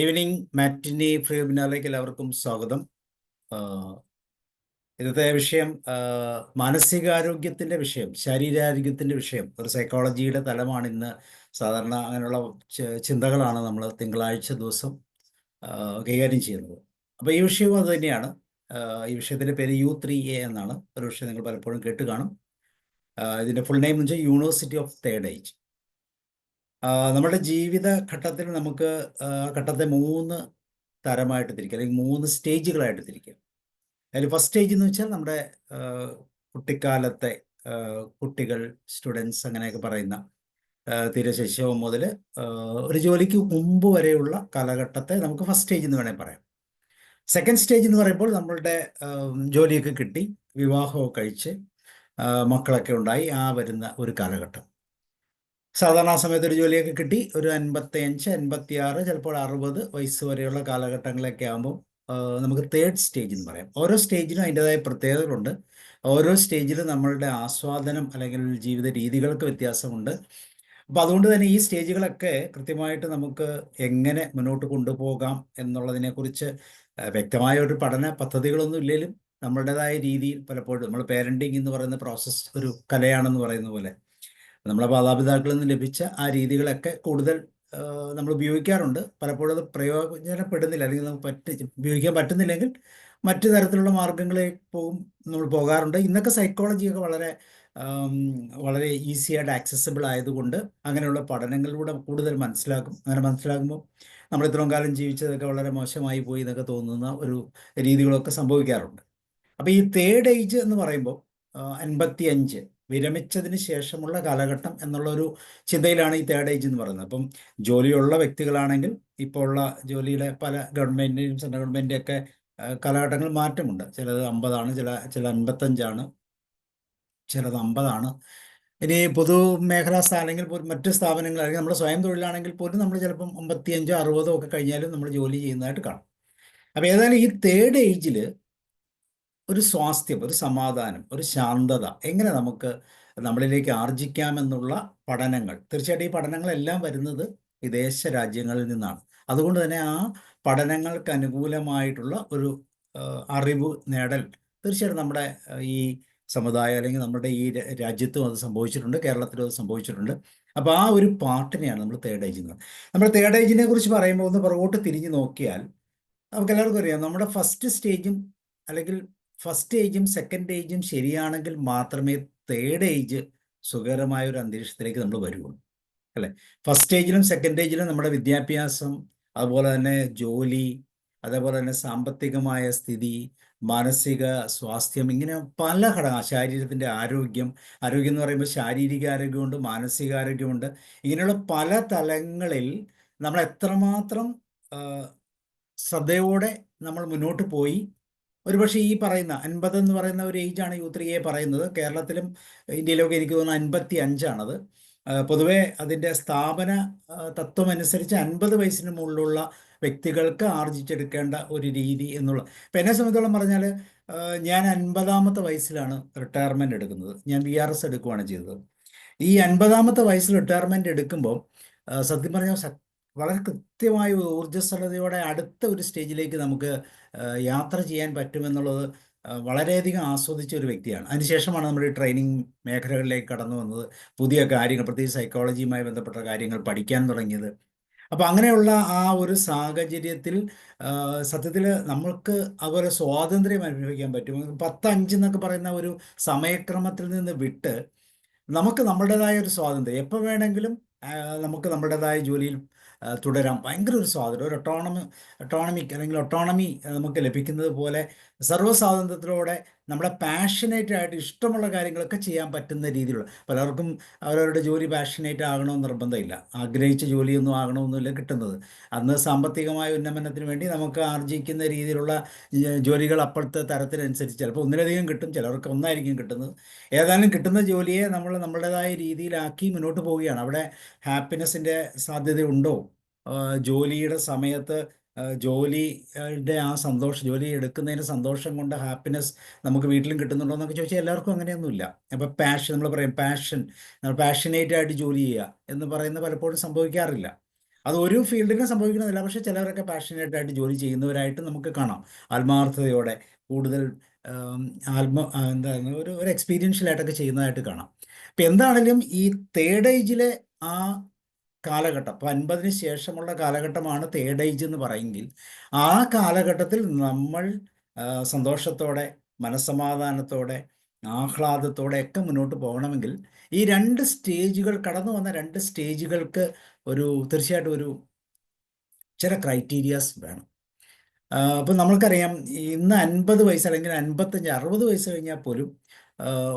Evening മാറ്റിനി free വെബിനാറിലേക്ക് എല്ലാവർക്കും സ്വാഗതം. ഇന്നത്തെ വിഷയം മാനസികാരോഗ്യത്തിൻ്റെ വിഷയം, ശാരീരാരോഗ്യത്തിൻ്റെ വിഷയം, ഒരു സൈക്കോളജിയുടെ തലമാണ് ഇന്ന്. സാധാരണ അങ്ങനെയുള്ള ചിന്തകളാണ് നമ്മൾ തിങ്കളാഴ്ച ദിവസം കൈകാര്യം ചെയ്യുന്നത്. അപ്പോൾ ഈ വിഷയവും അത് തന്നെയാണ്. ഈ വിഷയത്തിൻ്റെ പേര് U3A എന്നാണ്. ഒരു വിഷയം നിങ്ങൾ പലപ്പോഴും കേട്ട് കാണും. ഇതിൻ്റെ ഫുൾ നെയിം എന്ന് വെച്ചാൽ യൂണിവേഴ്സിറ്റി ഓഫ് തേർഡ് ഏജ്. നമ്മുടെ ജീവിത ഘട്ടത്തിൽ നമുക്ക് ഘട്ടത്തെ 3 തരമായിട്ട് തിരിക്കുക, അല്ലെങ്കിൽ 3 സ്റ്റേജുകളായിട്ട് തിരിക്കുക. അതിൽ ഫസ്റ്റ് സ്റ്റേജ് എന്ന് വെച്ചാൽ നമ്മുടെ കുട്ടിക്കാലത്തെ കുട്ടികൾ, സ്റ്റുഡൻസ് അങ്ങനെയൊക്കെ പറയുന്ന തീരെ ശൈശവം മുതൽ ഒരു ജോലിക്ക് മുമ്പ് വരെയുള്ള കാലഘട്ടത്തെ നമുക്ക് ഫസ്റ്റ് സ്റ്റേജ് എന്ന് വേണമെങ്കിൽ പറയാം. സെക്കൻഡ് സ്റ്റേജ് എന്ന് പറയുമ്പോൾ നമ്മളുടെ ജോലിയൊക്കെ കിട്ടി, വിവാഹമൊക്കെ കഴിച്ച് മക്കളൊക്കെ ഉണ്ടായി ആ വരുന്ന ഒരു കാലഘട്ടം. സാധാരണ ആ സമയത്ത് ഒരു ജോലിയൊക്കെ കിട്ടി ഒരു 55, 56, ചിലപ്പോൾ 60 വയസ്സ് വരെയുള്ള കാലഘട്ടങ്ങളൊക്കെ ആകുമ്പോൾ നമുക്ക് തേർഡ് സ്റ്റേജ് എന്ന് പറയാം. ഓരോ സ്റ്റേജിനും അതിൻ്റെതായ പ്രത്യേകതകളുണ്ട്. ഓരോ സ്റ്റേജിലും നമ്മളുടെ ആസ്വാദനം അല്ലെങ്കിൽ ജീവിത രീതികൾക്ക് വ്യത്യാസമുണ്ട്. അപ്പോൾ അതുകൊണ്ട് തന്നെ ഈ സ്റ്റേജുകളൊക്കെ കൃത്യമായിട്ട് നമുക്ക് എങ്ങനെ മുന്നോട്ട് കൊണ്ടുപോകാം എന്നുള്ളതിനെക്കുറിച്ച് വ്യക്തമായ ഒരു പഠന പദ്ധതികളൊന്നും ഇല്ലെങ്കിലും നമ്മളുടേതായ രീതിയിൽ പലപ്പോഴും നമ്മൾ പേരൻറ്റിങ് എന്ന് പറയുന്ന പ്രോസസ്സ് ഒരു കലയാണെന്ന് പറയുന്ന പോലെ നമ്മളെ മാതാപിതാക്കളിൽ നിന്ന് ലഭിച്ച ആ രീതികളൊക്കെ കൂടുതൽ നമ്മൾ ഉപയോഗിക്കാറുണ്ട്. പലപ്പോഴും അത് പ്രയോജനപ്പെടുന്നില്ല, അല്ലെങ്കിൽ നമുക്ക് ഉപയോഗിക്കാൻ പറ്റുന്നില്ലെങ്കിൽ മറ്റു തരത്തിലുള്ള മാർഗങ്ങളിൽ നമ്മൾ പോകാറുണ്ട്. ഇന്നൊക്കെ സൈക്കോളജിയൊക്കെ വളരെ ഈസിയായിട്ട് ആക്സസിബിൾ ആയതുകൊണ്ട് അങ്ങനെയുള്ള പഠനങ്ങളിലൂടെ കൂടുതൽ മനസ്സിലാക്കും. അങ്ങനെ മനസ്സിലാക്കുമ്പോൾ നമ്മൾ ഇത്രയും കാലം ജീവിച്ചതൊക്കെ വളരെ മോശമായി പോയി എന്നൊക്കെ തോന്നുന്ന ഒരു രീതികളൊക്കെ സംഭവിക്കാറുണ്ട്. അപ്പോൾ ഈ തേർഡ് ഏജ് എന്ന് പറയുമ്പോൾ 55 വിരമിച്ചതിന് ശേഷമുള്ള കാലഘട്ടം എന്നുള്ളൊരു ചിന്തയിലാണ് ഈ തേർഡ് ഏജ് എന്ന് പറയുന്നത്. അപ്പം ജോലിയുള്ള വ്യക്തികളാണെങ്കിൽ ഇപ്പോൾ ഉള്ള ജോലിയുടെ പല ഗവൺമെൻറ്റിനും സെൻട്രൽ ഗവൺമെൻറ്റൊക്കെ കാലഘട്ടങ്ങൾ മാറ്റമുണ്ട്. ചിലത് 50 ചില 55, ചിലത് 50. ഇനി പൊതുമേഖലാ അല്ലെങ്കിൽ മറ്റ് സ്ഥാപനങ്ങൾ, അല്ലെങ്കിൽ നമ്മുടെ സ്വയം തൊഴിലാണെങ്കിൽ പോലും നമ്മൾ ചിലപ്പം 55, 60 ഒക്കെ കഴിഞ്ഞാലും നമ്മൾ ജോലി ചെയ്യുന്നതായിട്ട് കാണും. അപ്പോൾ ഏതായാലും ഈ തേർഡ് ഏജിൽ ഒരു സ്വാസ്ഥ്യം, ഒരു സമാധാനം, ഒരു ശാന്തത എങ്ങനെ നമുക്ക് നമ്മളിലേക്ക് ആർജിക്കാമെന്നുള്ള പഠനങ്ങൾ, തീർച്ചയായിട്ടും ഈ പഠനങ്ങളെല്ലാം വരുന്നത് വിദേശ രാജ്യങ്ങളിൽ നിന്നാണ്. അതുകൊണ്ട് തന്നെ ആ പഠനങ്ങൾക്ക് അനുകൂലമായിട്ടുള്ള ഒരു അറിവ് നേടൽ തീർച്ചയായിട്ടും നമ്മുടെ ഈ സമുദായം, അല്ലെങ്കിൽ നമ്മുടെ ഈ രാജ്യത്തും അത് സംഭവിച്ചിട്ടുണ്ട്, കേരളത്തിലും അത് സംഭവിച്ചിട്ടുണ്ട്. അപ്പോൾ ആ ഒരു പാർട്ടിനെയാണ് നമ്മൾ തേർഡ് ഏജ് എന്ന് പറയുന്നത്. നമ്മൾ തേർഡ് ഏജിനെ കുറിച്ച് പറയുമ്പോൾ ഒന്ന് പുറകോട്ട് തിരിഞ്ഞ് നോക്കിയാൽ നമുക്ക് എല്ലാവർക്കും അറിയാം, നമ്മുടെ ഫസ്റ്റ് സ്റ്റേജും അല്ലെങ്കിൽ ഫസ്റ്റ് ഏജും സെക്കൻഡ് ഏജും ശരിയാണെങ്കിൽ മാത്രമേ തേർഡ് ഏജ് സുഖകരമായ ഒരു അന്തരീക്ഷത്തിലേക്ക് നമ്മൾ വരുള്ളൂ, അല്ലേ? ഫസ്റ്റ് ഏജിലും സെക്കൻഡ് ഏജിലും നമ്മുടെ വിദ്യാഭ്യാസം, അതുപോലെ തന്നെ ജോലി, അതേപോലെ തന്നെ സാമ്പത്തികമായ സ്ഥിതി, മാനസിക സ്വാസ്ഥ്യം, ഇങ്ങനെ പല ഘടകം, ശരീരത്തിൻ്റെ ആരോഗ്യം എന്ന് പറയുമ്പോൾ ശാരീരിക ആരോഗ്യമുണ്ട്, മാനസികാരോഗ്യമുണ്ട്. ഇങ്ങനെയുള്ള പല തലങ്ങളിൽ നമ്മൾ എത്രമാത്രം ശ്രദ്ധയോടെ നമ്മൾ മുന്നോട്ട് പോയി, ഒരുപക്ഷെ ഈ പറയുന്ന 50 എന്ന് പറയുന്ന ഒരു ഏജാണ് U3A പറയുന്നത്. കേരളത്തിലും ഇന്ത്യയിലൊക്കെ എനിക്ക് തോന്നുന്നു 55ആണത്. പൊതുവെ അതിൻ്റെ സ്ഥാപന തത്വം അനുസരിച്ച് 50 വയസ്സിന് മുകളിലുള്ള വ്യക്തികൾക്ക് ആർജിച്ചെടുക്കേണ്ട ഒരു രീതി എന്നുള്ള. ഇപ്പം എന്നെ സംബന്ധിച്ചോളം പറഞ്ഞാൽ ഞാൻ 50ാമത്തെ വയസ്സിലാണ് റിട്ടയർമെൻറ്റ് എടുക്കുന്നത്. ഞാൻ VRS എടുക്കുകയാണ് ചെയ്തത്. ഈ 50ാമത്തെ വയസ്സിൽ റിട്ടയർമെൻറ്റ് എടുക്കുമ്പോൾ സത്യം പറഞ്ഞാൽ വളരെ കൃത്യമായ ഊർജ്ജസ്വലതയോടെ അടുത്ത ഒരു സ്റ്റേജിലേക്ക് നമുക്ക് യാത്ര ചെയ്യാൻ പറ്റുമെന്നുള്ളത് വളരെയധികം ആസ്വദിച്ച ഒരു വ്യക്തിയാണ്. അതിനുശേഷമാണ് നമ്മൾ ഈ ട്രെയിനിങ് മേഖലകളിലേക്ക് കടന്നു വന്നത്, പുതിയ കാര്യങ്ങൾ, പ്രത്യേകിച്ച് സൈക്കോളജിയുമായി ബന്ധപ്പെട്ട കാര്യങ്ങൾ പഠിക്കാൻ തുടങ്ങിയത്. അപ്പോൾ അങ്ങനെയുള്ള ആ ഒരു സാഹചര്യത്തിൽ സത്യത്തിൽ നമ്മൾക്ക് അതുപോലെ സ്വാതന്ത്ര്യം അനുഭവിക്കാൻ പറ്റും. 10-5 എന്നൊക്കെ പറയുന്ന ഒരു സമയക്രമത്തിൽ നിന്ന് വിട്ട് നമുക്ക് നമ്മുടേതായ ഒരു സ്വാതന്ത്ര്യം, എപ്പോൾ വേണമെങ്കിലും നമുക്ക് നമ്മുടേതായ ജോലിയിൽ തുടരാം. ഭയങ്കര ഒരു സ്വാതന്ത്ര്യം, ഒരു ഒട്ടോണമിക് അല്ലെങ്കിൽ ഒട്ടോണമി നമുക്ക് ലഭിക്കുന്നത് പോലെ സർവ്വസ്വാതന്ത്ര്യത്തിലൂടെ നമ്മുടെ പാഷനേറ്റ് ആയിട്ട് ഇഷ്ടമുള്ള കാര്യങ്ങളൊക്കെ ചെയ്യാൻ പറ്റുന്ന രീതിയിലുള്ള. പലർക്കും അവരവരുടെ ജോലി പാഷനേറ്റ് ആകണമെന്ന് നിർബന്ധമില്ല, ആഗ്രഹിച്ച ജോലിയൊന്നും ആകണമെന്നില്ല കിട്ടുന്നത്. അന്ന് സാമ്പത്തികമായ ഉന്നമനത്തിന് വേണ്ടി നമുക്ക് ആർജിക്കുന്ന രീതിയിലുള്ള ജോലികൾ അപ്പോഴത്തെ തരത്തിനനുസരിച്ച് ചിലപ്പോൾ ഒന്നിലധികം കിട്ടും, ചിലർക്ക് ഒന്നായിരിക്കും കിട്ടുന്നത്. ഏതായാലും കിട്ടുന്ന ജോലിയെ നമ്മൾ നമ്മുടേതായ രീതിയിലാക്കി മുന്നോട്ട് പോവുകയാണ്. അവിടെ ഹാപ്പിനെസ്സിൻ്റെ സാധ്യതയുണ്ടോ? ജോലിയുടെ സമയത്ത് ജോലിയുടെ ആ സന്തോഷം, ജോലി എടുക്കുന്നതിന് സന്തോഷം കൊണ്ട് ഹാപ്പിനെസ് നമുക്ക് വീട്ടിലും കിട്ടുന്നുണ്ടോ എന്നൊക്കെ ചോദിച്ചാൽ എല്ലാവർക്കും അങ്ങനെയൊന്നുമില്ല. അപ്പോൾ നമ്മൾ പറയും പാഷനേറ്റ് ആയിട്ട് ജോലി ചെയ്യുക എന്ന് പറയുന്ന പലപ്പോഴും സംഭവിക്കാറില്ല. അത് ഒരു ഫീൽഡിലും സംഭവിക്കണമെന്നില്ല, പക്ഷെ ചിലവരൊക്കെ പാഷനേറ്റ് ആയിട്ട് ജോലി ചെയ്യുന്നവരായിട്ട് നമുക്ക് കാണാം. ആത്മാർത്ഥതയോടെ കൂടുതൽ ആം, എന്താണ് ഒരു എക്സ്പീരിയൻഷ്യൽ ആയിട്ടൊക്കെ ചെയ്യുന്നതായിട്ട് കാണാം. ഇപ്പം എന്താണെങ്കിലും ഈ തേർഡ് ഏജിലെ ആ കാലഘട്ടം, ഇപ്പം 50-ന് ശേഷമുള്ള കാലഘട്ടമാണ് തേർഡ് ഏജ് എന്ന് പറയുമെങ്കിൽ, ആ കാലഘട്ടത്തിൽ നമ്മൾ സന്തോഷത്തോടെ, മനസ്സമാധാനത്തോടെ, ആഹ്ലാദത്തോടെ ഒക്കെ മുന്നോട്ട് പോകണമെങ്കിൽ ഈ രണ്ട് സ്റ്റേജുകൾ, കടന്നു വന്ന രണ്ട് സ്റ്റേജുകൾക്ക് തീർച്ചയായിട്ടും ചില ക്രൈറ്റീരിയാസ് വേണം. അപ്പം നമ്മൾക്കറിയാം, ഇന്ന് 50 വയസ്സ് അല്ലെങ്കിൽ 55-60 വയസ്സ് കഴിഞ്ഞാൽ പോലും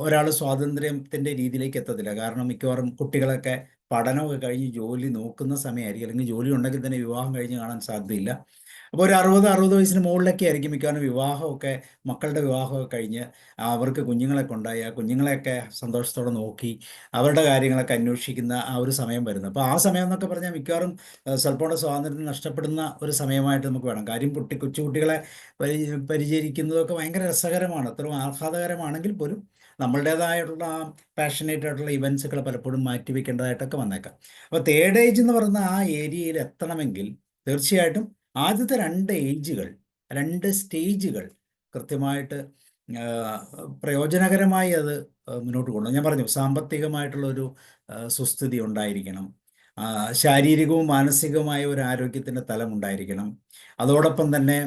ഒരാൾ സ്വാതന്ത്ര്യത്തിൻ്റെ രീതിയിലേക്ക് എത്തത്തില്ല. കാരണം മിക്കവാറും കുട്ടികളൊക്കെ പഠനമൊക്കെ കഴിഞ്ഞ് ജോലി നോക്കുന്ന സമയമായിരിക്കും, അല്ലെങ്കിൽ ജോലി ഉണ്ടെങ്കിൽ തന്നെ വിവാഹം കഴിഞ്ഞ് കാണാൻ സാധ്യതയില്ല. അപ്പോൾ ഒരു 60-60 വയസ്സിന് മുകളിലൊക്കെ ആയിരിക്കും മിക്കവാറും വിവാഹമൊക്കെ, മക്കളുടെ വിവാഹമൊക്കെ കഴിഞ്ഞ് അവർക്ക് കുഞ്ഞുങ്ങളൊക്കെ ഉണ്ടായി, ആ കുഞ്ഞുങ്ങളെയൊക്കെ സന്തോഷത്തോടെ നോക്കി അവരുടെ കാര്യങ്ങളൊക്കെ അന്വേഷിക്കുന്ന ആ ഒരു സമയം വരുന്നത്. അപ്പോൾ ആ സമയം എന്നൊക്കെ പറഞ്ഞാൽ മിക്കവാറും സ്വല്പം സ്വാതന്ത്ര്യം നഷ്ടപ്പെടുന്ന ഒരു സമയമായിട്ട് നമുക്ക് വേണം. കാര്യം കൊച്ചുകുട്ടികളെ പരിചരിക്കുന്നതൊക്കെ ഭയങ്കര രസകരമാണ്, അത്രയും ആഹ്ലാദകരമാണെങ്കിൽ പോലും നമ്മളുടേതായിട്ടുള്ള ആ പാഷനേറ്റ് ആയിട്ടുള്ള ഇവൻസുകൾ പലപ്പോഴും മാറ്റിവെക്കേണ്ടതായിട്ടൊക്കെ വന്നേക്കാം. അപ്പോൾ തേർഡ് ഏജ് എന്ന് പറയുന്ന ആ ഏരിയയിൽ എത്തണമെങ്കിൽ തീർച്ചയായിട്ടും ആദ്യത്തെ രണ്ട് സ്റ്റേജുകൾ കൃത്യമായിട്ട് ആ, പ്രയോജനകരമായി അത് മുന്നോട്ട് കൊണ്ടുപോകണം. ഞാൻ പറഞ്ഞു, സാമ്പത്തികമായിട്ടുള്ള ഒരു സുസ്ഥിതി ഉണ്ടായിരിക്കണം, ശാരീരികവും മാനസികവുമായ ഒരു ആരോഗ്യത്തിൻ്റെ തലം ഉണ്ടായിരിക്കണം. അതോടൊപ്പം തന്നെ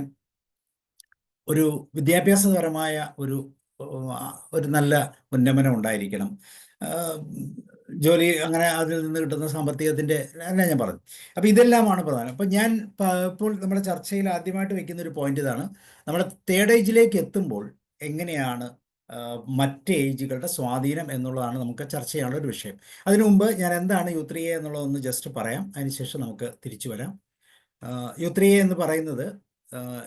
ഒരു വിദ്യാഭ്യാസപരമായ ഒരു ഒരു നല്ല ഉന്നമനം ഉണ്ടായിരിക്കണം. ആ, ജോലി, അങ്ങനെ അതിൽ നിന്ന് കിട്ടുന്ന സാമ്പത്തികത്തിൻ്റെ എല്ലാം ഞാൻ പറഞ്ഞു. അപ്പോൾ ഇതെല്ലാമാണ് പ്രധാനം. അപ്പോൾ ഞാൻ ഇപ്പോൾ നമ്മുടെ ചർച്ചയിൽ ആദ്യമായിട്ട് വെക്കുന്ന ഒരു പോയിന്റ് ഇതാണ്: നമ്മുടെ തേർഡ് ഏജിലേക്ക് എത്തുമ്പോൾ എങ്ങനെയാണ് മറ്റ് ഏജുകളുടെ സ്വാധീനം എന്നുള്ളതാണ് നമുക്ക് ചർച്ച ചെയ്യാനുള്ള ഒരു വിഷയം. അതിനു മുമ്പ് ഞാൻ എന്താണ് യൂത്രിയ എന്നുള്ളതൊന്ന് ജസ്റ്റ് പറയാം, അതിനുശേഷം നമുക്ക് തിരിച്ചു വരാം. യൂത്രിയ എന്ന് പറയുന്നത്,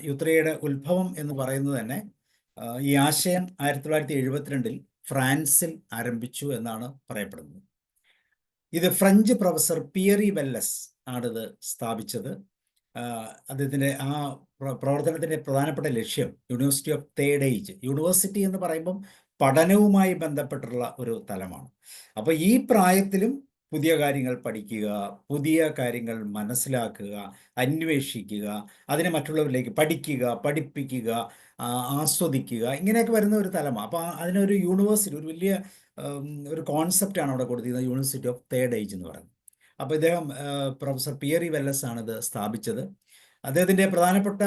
യൂത്രിയയുടെ ഉത്ഭവം എന്ന് പറയുന്നത് തന്നെ, ഈ ആശയം 1972 ഫ്രാൻസിൽ ആരംഭിച്ചു എന്നാണ് പറയപ്പെടുന്നത്. ഇത് ഫ്രഞ്ച് പ്രൊഫസർ പിയറി വെല്ലസ് ആണിത് സ്ഥാപിച്ചത്. അദ്ദേഹത്തിൻ്റെ ആ പ്രവർത്തനത്തിൻ്റെ പ്രധാനപ്പെട്ട ലക്ഷ്യം university of third age. University എന്ന് പറയുമ്പം പഠനവുമായി ബന്ധപ്പെട്ടുള്ള ഒരു തലമാണ്. അപ്പോൾ ഈ പ്രായത്തിലും പുതിയ കാര്യങ്ങൾ പഠിക്കുക, പുതിയ കാര്യങ്ങൾ മനസ്സിലാക്കുക, അന്വേഷിക്കുക, അതിനെ മറ്റുള്ളവരിലേക്ക് പഠിപ്പിക്കുക, ആസ്വദിക്കുക, ഇങ്ങനെയൊക്കെ വരുന്ന ഒരു തലമാണ്. അപ്പോൾ അതിനൊരു യൂണിവേഴ്സിറ്റി, ഒരു വലിയ ഒരു കോൺസെപ്റ്റാണ് അവിടെ കൊടുത്തിരുന്നത്, യൂണിവേഴ്സിറ്റി ഓഫ് തേർഡ് ഏജ് എന്ന് പറയുന്നത്. അപ്പോൾ ഇദ്ദേഹം, പ്രൊഫസർ പിയറി വെല്ലസ് ആണിത് സ്ഥാപിച്ചത്. അദ്ദേഹത്തിൻ്റെ പ്രധാനപ്പെട്ട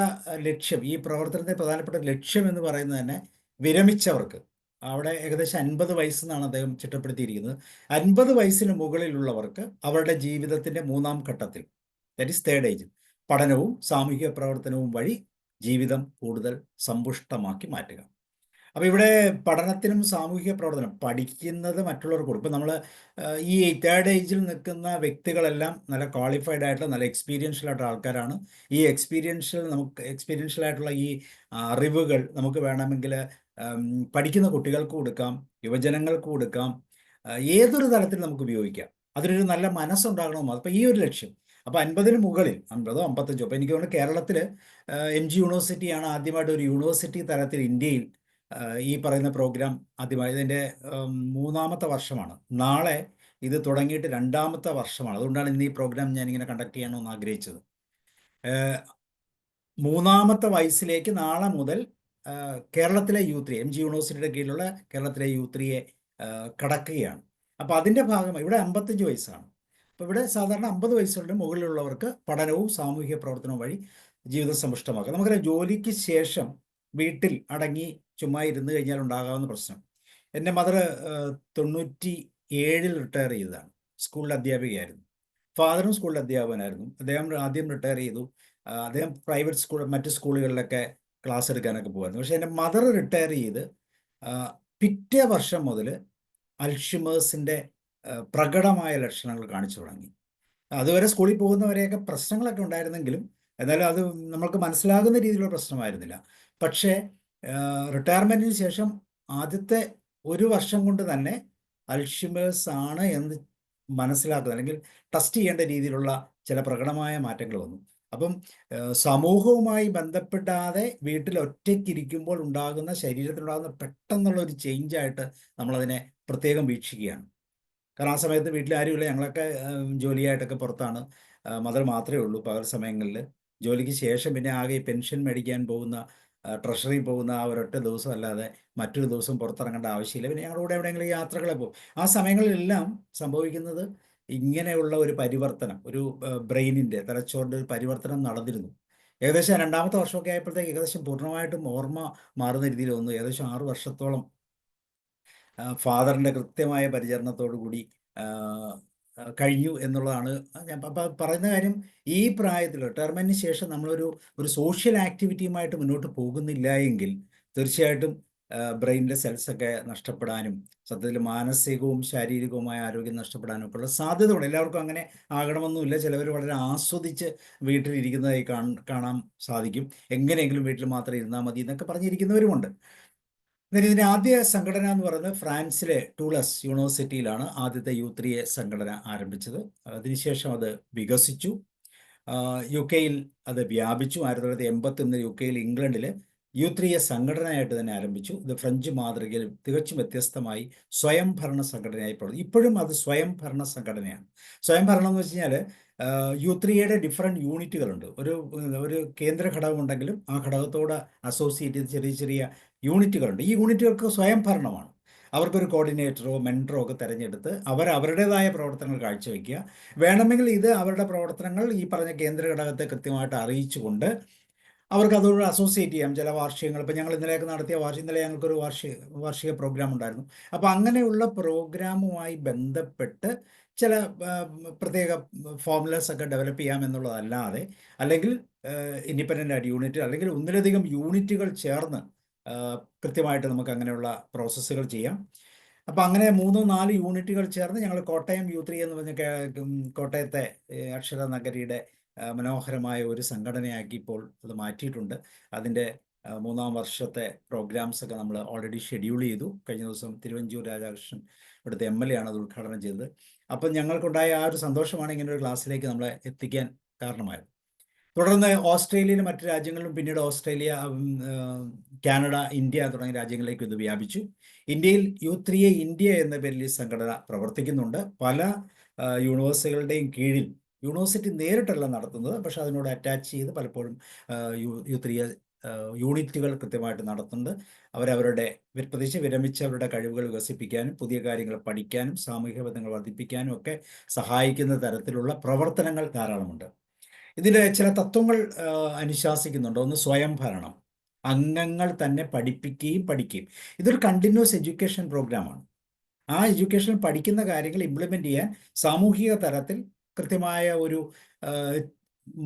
ലക്ഷ്യം, ഈ പ്രവർത്തനത്തിൻ്റെ പ്രധാനപ്പെട്ട ലക്ഷ്യം എന്ന് പറയുന്നത് തന്നെ വിരമിച്ചവർക്ക്, അവിടെ ഏകദേശം 50 വയസ്സെന്നാണ് അദ്ദേഹം ചിട്ടപ്പെടുത്തിയിരിക്കുന്നത്, 50 വയസ്സിന് മുകളിലുള്ളവർക്ക് അവരുടെ ജീവിതത്തിൻ്റെ മൂന്നാം ഘട്ടത്തിൽ, ദാറ്റ് ഈസ് തേർഡ് ഏജ്, പഠനവും സാമൂഹിക പ്രവർത്തനവും വഴി ജീവിതം കൂടുതൽ സമ്പുഷ്ടമാക്കി മാറ്റുക. അപ്പോൾ ഇവിടെ പഠനത്തിനും സാമൂഹിക പ്രവർത്തനം, പഠിക്കുന്നത് മറ്റുള്ളവർക്ക് കൊടുക്കും. ഇപ്പം നമ്മൾ ഈ തേർഡ് ഏജിൽ നിൽക്കുന്ന വ്യക്തികളെല്ലാം നല്ല ക്വാളിഫൈഡ് ആയിട്ടുള്ള, നല്ല എക്സ്പീരിയൻഷ്യൽ ആയിട്ടുള്ള ആൾക്കാരാണ്. ഈ എക്സ്പീരിയൻഷ്യൽ ആയിട്ടുള്ള ഈ അറിവുകൾ നമുക്ക് വേണമെങ്കിൽ പഠിക്കുന്ന കുട്ടികൾക്ക് കൊടുക്കാം, യുവജനങ്ങൾക്ക് കൊടുക്കാം, ഏതൊരു തലത്തിൽ നമുക്ക് ഉപയോഗിക്കാം. അതിനൊരു നല്ല മനസ്സുണ്ടാകണം. അപ്പോൾ ഈ ഒരു ലക്ഷ്യം. അപ്പോൾ 50-ന് മുകളിൽ, 50-ഓ 55-ഓ, അപ്പോൾ എനിക്ക് തോന്നുന്നു കേരളത്തിൽ MG യൂണിവേഴ്സിറ്റിയാണ് ആദ്യമായിട്ട് ഒരു യൂണിവേഴ്സിറ്റി തലത്തിൽ ഇന്ത്യയിൽ ഈ പറയുന്ന പ്രോഗ്രാം ആദ്യമായി. ഇതിൻ്റെ മൂന്നാമത്തെ വർഷമാണ്. നാളെ ഇത് തുടങ്ങിയിട്ട് രണ്ടാമത്തെ വർഷമാണ്. അതുകൊണ്ടാണ് ഇന്ന് ഈ പ്രോഗ്രാം ഞാനിങ്ങനെ കണ്ടക്ട് ചെയ്യണമെന്ന് ആഗ്രഹിച്ചത്. മൂന്നാമത്തെ വയസ്സിലേക്ക് നാളെ മുതൽ കേരളത്തിലെ യൂത്രിയെ, MG യൂണിവേഴ്സിറ്റിയുടെ കീഴിലുള്ള കേരളത്തിലെ യൂത്രിയെ കടക്കുകയാണ്. അപ്പോൾ അതിൻ്റെ ഭാഗമായി ഇവിടെ 55 വയസ്സാണ്. അപ്പോൾ ഇവിടെ സാധാരണ 50 വയസ്സുകളുടെ മുകളിലുള്ളവർക്ക് പഠനവും സാമൂഹിക പ്രവർത്തനവും വഴി ജീവിതം സമ്പുഷ്ടമാക്കുക. നമുക്കറിയാം, ജോലിക്ക് ശേഷം വീട്ടിൽ അടങ്ങി ചുമ്മാ ഇരുന്ന് കഴിഞ്ഞാൽ ഉണ്ടാകാവുന്ന പ്രശ്നം. എൻ്റെ മദർ 97-ൽ റിട്ടയർ ചെയ്തതാണ്. സ്കൂളിൽ അധ്യാപികയായിരുന്നു. ഫാദറും സ്കൂളിൽ അധ്യാപകനായിരുന്നു. അദ്ദേഹം ആദ്യം റിട്ടയർ ചെയ്തു. അദ്ദേഹം പ്രൈവറ്റ് സ്കൂൾ, മറ്റ് സ്കൂളുകളിലൊക്കെ ക്ലാസ് എടുക്കാനൊക്കെ പോകുമായിരുന്നു. പക്ഷേ എൻ്റെ മദർ റിട്ടയർ ചെയ്ത് പിറ്റേ വർഷം മുതൽ അൽഷിമേഴ്സിൻ്റെ പ്രകടമായ ലക്ഷണങ്ങൾ കാണിച്ചു തുടങ്ങി. അതുവരെ സ്കൂളിൽ പോകുന്നവരെയൊക്കെ പ്രശ്നങ്ങളൊക്കെ ഉണ്ടായിരുന്നെങ്കിലും, എന്നാലും അത് നമ്മൾക്ക് മനസ്സിലാകുന്ന രീതിയിലുള്ള പ്രശ്നമായിരുന്നില്ല. പക്ഷേ റിട്ടയർമെൻറ്റിന് ശേഷം ആദ്യത്തെ ഒരു വർഷം കൊണ്ട് തന്നെ അൽഷിമേഴ്സ് ആണ് എന്ന് മനസ്സിലാക്കുക, അല്ലെങ്കിൽ ടെസ്റ്റ് ചെയ്യേണ്ട രീതിയിലുള്ള ചില പ്രകടമായ മാറ്റങ്ങൾ വന്നു. അപ്പം സമൂഹവുമായി ബന്ധപ്പെടാതെ വീട്ടിൽ ഒറ്റയ്ക്കിരിക്കുമ്പോൾ ഉണ്ടാകുന്ന, ശരീരത്തിലുണ്ടാകുന്ന പെട്ടെന്നുള്ള ഒരു ചേഞ്ചായിട്ട് നമ്മളതിനെ പ്രത്യേകം വീക്ഷിക്കുകയാണ്. കാരണം ആ സമയത്ത് വീട്ടിൽ ആരുമില്ല, ഞങ്ങളൊക്കെ ജോലിയായിട്ടൊക്കെ പുറത്താണ്. മദർ മാത്രമേ ഉള്ളൂ പകൽ സമയങ്ങളിൽ. ജോലിക്ക് ശേഷം പിന്നെ ആകെ ഈ പെൻഷൻ മേടിക്കാൻ പോകുന്ന, ട്രഷറിയിൽ പോകുന്ന ആ ഒരൊറ്റ ദിവസം അല്ലാതെ മറ്റൊരു ദിവസം പുറത്തിറങ്ങേണ്ട ആവശ്യമില്ല. പിന്നെ ഞങ്ങളുടെ കൂടെ എവിടെയെങ്കിലും യാത്രകളെ പോകും. ആ സമയങ്ങളിലെല്ലാം സംഭവിക്കുന്നത് ഇങ്ങനെയുള്ള ഒരു പരിവർത്തനം, ഒരു ബ്രെയിനിൻ്റെ, തലച്ചോറിൻ്റെ ഒരു പരിവർത്തനം നടന്നിരുന്നു. ഏകദേശം രണ്ടാമത്തെ വർഷമൊക്കെ ആയപ്പോഴത്തേക്ക് ഏകദേശം പൂർണ്ണമായിട്ടും ഓർമ്മ മാറുന്ന രീതിയിൽ വന്നു. ഏകദേശം 6 വർഷത്തോളം ഫാദറിൻ്റെ കൃത്യമായ പരിചരണത്തോടു കൂടി ആ, കഴിഞ്ഞു എന്നുള്ളതാണ്. ഞാൻ പറയുന്ന കാര്യം, ഈ പ്രായത്തിൽ റിട്ടയർമെൻറ്റിന് ശേഷം നമ്മളൊരു സോഷ്യൽ ആക്ടിവിറ്റിയുമായിട്ട് മുന്നോട്ട് പോകുന്നില്ല എങ്കിൽ തീർച്ചയായിട്ടും ബ്രെയിനിലെ സെൽസൊക്കെ നഷ്ടപ്പെടാനും സത്യത്തിൽ മാനസികവും ശാരീരികവുമായ ആരോഗ്യം നഷ്ടപ്പെടാനും ഒക്കെ ഉള്ള സാധ്യതയുണ്ട്. എല്ലാവർക്കും അങ്ങനെ ആകണമെന്നുമില്ല. ചിലവർ വളരെ ആസ്വദിച്ച് വീട്ടിലിരിക്കുന്നതായി കാണാൻ സാധിക്കും. എങ്ങനെയെങ്കിലും വീട്ടിൽ മാത്രം ഇരുന്നാൽ മതി എന്നൊക്കെ പറഞ്ഞിരിക്കുന്നവരുമുണ്ട്. എന്നാൽ ഇതിൻ്റെ ആദ്യ സംഘടന എന്ന് പറയുന്നത് ഫ്രാൻസിലെ ടൂളസ് യൂണിവേഴ്സിറ്റിയിലാണ് ആദ്യത്തെ U3A സംഘടന ആരംഭിച്ചത്. അതിനുശേഷം അത് വികസിച്ചു. UK-യിൽ അത് വ്യാപിച്ചു. 1981 UK-യിൽ ഇംഗ്ലണ്ടിൽ U3A സംഘടനയായിട്ട് തന്നെ ആരംഭിച്ചു. ഇത് ഫ്രഞ്ച് മാതൃകയിൽ തികച്ചും വ്യത്യസ്തമായി സ്വയംഭരണ സംഘടനയായി പ്രവർത്തിക്കും. ഇപ്പോഴും അത് സ്വയംഭരണ സംഘടനയാണ്. സ്വയംഭരണം എന്ന് വെച്ച് കഴിഞ്ഞാൽ U3A ഡിഫറെൻറ്റ് യൂണിറ്റുകളുണ്ട്. ഒരു കേന്ദ്ര ഘടകമുണ്ടെങ്കിലും ആ ഘടകത്തോട് അസോസിയേറ്റ് ചെയ്ത് ചെറിയ ചെറിയ യൂണിറ്റുകളുണ്ട്. ഈ യൂണിറ്റുകൾക്ക് സ്വയംഭരണമാണ്. അവർക്കൊരു കോർഡിനേറ്ററോ മെൻറ്ററോ ഒക്കെ തിരഞ്ഞെടുത്ത് അവരുടേതായ പ്രവർത്തനങ്ങൾ കാഴ്ചവെക്കുക. വേണമെങ്കിൽ ഇത് അവരുടെ പ്രവർത്തനങ്ങൾ ഈ പറഞ്ഞ കേന്ദ്ര ഘടകത്തെ കൃത്യമായിട്ട് അറിയിച്ചുകൊണ്ട് അവർക്ക് അതോട് അസോസിയേറ്റ് ചെയ്യാം. ചില വാർഷികങ്ങൾ, ഇപ്പം ഞങ്ങൾ ഇന്നലെയൊക്കെ നടത്തിയ ഇന്നലെ ഞങ്ങൾക്കൊരു വാർഷിക പ്രോഗ്രാം ഉണ്ടായിരുന്നു. അപ്പോൾ അങ്ങനെയുള്ള പ്രോഗ്രാമുമായി ബന്ധപ്പെട്ട് ചില പ്രത്യേക ഫോർമുലാസ് ഒക്കെ ഡെവലപ്പ് ചെയ്യാം എന്നുള്ളതല്ലാതെ, അല്ലെങ്കിൽ ഇൻഡിപെൻഡൻ്റ് ആയിട്ട് യൂണിറ്റ്, അല്ലെങ്കിൽ ഒന്നിലധികം യൂണിറ്റുകൾ ചേർന്ന് കൃത്യമായിട്ട് നമുക്ക് അങ്ങനെയുള്ള പ്രോസസ്സുകൾ ചെയ്യാം. അപ്പോൾ അങ്ങനെ 3-4 യൂണിറ്റുകൾ ചേർന്ന് ഞങ്ങൾ കോട്ടയം U3 എന്ന് പറഞ്ഞ കോട്ടയത്തെ അക്ഷര നഗരിയുടെ മനോഹരമായ ഒരു സംഘടനയാക്കി ഇപ്പോൾ അത് മാറ്റിയിട്ടുണ്ട്. അതിൻ്റെ 3-ാം വർഷത്തെ പ്രോഗ്രാംസൊക്കെ നമ്മൾ ഓൾറെഡി ഷെഡ്യൂൾ ചെയ്തു. കഴിഞ്ഞ ദിവസം തിരുവഞ്ചൂർ രാധാകൃഷ്ണൻ ഇവിടുത്തെ MLA ആണ് അത് ഉദ്ഘാടനം ചെയ്തത്. അപ്പം ഞങ്ങൾക്കുണ്ടായ ആ ഒരു സന്തോഷമാണ് ഇങ്ങനെ ഒരു ക്ലാസ്സിലേക്ക് നമ്മളെ എത്തിക്കാൻ കാരണമായത്. തുടർന്ന് ഓസ്ട്രേലിയയിലും മറ്റു രാജ്യങ്ങളിലും, പിന്നീട് ഓസ്ട്രേലിയ, കാനഡ, ഇന്ത്യ തുടങ്ങിയ രാജ്യങ്ങളിലേക്ക് ഇത് വ്യാപിച്ചു. ഇന്ത്യയിൽ U3A ഇന്ത്യ എന്ന പേരിൽ ഈ സംഘടന പ്രവർത്തിക്കുന്നുണ്ട്. പല യൂണിവേഴ്സിറ്റികളുടെയും കീഴിൽ, യൂണിവേഴ്സിറ്റി നേരിട്ടല്ല നടത്തുന്നത്, പക്ഷെ അതിനോട് അറ്റാച്ച് ചെയ്ത് പലപ്പോഴും U3A യൂണിറ്റുകൾ കൃത്യമായിട്ട് നടത്തുന്നുണ്ട്. അവരവരുടെ പ്രത്യേകിച്ച് വിരമിച്ചവരുടെ കഴിവുകൾ വികസിപ്പിക്കാനും പുതിയ കാര്യങ്ങൾ പഠിക്കാനും സാമൂഹിക ബന്ധങ്ങൾ വർദ്ധിപ്പിക്കാനും ഒക്കെ സഹായിക്കുന്ന തരത്തിലുള്ള പ്രവർത്തനങ്ങൾ ധാരാളമുണ്ട്. ഇതിൽ ചില തത്വങ്ങൾ അനുശാസിക്കുന്നുണ്ട്. ഒന്ന്, സ്വയംഭരണം. അംഗങ്ങൾ തന്നെ പഠിക്കുകയും. ഇതൊരു കണ്ടിന്യൂസ് എഡ്യൂക്കേഷൻ പ്രോഗ്രാമാണ്. ആ എഡ്യൂക്കേഷൻ പഠിക്കുന്ന കാര്യങ്ങൾ ഇംപ്ലിമെൻ്റ് ചെയ്യാൻ സാമൂഹിക തലത്തിൽ കൃത്യമായ ഒരു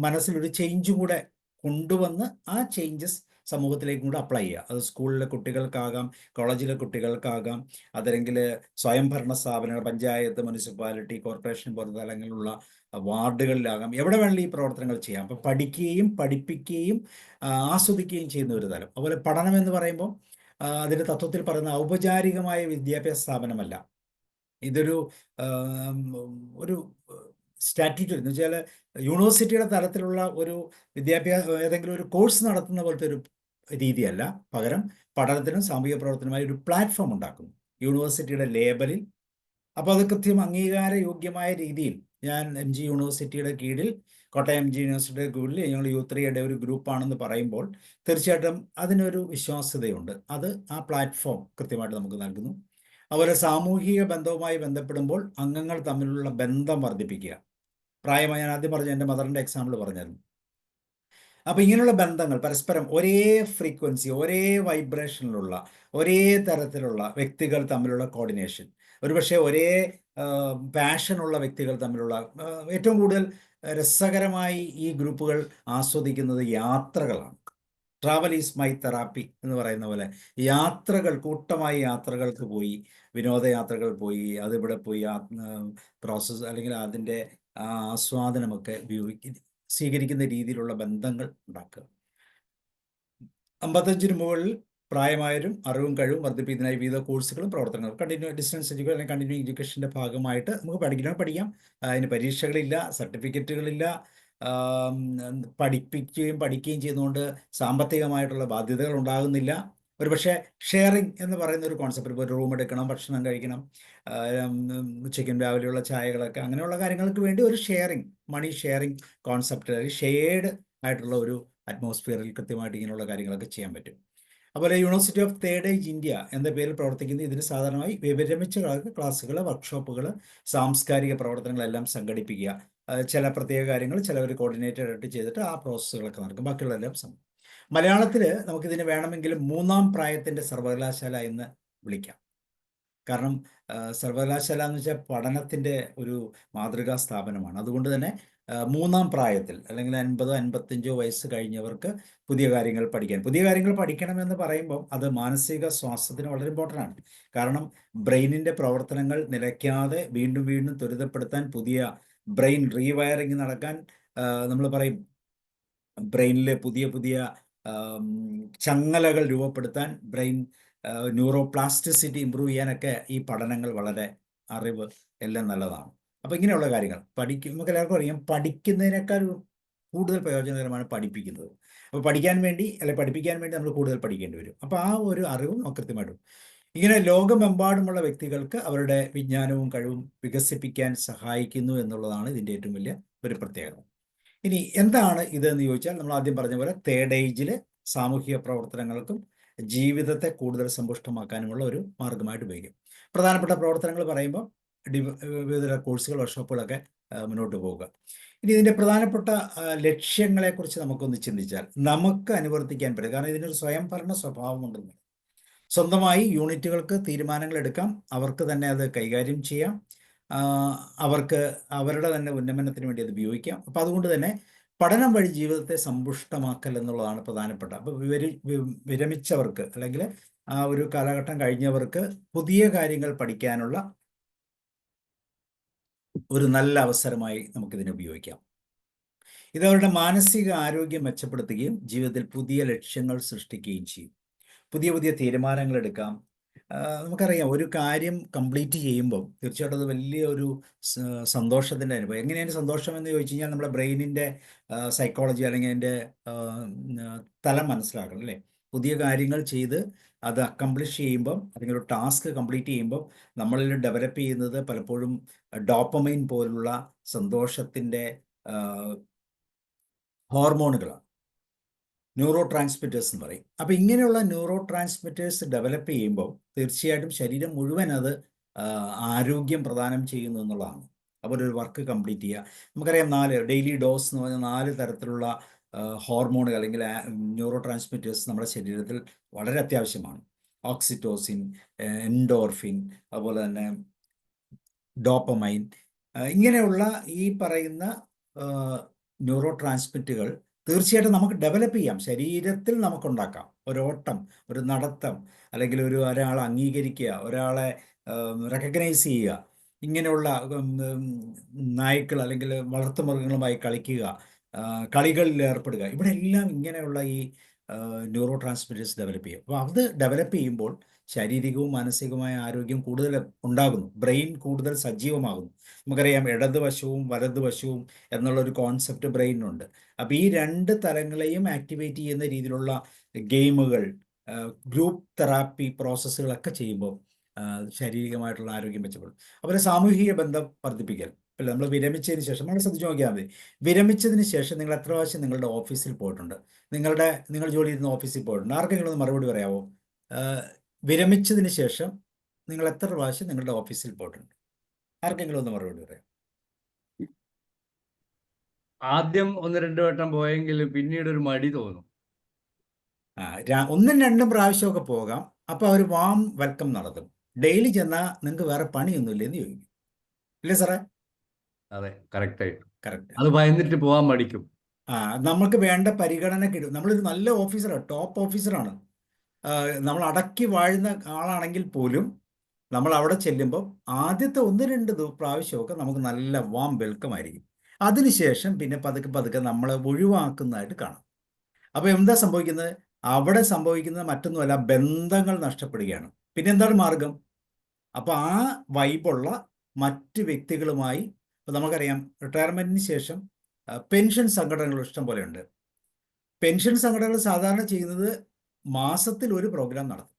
മനസ്സിലൊരു ചേഞ്ചും കൂടെ കൊണ്ടുവന്ന് ആ ചേഞ്ചസ് സമൂഹത്തിലേക്കും കൂടെ അപ്ലൈ ചെയ്യുക. അത് സ്കൂളിലെ കുട്ടികൾക്കാകാം, കോളേജിലെ കുട്ടികൾക്കാകാം, അതല്ലെങ്കിൽ സ്വയംഭരണ സ്ഥാപനങ്ങൾ, പഞ്ചായത്ത്, മുനിസിപ്പാലിറ്റി, കോർപ്പറേഷൻ പോലുള്ള തലങ്ങളിലുള്ള വാർഡുകളിലാകാം, എവിടെ വേണമെങ്കിലും ഈ പ്രവർത്തനങ്ങൾ ചെയ്യാം. അപ്പോൾ പഠിക്കുകയും പഠിപ്പിക്കുകയും ആസ്വദിക്കുകയും ചെയ്യുന്ന ഒരു തലം. അതുപോലെ പഠനം എന്ന് പറയുമ്പോൾ അതിൻ്റെ തത്വത്തിൽ പറയുന്ന ഔപചാരികമായ വിദ്യാഭ്യാസ സ്ഥാപനമല്ല. ഇതൊരു ഒരു സ്റ്റാറ്റ്യൂട്ടറി എന്ന് വെച്ചാൽ യൂണിവേഴ്സിറ്റിയുടെ തലത്തിലുള്ള ഒരു ഏതെങ്കിലും ഒരു കോഴ്സ് നടത്തുന്ന പോലത്തെ ഒരു രീതിയല്ല. പകരം പഠനത്തിനും സാമൂഹിക പ്രവർത്തനവുമായി ഒരു പ്ലാറ്റ്ഫോം ഉണ്ടാക്കുന്നു യൂണിവേഴ്സിറ്റിയുടെ ലേബലിൽ. അപ്പോൾ അത് കൃത്യം അംഗീകാരയോഗ്യമായ രീതിയിൽ, ഞാൻ MG യൂണിവേഴ്സിറ്റിയുടെ കീഴിൽ, കോട്ടയം MG യൂണിവേഴ്സിറ്റിയുടെ കീഴിൽ ഞങ്ങൾ U3A ഒരു ഗ്രൂപ്പാണെന്ന് പറയുമ്പോൾ തീർച്ചയായിട്ടും അതിനൊരു വിശ്വാസ്യതയുണ്ട്. അത് ആ പ്ലാറ്റ്ഫോം കൃത്യമായിട്ട് നമുക്ക് നൽകുന്നു. അതുപോലെ സാമൂഹിക ബന്ധവുമായി ബന്ധപ്പെടുമ്പോൾ അംഗങ്ങൾ തമ്മിലുള്ള ബന്ധം വർദ്ധിപ്പിക്കുക. പ്രായമായി ഞാൻ ആദ്യം പറഞ്ഞു, എൻ്റെ മദറിൻ്റെ എക്സാമ്പിൾ പറഞ്ഞായിരുന്നു. അപ്പോൾ ഇങ്ങനെയുള്ള ബന്ധങ്ങൾ പരസ്പരം ഒരേ ഫ്രീക്വൻസി, ഒരേ വൈബ്രേഷനിലുള്ള, ഒരേ തരത്തിലുള്ള വ്യക്തികൾ തമ്മിലുള്ള കോർഡിനേഷൻ, ഒരുപക്ഷെ ഒരേ പാഷനുള്ള വ്യക്തികൾ തമ്മിലുള്ള, ഏറ്റവും കൂടുതൽ രസകരമായി ഈ ഗ്രൂപ്പുകൾ ആസ്വദിക്കുന്നത് യാത്രകളാണ്. ട്രാവൽ ഈസ് മൈ തെറാപ്പി എന്ന് പറയുന്ന പോലെ യാത്രകൾ, കൂട്ടമായി യാത്രകൾക്ക് പോയി, വിനോദയാത്രകൾ പോയി, അതിവിടെ പോയി പ്രോസസ്സ് അല്ലെങ്കിൽ അതിൻ്റെ ആസ്വാദനമൊക്കെ സ്വീകരിക്കുന്ന രീതിയിലുള്ള ബന്ധങ്ങൾ ഉണ്ടാക്കുക. 55-ന് മുകളിൽ പ്രായമായവരും അറിവും കഴിവും വർദ്ധിപ്പിക്കുന്നതിനായി വിവിധ കോഴ്സുകളും പ്രവർത്തനങ്ങളും, ഡിസ്റ്റൻസ് എഡ്യൂക്കേഷൻ അല്ലെങ്കിൽ കണ്ടിന്യൂ എഡ്യൂക്കേഷൻ്റെ ഭാഗമായിട്ട് നമുക്ക് പഠിക്കാം. അതിന് പരീക്ഷകളില്ല, സർട്ടിഫിക്കറ്റുകളില്ല. പഠിക്കുകയും ചെയ്യുന്നതുകൊണ്ട് സാമ്പത്തികമായിട്ടുള്ള ബാധ്യതകൾ ഉണ്ടാകുന്നില്ല. ഒരുപക്ഷെ ഷെയറിംഗ് എന്ന് പറയുന്ന ഒരു കോൺസെപ്റ്റ്, ഇപ്പോൾ ഒരു റൂം എടുക്കണം, ഭക്ഷണം കഴിക്കണം, ഉച്ചയ്ക്കും രാവിലെയുള്ള ചായകളൊക്കെ, അങ്ങനെയുള്ള കാര്യങ്ങൾക്ക് വേണ്ടി ഒരു ഷെയറിംഗ്, മണി ഷെയറിംഗ് കോൺസെപ്റ്റ്, ഷെയർഡ് ആയിട്ടുള്ള ഒരു അറ്റ്മോസ്ഫിയറിൽ കൃത്യമായിട്ട് ഇങ്ങനെയുള്ള കാര്യങ്ങളൊക്കെ ചെയ്യാൻ പറ്റും. അതുപോലെ university of third age India എന്ന പേരിൽ പ്രവർത്തിക്കുന്ന ഇതിന് സാധാരണമായി വിരമിച്ച ക്ലാസ്സുകൾ, വർക്ക്ഷോപ്പുകൾ, സാംസ്കാരിക പ്രവർത്തനങ്ങളെല്ലാം സംഘടിപ്പിക്കുക. ചില പ്രത്യേക കാര്യങ്ങൾ ചിലവർ കോർഡിനേറ്റഡ് ആയിട്ട് ചെയ്തിട്ട് ആ പ്രോസസ്സുകളൊക്കെ നടക്കും. ബാക്കിയുള്ളതെല്ലാം മലയാളത്തിൽ നമുക്കിതിന് വേണമെങ്കിൽ മൂന്നാം പ്രായത്തിൻ്റെ സർവകലാശാല എന്ന് വിളിക്കാം. കാരണം സർവകലാശാല എന്ന് വെച്ചാൽ പഠനത്തിൻ്റെ ഒരു മാതൃകാ സ്ഥാപനമാണ്. അതുകൊണ്ട് തന്നെ മൂന്നാം പ്രായത്തിൽ അല്ലെങ്കിൽ 50 55 വയസ്സ് കഴിഞ്ഞവർക്ക് പുതിയ കാര്യങ്ങൾ പഠിക്കണമെന്ന് പറയുമ്പോൾ അത് മാനസിക സ്വാസ്ഥ്യത്തിന് വളരെ ഇമ്പോർട്ടൻ്റ് ആണ്. കാരണം ബ്രെയിനിൻ്റെ പ്രവർത്തനങ്ങൾ നിലയ്ക്കാതെ വീണ്ടും വീണ്ടും ത്വരിതപ്പെടുത്താൻ, പുതിയ ബ്രെയിൻ റീവയറിങ് നടക്കാൻ, നമ്മൾ പറയും ബ്രെയിനിലെ പുതിയ പുതിയ ചങ്ങലകൾ രൂപപ്പെടുത്താൻ, ബ്രെയിൻ ന്യൂറോപ്ലാസ്റ്റിസിറ്റി ഇമ്പ്രൂവ് ചെയ്യാനൊക്കെ ഈ പഠനങ്ങൾ വളരെ, അറിവ് എല്ലാം നല്ലതാണ്. അപ്പോൾ ഇങ്ങനെയുള്ള കാര്യങ്ങൾ നമുക്ക് എല്ലാവർക്കും അറിയാം, പഠിക്കുന്നതിനേക്കാൾ കൂടുതൽ പ്രയോജനകരമാണ് പഠിപ്പിക്കുന്നത്. അപ്പോൾ പഠിപ്പിക്കാൻ വേണ്ടി നമ്മൾ കൂടുതൽ പഠിക്കേണ്ടി വരും. അപ്പോൾ ആ ഒരു അറിവും നമുക്ക് കൃത്യമായിട്ടും ഇങ്ങനെ ലോകമെമ്പാടുമുള്ള വ്യക്തികൾക്ക് അവരുടെ വിജ്ഞാനവും കഴിവും വികസിപ്പിക്കാൻ സഹായിക്കുന്നു എന്നുള്ളതാണ് ഇതിൻ്റെ ഏറ്റവും വലിയ ഒരു പ്രത്യേകത. ഇനി എന്താണ് ഇതെന്ന് ചോദിച്ചാൽ, നമ്മൾ ആദ്യം പറഞ്ഞ പോലെ തേർഡ് ഏജിൽ സാമൂഹിക പ്രവർത്തനങ്ങൾക്കും ജീവിതത്തെ കൂടുതൽ സമ്പുഷ്ടമാക്കാനുമുള്ള ഒരു മാർഗമായിട്ട് ഉപയോഗിക്കും. പ്രധാനപ്പെട്ട പ്രവർത്തനങ്ങൾ പറയുമ്പോൾ വിവിധ കോഴ്സുകൾ, വർക്ക്ഷോപ്പുകളൊക്കെ മുന്നോട്ട് പോവുക. ഇനി ഇതിൻ്റെ പ്രധാനപ്പെട്ട ലക്ഷ്യങ്ങളെക്കുറിച്ച് നമുക്കൊന്ന് ചിന്തിച്ചാൽ നമുക്ക് അനുവർത്തിക്കാൻ പറ്റും. കാരണം ഇതിനൊരു സ്വയംഭരണ സ്വഭാവമുണ്ടെന്ന്. സ്വന്തമായി യൂണിറ്റുകൾക്ക് തീരുമാനങ്ങൾ എടുക്കാം, അവർക്ക് തന്നെ അത് കൈകാര്യം ചെയ്യാം, അവർക്ക് അവരുടെ തന്നെ ഉന്നമനത്തിന് വേണ്ടി അത് ഉപയോഗിക്കാം. അപ്പോൾ അതുകൊണ്ട് തന്നെ പഠനം വഴി ജീവിതത്തെ സമ്പുഷ്ടമാക്കൽ എന്നുള്ളതാണ് പ്രധാനപ്പെട്ട. അപ്പോൾ വിരമിച്ചവർക്ക് അല്ലെങ്കിൽ ആ ഒരു കാലഘട്ടം കഴിഞ്ഞവർക്ക് പുതിയ കാര്യങ്ങൾ പഠിക്കാനുള്ള ഒരു നല്ല അവസരമായി നമുക്കിതിനെ ഉപയോഗിക്കാം. ഇത് അവരുടെ മാനസിക ആരോഗ്യം മെച്ചപ്പെടുത്തുകയും ജീവിതത്തിൽ പുതിയ ലക്ഷ്യങ്ങൾ സൃഷ്ടിക്കുകയും ചെയ്യും. പുതിയ പുതിയ തീരുമാനങ്ങൾ എടുക്കാം. നമുക്കറിയാം, ഒരു കാര്യം കംപ്ലീറ്റ് ചെയ്യുമ്പോൾ തീർച്ചയായിട്ടും അത് വലിയ ഒരു സന്തോഷത്തിൻ്റെ അനുഭവം. എങ്ങനെയാണ് സന്തോഷം എന്ന് ചോദിച്ചു കഴിഞ്ഞാൽ, നമ്മുടെ ബ്രെയിനിൻ്റെ സൈക്കോളജി അല്ലെങ്കിൽ അതിൻ്റെ തലം മനസ്സിലാക്കണം അല്ലേ. പുതിയ കാര്യങ്ങൾ ചെയ്ത് അത് അക്കംപ്ലിഷ് ചെയ്യുമ്പം, അല്ലെങ്കിൽ ഒരു ടാസ്ക് കംപ്ലീറ്റ് ചെയ്യുമ്പോൾ നമ്മളിൽ ഡെവലപ്പ് ചെയ്യുന്നത് പലപ്പോഴും ഡോപ്പമൈൻ പോലുള്ള സന്തോഷത്തിൻ്റെ ഹോർമോണുകളാണ്, ന്യൂറോ ട്രാൻസ്മിറ്റേഴ്സ് എന്ന് പറയും. അപ്പോൾ ഇങ്ങനെയുള്ള ന്യൂറോ ട്രാൻസ്മിറ്റേഴ്സ് ഡെവലപ്പ് ചെയ്യുമ്പോൾ തീർച്ചയായിട്ടും ശരീരം മുഴുവൻ അത് ആരോഗ്യം പ്രദാനം ചെയ്യുന്നു എന്നുള്ളതാണ്. അപ്പോൾ ഒരു വർക്ക് കംപ്ലീറ്റ് ചെയ്യുക. നമുക്കറിയാം, ഡെയിലി ഡോസ് എന്ന് പറഞ്ഞാൽ 4 തരത്തിലുള്ള ഹോർമോണുകൾ അല്ലെങ്കിൽ ന്യൂറോ ട്രാൻസ്മിറ്റേഴ്സ് നമ്മുടെ ശരീരത്തിൽ വളരെ അത്യാവശ്യമാണ്. ഓക്സിറ്റോസിൻ, എൻഡോർഫിൻ, അതുപോലെ തന്നെ ഡോപ്പമൈൻ, ഇങ്ങനെയുള്ള ഈ പറയുന്ന ന്യൂറോ ട്രാൻസ്മിറ്റുകൾ തീർച്ചയായിട്ടും നമുക്ക് ഡെവലപ്പ് ചെയ്യാം, ശരീരത്തിൽ നമുക്കുണ്ടാക്കാം. ഒരു ഓട്ടം, ഒരു നടത്തം, അല്ലെങ്കിൽ ഒരാളെ അംഗീകരിക്കുക, ഒരാളെ റെക്കഗ്നൈസ് ചെയ്യുക, ഇങ്ങനെയുള്ള നായ്ക്കൾ അല്ലെങ്കിൽ വളർത്തുമൃഗങ്ങളുമായി കളിക്കുക, കളികളിൽ ഏർപ്പെടുക, ഇവിടെ എല്ലാം ഇങ്ങനെയുള്ള ഈ ന്യൂറോ ട്രാൻസ്മിറ്റേഴ്സ് ഡെവലപ്പ് ചെയ്യും. അപ്പോൾ അത് ഡെവലപ്പ് ചെയ്യുമ്പോൾ ശാരീരികവും മാനസികവുമായ ആരോഗ്യം കൂടുതൽ ഉണ്ടാകുന്നു, ബ്രെയിൻ കൂടുതൽ സജീവമാകുന്നു. നമുക്കറിയാം, ഇടതുവശവും വലതുവശവും എന്നുള്ളൊരു കോൺസെപ്റ്റ് ബ്രെയിനുണ്ട്. അപ്പോൾ ഈ 2 തലങ്ങളെയും ആക്ടിവേറ്റ് ചെയ്യുന്ന രീതിയിലുള്ള ഗെയിമുകൾ, ഗ്രൂപ്പ് തെറാപ്പി പ്രോസസ്സുകളൊക്കെ ചെയ്യുമ്പോൾ ശാരീരികമായിട്ടുള്ള ആരോഗ്യം മെച്ചപ്പെടും. അതുപോലെ സാമൂഹിക ബന്ധം വർദ്ധിപ്പിക്കൽ. അല്ല, നമ്മൾ വിരമിച്ചതിന് ശേഷം നമ്മൾ ശ്രദ്ധിച്ച് നോക്കിയാൽ മതി, വിരമിച്ചതിന് ശേഷം നിങ്ങൾ എത്ര പ്രാവശ്യം നിങ്ങളുടെ ഓഫീസിൽ പോയിട്ടുണ്ട്? നിങ്ങൾ ജോലി ചെയ്യുന്ന ഓഫീസിൽ പോയിട്ടുണ്ട്? ആർക്കെങ്കിലും ഒന്ന് മറുപടി പറയാമോ? വിരമിച്ചതിന് ശേഷം നിങ്ങൾ എത്ര പ്രാവശ്യം നിങ്ങളുടെ ഓഫീസിൽ പോയിട്ടുണ്ട്? ആർക്കെങ്കിലും ഒന്ന് മറുപടി പറയാം. ആദ്യം 1-2 വട്ടം പോയെങ്കിലും പിന്നീട് ഒരു മടി തോന്നും. 1ഉം 2ഉം പ്രാവശ്യമൊക്കെ പോകാം. അപ്പോൾ അവർ വാം വെൽക്കം നടത്തും. ഡെയിലി ചെന്നാൽ നിങ്ങൾക്ക് വേറെ പണിയൊന്നുമില്ല എന്ന് ചോദിക്കും, ഇല്ലേ സാറേ? അതെ, കറക്റ്റ്. കറക്റ്റ്. അത് ഭയന്നിട്ട് പോകാൻ മടിക്കും. നമുക്ക് വേണ്ട പരിഗണന കിട്ടും. നമ്മളൊരു നല്ല ഓഫീസറാണ്, ടോപ്പ് ഓഫീസറാണ്, നമ്മൾ അടക്കി വാഴുന്ന ആളാണെങ്കിൽ പോലും നമ്മൾ അവിടെ ചെല്ലുമ്പോൾ ആദ്യത്തെ 1-2 പ്രാവശ്യമൊക്കെ നമുക്ക് നല്ല വാം വെൽക്കം ആയിരിക്കും. അതിനുശേഷം പിന്നെ പതുക്കെ പതുക്കെ നമ്മളെ ഒഴിവാക്കുന്നതായിട്ട് കാണാം. അപ്പോൾ എന്താ സംഭവിക്കുന്നത്? അവിടെ സംഭവിക്കുന്നത് മറ്റൊന്നുമല്ല, ബന്ധങ്ങൾ നഷ്ടപ്പെടുകയാണ്. പിന്നെ എന്താണ് മാർഗം? അപ്പോൾ ആ വൈബുള്ള മറ്റ് വ്യക്തികളുമായി, ഇപ്പോൾ നമുക്കറിയാം, റിട്ടയർമെൻറ്റിന് ശേഷം പെൻഷൻ സംഘടനകൾ ഇഷ്ടം പോലെയുണ്ട്. പെൻഷൻ സംഘടനകൾ സാധാരണ ചെയ്യുന്നത് മാസത്തിൽ ഒരു പ്രോഗ്രാം നടത്തും.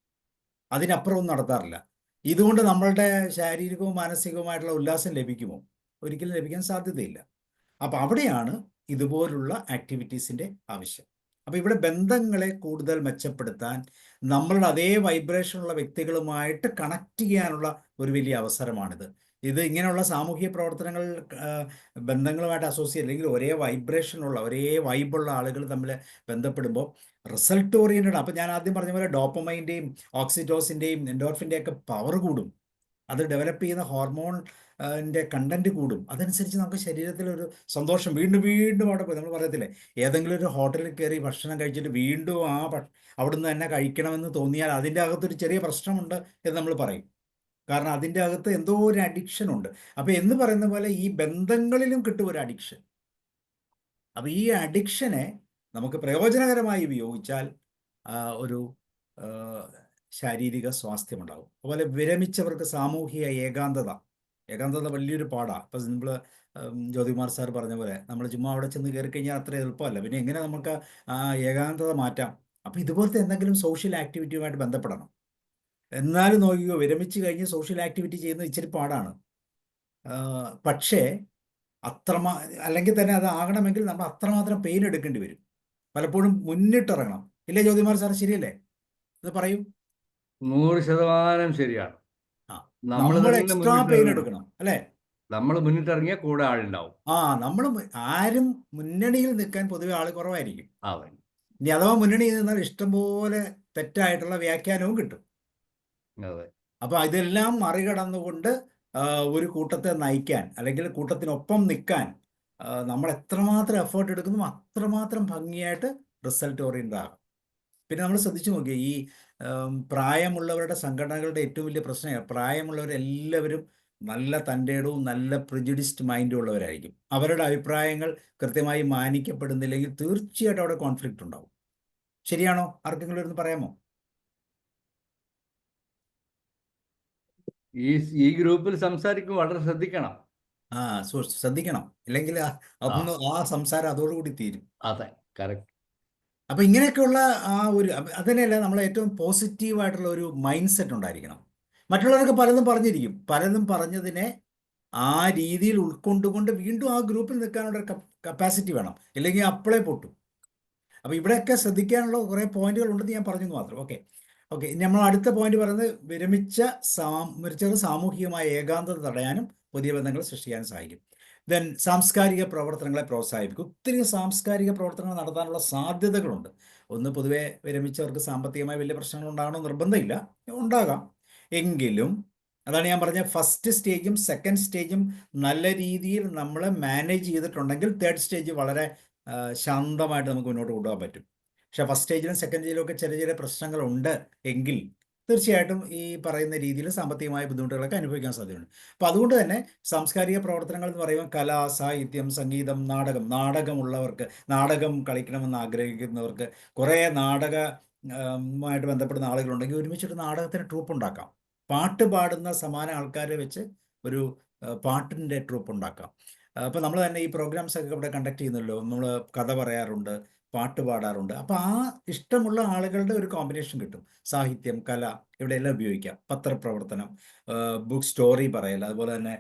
അതിനപ്പുറമൊന്നും നടത്താറില്ല. ഇതുകൊണ്ട് നമ്മളുടെ ശാരീരികവും മാനസികവുമായിട്ടുള്ള ഉല്ലാസം ലഭിക്കുമോ? ഒരിക്കലും ലഭിക്കാൻ സാധ്യതയില്ല. അപ്പോൾ അവിടെയാണ് ഇതുപോലുള്ള ആക്ടിവിറ്റീസിൻ്റെ ആവശ്യം. അപ്പോൾ ഇവിടെ ബന്ധങ്ങളെ കൂടുതൽ മെച്ചപ്പെടുത്താൻ നമ്മളുടെ അതേ വൈബ്രേഷനുള്ള വ്യക്തികളുമായിട്ട് കണക്ട് ചെയ്യാനുള്ള ഒരു വലിയ അവസരമാണിത്. ഇത് ഇങ്ങനെയുള്ള സാമൂഹിക പ്രവർത്തനങ്ങൾ ബന്ധങ്ങളുമായിട്ട് അസോസിയേറ്റ് അല്ലെങ്കിൽ ഒരേ വൈബ്രേഷനുള്ള ഒരേ വൈബുള്ള ആളുകൾ തമ്മിൽ ബന്ധപ്പെടുമ്പോൾ റിസൾട്ട് ഓറിയൻറ്റഡ്. അപ്പോൾ ഞാൻ ആദ്യം പറഞ്ഞ പോലെ ഡോപ്പമൈൻ്റെയും ഓക്സിറ്റോസിൻ്റെയും എൻഡോർഫിൻ്റെയും ഒക്കെ പവർ കൂടും. അത് ഡെവലപ്പ് ചെയ്യുന്ന ഹോർമോൺ ൻ്റെ കണ്ടന്റ് കൂടും. അതനുസരിച്ച് നമുക്ക് ശരീരത്തിലൊരു സന്തോഷം വീണ്ടും വീണ്ടും അവിടെ പോയി നമ്മൾ പറയത്തില്ലേ, ഏതെങ്കിലും ഒരു ഹോട്ടലിൽ കയറി ഭക്ഷണം കഴിച്ചിട്ട് വീണ്ടും അവിടുന്ന് തന്നെ കഴിക്കണമെന്ന് തോന്നിയാൽ അതിൻ്റെ അകത്തൊരു ചെറിയ പ്രശ്നമുണ്ട് എന്ന് നമ്മൾ പറയും. കാരണം അതിൻ്റെ അകത്ത് എന്തോ ഒരു അഡിക്ഷൻ ഉണ്ട്. അപ്പോൾ എന്ന് പറയുന്ന പോലെ ഈ ബന്ധങ്ങളിലും കിട്ടും ഒരു അഡിക്ഷൻ. അപ്പോൾ ഈ അഡിക്ഷനെ നമുക്ക് പ്രയോജനകരമായി ഉപയോഗിച്ചാൽ ഒരു ശാരീരിക സ്വാസ്ഥ്യമുണ്ടാകും. അതുപോലെ വിരമിച്ചവർക്ക് സാമൂഹിക ഏകാന്തത വലിയൊരു പാടാണ്. ഇപ്പോൾ നമ്മൾ ജ്യോതികുമാർ സാർ പറഞ്ഞ പോലെ നമ്മൾ ചുമ്മാ അവിടെ ചെന്ന് കയറി കഴിഞ്ഞാൽ അത്ര എളുപ്പമല്ല. പിന്നെ എങ്ങനെ നമുക്ക് ആ ഏകാന്തത മാറ്റാം? അപ്പോൾ ഇതുപോലത്തെ എന്തെങ്കിലും സോഷ്യൽ ആക്ടിവിറ്റിയുമായിട്ട് ബന്ധപ്പെടണം. എന്നാലും നോക്കിയോ, വിരമിച്ച് കഴിഞ്ഞ് സോഷ്യൽ ആക്ടിവിറ്റി ചെയ്യുന്നത് ഇച്ചിരി പാടാണ്. പക്ഷേ അല്ലെങ്കിൽ തന്നെ അത് ആകണമെങ്കിൽ നമ്മൾ അത്രമാത്രം പെയിൻ എടുക്കേണ്ടി വരും. പലപ്പോഴും മുന്നിട്ടിറങ്ങണം. ഇല്ലേ ജ്യോതികുമാർ സാർ, ശരിയല്ലേ? ഇത് പറയും. 100% ശരിയാണ്. നമ്മൾ എക്സ്ട്രാ പെയിൻ എടുക്കണം അല്ലേ? നമ്മൾ മുന്നിട്ടിറങ്ങിയ കൂടെ ആളുണ്ടാവും. നമ്മൾ ആരും മുന്നണിയിൽ നിൽക്കാൻ പൊതുവെ ആൾ കുറവായിരിക്കും. അവൻ ഇനി അഥവാ മുന്നണിയിൽ നിന്നാൽ ഇഷ്ടംപോലെ തെറ്റായിട്ടുള്ള വ്യാഖ്യാനവും കിട്ടും. അതെ. അപ്പോൾ ഇതെല്ലാം മറികടന്നുകൊണ്ട് ഒരു കൂട്ടത്തെ നയിക്കാൻ അല്ലെങ്കിൽ കൂട്ടത്തിനൊപ്പം നിൽക്കാൻ നമ്മൾ എത്രമാത്രം എഫേർട്ട് എടുക്കുന്നു അത്രമാത്രം ഭംഗിയായിട്ട് റിസൾട്ട് ഓറിയൻറ്റഡ് ആകും. പിന്നെ നമ്മൾ ശ്രദ്ധിച്ചു നോക്കിയാൽ ഈ പ്രായമുള്ളവരുടെ സംഘടനകളുടെ ഏറ്റവും വലിയ പ്രശ്നം, പ്രായമുള്ളവരെല്ലാവരും നല്ല തൻ്റെടവും നല്ല പ്രിജുഡിസ്ഡ് മൈൻഡും ഉള്ളവരായിരിക്കും. അവരുടെ അഭിപ്രായങ്ങൾ കൃത്യമായി മാനിക്കപ്പെടുന്നില്ലെങ്കിൽ തീർച്ചയായിട്ടും അവിടെ കോൺഫ്ലിക്റ്റ് ഉണ്ടാവും. ശരിയാണോ? ആർക്കെങ്കിലും ഒന്ന് പറയാമോ? ഈ ഗ്രൂപ്പിൽ സംസാരിക്കുമ്പോൾ വളരെ ശ്രദ്ധിക്കണം. ശ്രദ്ധിക്കണം. ഇല്ലെങ്കിൽ ആ സംസാരം അതോടുകൂടി തീരും. അതെ, കറക്റ്റ്. അപ്പോൾ ഇങ്ങനെയൊക്കെയുള്ള അതിനല്ല നമ്മൾ ഏറ്റവും പോസിറ്റീവായിട്ടുള്ള ഒരു മൈൻഡ് സെറ്റ് ഉണ്ടായിരിക്കണം. മറ്റുള്ളവരൊക്കെ പലതും പറഞ്ഞിരിക്കും. പലതും പറഞ്ഞതിനെ ആ രീതിയിൽ ഉൾക്കൊണ്ടുകൊണ്ട് വീണ്ടും ആ ഗ്രൂപ്പിൽ നിൽക്കാനുള്ള കപ്പാസിറ്റി വേണം. ഇല്ലെങ്കിൽ അപ്പളേ പൊട്ടും. അപ്പോൾ ഇവിടെയൊക്കെ ശ്രദ്ധിക്കാനുള്ള കുറേ പോയിന്റുകൾ ഉണ്ടെന്ന് ഞാൻ പറഞ്ഞു മാത്രം. ഓക്കെ നമ്മൾ അടുത്ത പോയിന്റ് പറയുന്നത് വിരമിച്ചവർ സാമൂഹികമായ ഏകാന്തത തടയാനും പുതിയ ബന്ധങ്ങൾ സൃഷ്ടിക്കാനും സഹായിക്കും. ദെൻ സാംസ്കാരിക പ്രവർത്തനങ്ങളെ പ്രോത്സാഹിപ്പിക്കും. ഒത്തിരി സാംസ്കാരിക പ്രവർത്തനങ്ങൾ നടത്താനുള്ള സാധ്യതകളുണ്ട്. ഒന്ന്, പൊതുവെ വിരമിച്ചവർക്ക് സാമ്പത്തികമായി വലിയ പ്രശ്നങ്ങൾ ഉണ്ടാകണമെന്ന് നിർബന്ധമില്ല, ഉണ്ടാകാം. എങ്കിലും അതാണ് ഞാൻ പറഞ്ഞ ഫസ്റ്റ് സ്റ്റേജും സെക്കൻഡ് സ്റ്റേജും നല്ല രീതിയിൽ നമ്മൾ മാനേജ് ചെയ്തിട്ടുണ്ടെങ്കിൽ തേർഡ് സ്റ്റേജ് വളരെ ശാന്തമായിട്ട് നമുക്ക് മുന്നോട്ട് കൊണ്ടുപോകാൻ പറ്റും. പക്ഷേ ഫസ്റ്റ് സ്റ്റേജിലും സെക്കൻഡ് സ്റ്റേജിലും ഒക്കെ ചെറിയ പ്രശ്നങ്ങളുണ്ട് എങ്കിൽ തീർച്ചയായിട്ടും ഈ പറയുന്ന രീതിയിൽ സാമ്പത്തികമായ ബുദ്ധിമുട്ടുകളൊക്കെ അനുഭവിക്കാൻ സാധ്യതയുണ്ട്. അപ്പോൾ അതുകൊണ്ട് തന്നെ സാംസ്കാരിക പ്രവർത്തനങ്ങൾ എന്ന് പറയുമ്പോൾ കല, സാഹിത്യം, സംഗീതം, നാടകമുള്ളവർക്ക്, നാടകം കളിക്കണമെന്ന് ആഗ്രഹിക്കുന്നവർക്ക്, കുറേ മായിട്ട് ബന്ധപ്പെടുന്ന ആളുകളുണ്ടെങ്കിൽ ഒരുമിച്ചൊരു നാടകത്തിന് ട്രൂപ്പ് ഉണ്ടാക്കാം. പാട്ട് പാടുന്ന സമാന ആൾക്കാരെ വെച്ച് ഒരു പാട്ടിൻ്റെ ട്രൂപ്പ് ഉണ്ടാക്കാം. അപ്പോൾ നമ്മൾ തന്നെ ഈ പ്രോഗ്രാംസ് ഒക്കെ ഇവിടെ കണ്ടക്ട് ചെയ്യുന്നല്ലോ, നമ്മൾ കഥ പറയാറുണ്ട്, പാട്ട് പാടാറുണ്ട്. അപ്പോൾ ആ ഇഷ്ടമുള്ള ആളുകളുടെ ഒരു കോമ്പിനേഷൻ കിട്ടും. സാഹിത്യം, കല ഇവിടെയെല്ലാം ഉപയോഗിക്കാം. പത്രപ്രവർത്തനം, ബുക്ക് സ്റ്റോറി പറയൽ, അതുപോലെ തന്നെ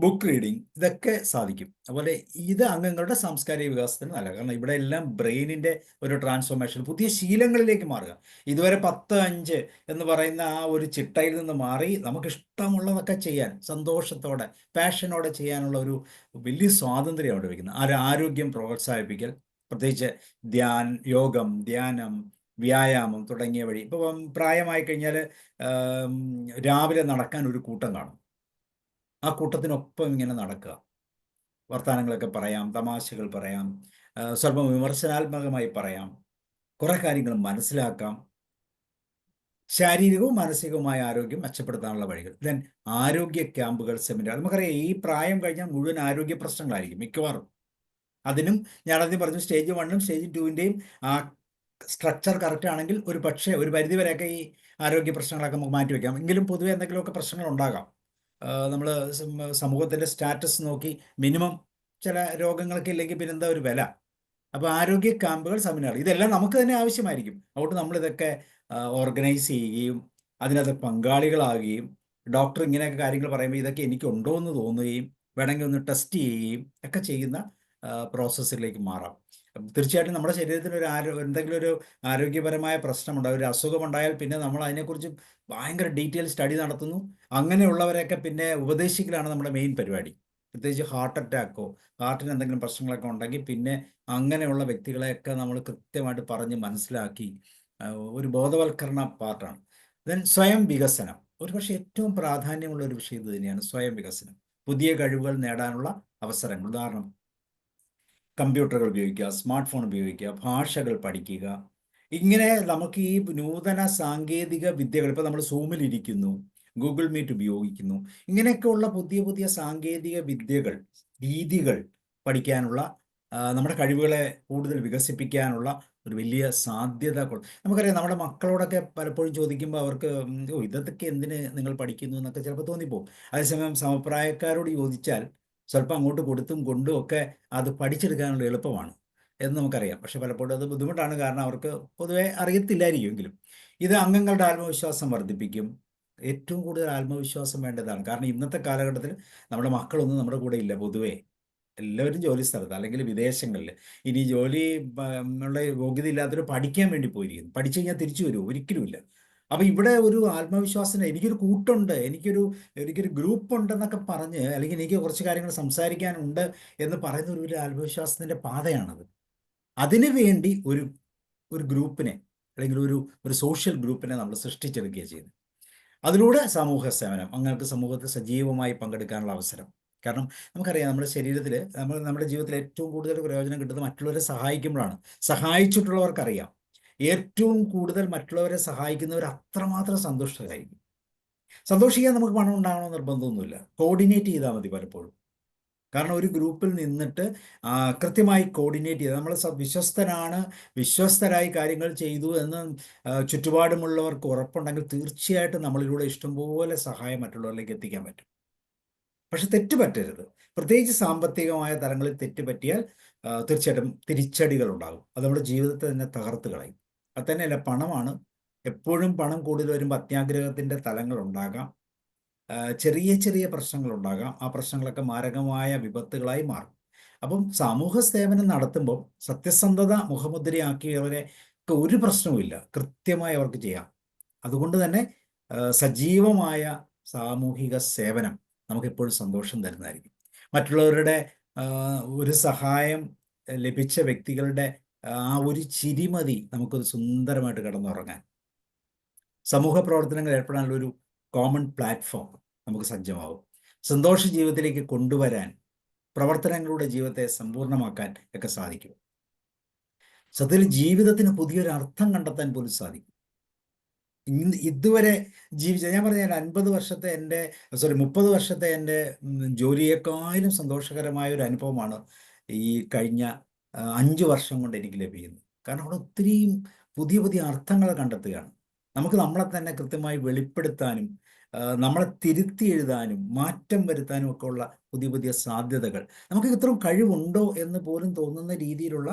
ബുക്ക് റീഡിങ്, ഇതൊക്കെ സാധിക്കും. അതുപോലെ ഇത് അംഗങ്ങളുടെ സാംസ്കാരിക വികാസത്തിന് നല്ല, കാരണം ഇവിടെ എല്ലാം ബ്രെയിനിൻ്റെ ഒരു ട്രാൻസ്ഫോർമേഷൻ, പുതിയ ശീലങ്ങളിലേക്ക് മാറുക. ഇതുവരെ 10-5 എന്ന് പറയുന്ന ആ ഒരു ചിട്ടയിൽ നിന്ന് മാറി നമുക്കിഷ്ടമുള്ളതൊക്കെ ചെയ്യാൻ സന്തോഷത്തോടെ പാഷനോടെ ചെയ്യാനുള്ള ഒരു വലിയ സ്വാതന്ത്ര്യം അവിടെ വയ്ക്കുന്നത്. ആരോഗ്യം പ്രോത്സാഹിപ്പിക്കൽ, പ്രത്യേകിച്ച് യോഗം, ധ്യാനം, വ്യായാമം തുടങ്ങിയ വഴി. ഇപ്പം പ്രായമായി കഴിഞ്ഞാൽ രാവിലെ നടക്കാൻ ഒരു കൂട്ടം കാണും. ആ കൂട്ടത്തിനൊപ്പം ഇങ്ങനെ നടക്കുക, വർത്തമാനങ്ങളൊക്കെ പറയാം, തമാശകൾ പറയാം, സ്വല്പം വിമർശനാത്മകമായി പറയാം, കുറേ കാര്യങ്ങൾ മനസ്സിലാക്കാം. ശാരീരികവും മാനസികവുമായ ആരോഗ്യം മെച്ചപ്പെടുത്താനുള്ള വഴികൾ. ദെൻ ആരോഗ്യ ക്യാമ്പുകൾ, സെമിനാർ. നമുക്കറിയാം ഈ പ്രായം കഴിഞ്ഞാൽ മുഴുവൻ ആരോഗ്യ പ്രശ്നങ്ങളായിരിക്കും മിക്കവാറും. അതിനും ഞാനതിന് പറഞ്ഞു, സ്റ്റേജ് 1ഉം സ്റ്റേജ് 2ൻ്റെയും ആ സ്ട്രക്ചർ കറക്റ്റ് ആണെങ്കിൽ ഒരു പക്ഷേ ഒരു പരിധിവരെയൊക്കെ ഈ ആരോഗ്യ പ്രശ്നങ്ങളൊക്കെ നമുക്ക് മാറ്റിവെക്കാം. എങ്കിലും പൊതുവെ എന്തെങ്കിലുമൊക്കെ പ്രശ്നങ്ങൾ ഉണ്ടാകാം. നമ്മൾ സമൂഹത്തിൻ്റെ സ്റ്റാറ്റസ് നോക്കി മിനിമം ചില രോഗങ്ങൾക്ക് ഇല്ലെങ്കിൽ പിന്നെന്താ ഒരു വില. അപ്പോൾ ആരോഗ്യ ക്യാമ്പുകൾ, സെമിനാർ, ഇതെല്ലാം നമുക്ക് തന്നെ ആവശ്യമായിരിക്കും. അതുകൊണ്ട് നമ്മളിതൊക്കെ ഓർഗനൈസ് ചെയ്യുകയും അതിനകത്ത് പങ്കാളികളാകുകയും ഡോക്ടർ ഇങ്ങനെയൊക്കെ കാര്യങ്ങൾ പറയുമ്പോൾ ഇതൊക്കെ എനിക്കുണ്ടോ എന്ന് തോന്നുകയും വേണമെങ്കിൽ ഒന്ന് ടെസ്റ്റ് ചെയ്യുകയും ഒക്കെ ചെയ്യുന്ന പ്രോസസ്സിലേക്ക് മാറാം. തീർച്ചയായിട്ടും നമ്മുടെ ശരീരത്തിന് എന്തെങ്കിലും ഒരു ആരോഗ്യപരമായ പ്രശ്നമുണ്ടാകും, ഒരു അസുഖമുണ്ടായാൽ പിന്നെ നമ്മൾ അതിനെക്കുറിച്ച് ഭയങ്കര ഡീറ്റെയിൽ സ്റ്റഡി നടത്തുന്നു. അങ്ങനെയുള്ളവരെയൊക്കെ പിന്നെ ഉപദേശിക്കലാണ് നമ്മുടെ മെയിൻ പരിപാടി. പ്രത്യേകിച്ച് ഹാർട്ട് അറ്റാക്കോ ഹാർട്ടിന് എന്തെങ്കിലും പ്രശ്നങ്ങളൊക്കെ ഉണ്ടെങ്കിൽ പിന്നെ അങ്ങനെയുള്ള വ്യക്തികളെയൊക്കെ നമ്മൾ കൃത്യമായിട്ട് പറഞ്ഞ് മനസ്സിലാക്കി ഒരു ബോധവൽക്കരണ പാർട്ടാണ്. ദെൻ സ്വയം വികസനം, ഒരുപക്ഷെ ഏറ്റവും പ്രാധാന്യമുള്ള ഒരു വിഷയം ഇത് തന്നെയാണ്, സ്വയം വികസനം. പുതിയ കഴിവുകൾ നേടാനുള്ള അവസരങ്ങൾ, ഉദാഹരണം കമ്പ്യൂട്ടറുകൾ ഉപയോഗിക്കുക, സ്മാർട്ട് ഫോൺ ഉപയോഗിക്കുക, ഭാഷകൾ പഠിക്കുക. ഇങ്ങനെ നമുക്ക് ഈ നൂതന സാങ്കേതിക വിദ്യകൾ, ഇപ്പോൾ നമ്മൾ സൂമിലിരിക്കുന്നു, ഗൂഗിൾ മീറ്റ് ഉപയോഗിക്കുന്നു, ഇങ്ങനെയൊക്കെയുള്ള പുതിയ പുതിയ സാങ്കേതിക വിദ്യകൾ, രീതികൾ പഠിക്കാനുള്ള നമ്മുടെ കഴിവുകളെ കൂടുതൽ വികസിപ്പിക്കാനുള്ള ഒരു വലിയ സാധ്യത. നമുക്കറിയാം, നമ്മുടെ മക്കളോടൊക്കെ പലപ്പോഴും ചോദിക്കുമ്പോൾ അവർക്ക് ഓ ഇതൊക്കെ എന്തിന് നിങ്ങൾ പഠിക്കുന്നു എന്നൊക്കെ ചിലപ്പോൾ തോന്നിപ്പോകും. അതേസമയം സമപ്രായക്കാരോട് ചോദിച്ചാൽ സ്വല്പം അങ്ങോട്ട് കൊടുത്തും കൊണ്ടും ഒക്കെ അത് പഠിച്ചെടുക്കാനുള്ള എളുപ്പമാണ് എന്ന് നമുക്കറിയാം. പക്ഷെ പലപ്പോഴും അത് ബുദ്ധിമുട്ടാണ്, കാരണം അവർക്ക് പൊതുവെ അറിയത്തില്ലായിരിക്കുമെങ്കിലും. ഇത് അംഗങ്ങളുടെ ആത്മവിശ്വാസം വർദ്ധിപ്പിക്കും. ഏറ്റവും കൂടുതൽ ആത്മവിശ്വാസം വേണ്ടതാണ്, കാരണം ഇന്നത്തെ കാലഘട്ടത്തിൽ നമ്മുടെ മക്കളൊന്നും നമ്മുടെ കൂടെ ഇല്ല. പൊതുവേ എല്ലാവരും ജോലി സ്ഥലത്ത് അല്ലെങ്കിൽ വിദേശങ്ങളിൽ. ഇനി ജോലി ഉള്ള യോഗ്യത ഇല്ലാത്തവർ പഠിക്കാൻ വേണ്ടി പോയിരിക്കുന്നു. പഠിച്ചു കഴിഞ്ഞാൽ തിരിച്ചു വരുമോ? ഒരിക്കലുമില്ല. അപ്പോൾ ഇവിടെ ഒരു ആത്മവിശ്വാസത്തിന് എനിക്കൊരു കൂട്ടുണ്ട്, എനിക്കൊരു ഗ്രൂപ്പ് ഉണ്ടെന്നൊക്കെ പറഞ്ഞ്, അല്ലെങ്കിൽ എനിക്ക് കുറച്ച് കാര്യങ്ങൾ സംസാരിക്കാനുണ്ട് എന്ന് പറയുന്ന ഒരു ആത്മവിശ്വാസത്തിൻ്റെ പാതയാണത്. അതിനു വേണ്ടി ഒരു ഒരു ഗ്രൂപ്പിനെ, അല്ലെങ്കിൽ ഒരു സോഷ്യൽ ഗ്രൂപ്പിനെ നമ്മൾ സൃഷ്ടിച്ചെടുക്കുകയാണ് ചെയ്യുന്നത്. അതിലൂടെ സമൂഹ സേവനം, അങ്ങനത്തെ സമൂഹത്തിൽ സജീവമായി പങ്കെടുക്കാനുള്ള അവസരം. കാരണം നമുക്കറിയാം, നമ്മുടെ ശരീരത്തിൽ, നമ്മുടെ ജീവിതത്തിൽ ഏറ്റവും കൂടുതൽ പ്രയോജനം കിട്ടുന്നത് മറ്റുള്ളവരെ സഹായിക്കുമ്പോഴാണ്. സഹായിച്ചിട്ടുള്ളവർക്കറിയാം, ഏറ്റവും കൂടുതൽ മറ്റുള്ളവരെ സഹായിക്കുന്നവർ അത്രമാത്രം സന്തുഷ്ടരായിരിക്കും. സന്തോഷിക്കാൻ നമുക്ക് പണം ഉണ്ടാകണമെന്ന് നിർബന്ധമൊന്നുമില്ല, കോർഡിനേറ്റ് ചെയ്താൽ മതി പലപ്പോഴും. കാരണം ഒരു ഗ്രൂപ്പിൽ നിന്നിട്ട് കൃത്യമായി കോർഡിനേറ്റ് ചെയ്ത് നമ്മൾ വിശ്വസ്തനാണ്, വിശ്വസ്തരായി കാര്യങ്ങൾ ചെയ്തു എന്ന് ചുറ്റുപാടുമുള്ളവർക്ക് ഉറപ്പുണ്ടെങ്കിൽ തീർച്ചയായിട്ടും നമ്മളിലൂടെ ഇഷ്ടംപോലെ സഹായം മറ്റുള്ളവരിലേക്ക് എത്തിക്കാൻ പറ്റും. പക്ഷെ തെറ്റ് പറ്റരുത്. പ്രത്യേകിച്ച് സാമ്പത്തികമായ തലങ്ങളിൽ തെറ്റ് പറ്റിയാൽ തീർച്ചയായിട്ടും തിരിച്ചടികൾ ഉണ്ടാകും. അത് നമ്മുടെ ജീവിതത്തെ തന്നെ തകർത്ത് കളയും. അത് തന്നെയല്ല, പണമാണ്. എപ്പോഴും പണം കൂടുതൽ വരുമ്പോൾ അത്യാഗ്രഹത്തിൻ്റെ തലങ്ങൾ ഉണ്ടാകാം, ചെറിയ ചെറിയ പ്രശ്നങ്ങളുണ്ടാകാം. ആ പ്രശ്നങ്ങളൊക്കെ മാരകമായ വിപത്തുകളായി മാറും. അപ്പം സമൂഹ സേവനം നടത്തുമ്പോൾ സത്യസന്ധത മുഖമുദ്രയാക്കിയവരെ ഒരു പ്രശ്നവുമില്ല, കൃത്യമായി അവർക്ക് ചെയ്യാം. അതുകൊണ്ട് തന്നെ സജീവമായ സാമൂഹിക സേവനം നമുക്കെപ്പോഴും സന്തോഷം തരുന്നതായിരിക്കും. മറ്റുള്ളവരുടെ ഒരു സഹായം ലഭിച്ച വ്യക്തികളുടെ ആ ഒരു ചിരി മതി നമുക്കൊരു സുന്ദരമായിട്ട് കിടന്നുറങ്ങാൻ. സമൂഹ പ്രവർത്തനങ്ങൾ ഏർപ്പെടാനുള്ള ഒരു കോമൺ പ്ലാറ്റ്ഫോം നമുക്ക് സജ്ജമാവും. സന്തോഷ ജീവിതത്തിലേക്ക് കൊണ്ടുവരാൻ, പ്രവർത്തനങ്ങളുടെ ജീവിതത്തെ സമ്പൂർണ്ണമാക്കാൻ ഒക്കെ സാധിക്കും. സത്യത്തിൽ ജീവിതത്തിന് പുതിയൊരു അർത്ഥം കണ്ടെത്താൻ പോലും സാധിക്കും. ഇതുവരെ ജീവിച്ച, ഞാൻ പറഞ്ഞ 50 വർഷത്തെ എൻ്റെ 30 വർഷത്തെ എൻ്റെ ജോലിയേക്കാളും സന്തോഷകരമായ ഒരു അനുഭവമാണ് ഈ കഴിഞ്ഞ 5 വർഷം കൊണ്ട് എനിക്ക് ലഭിക്കുന്നത്. കാരണം അവിടെ ഒത്തിരിയും പുതിയ പുതിയ അർത്ഥങ്ങൾ കണ്ടെത്തുകയാണ്. നമുക്ക് നമ്മളെ തന്നെ കൃത്യമായി വെളിപ്പെടുത്താനും നമ്മളെ തിരുത്തി എഴുതാനും മാറ്റം വരുത്താനും ഒക്കെ ഉള്ള പുതിയ പുതിയ സാധ്യതകൾ, നമുക്ക് ഇത്രയും കഴിവുണ്ടോ എന്ന് പോലും തോന്നുന്ന രീതിയിലുള്ള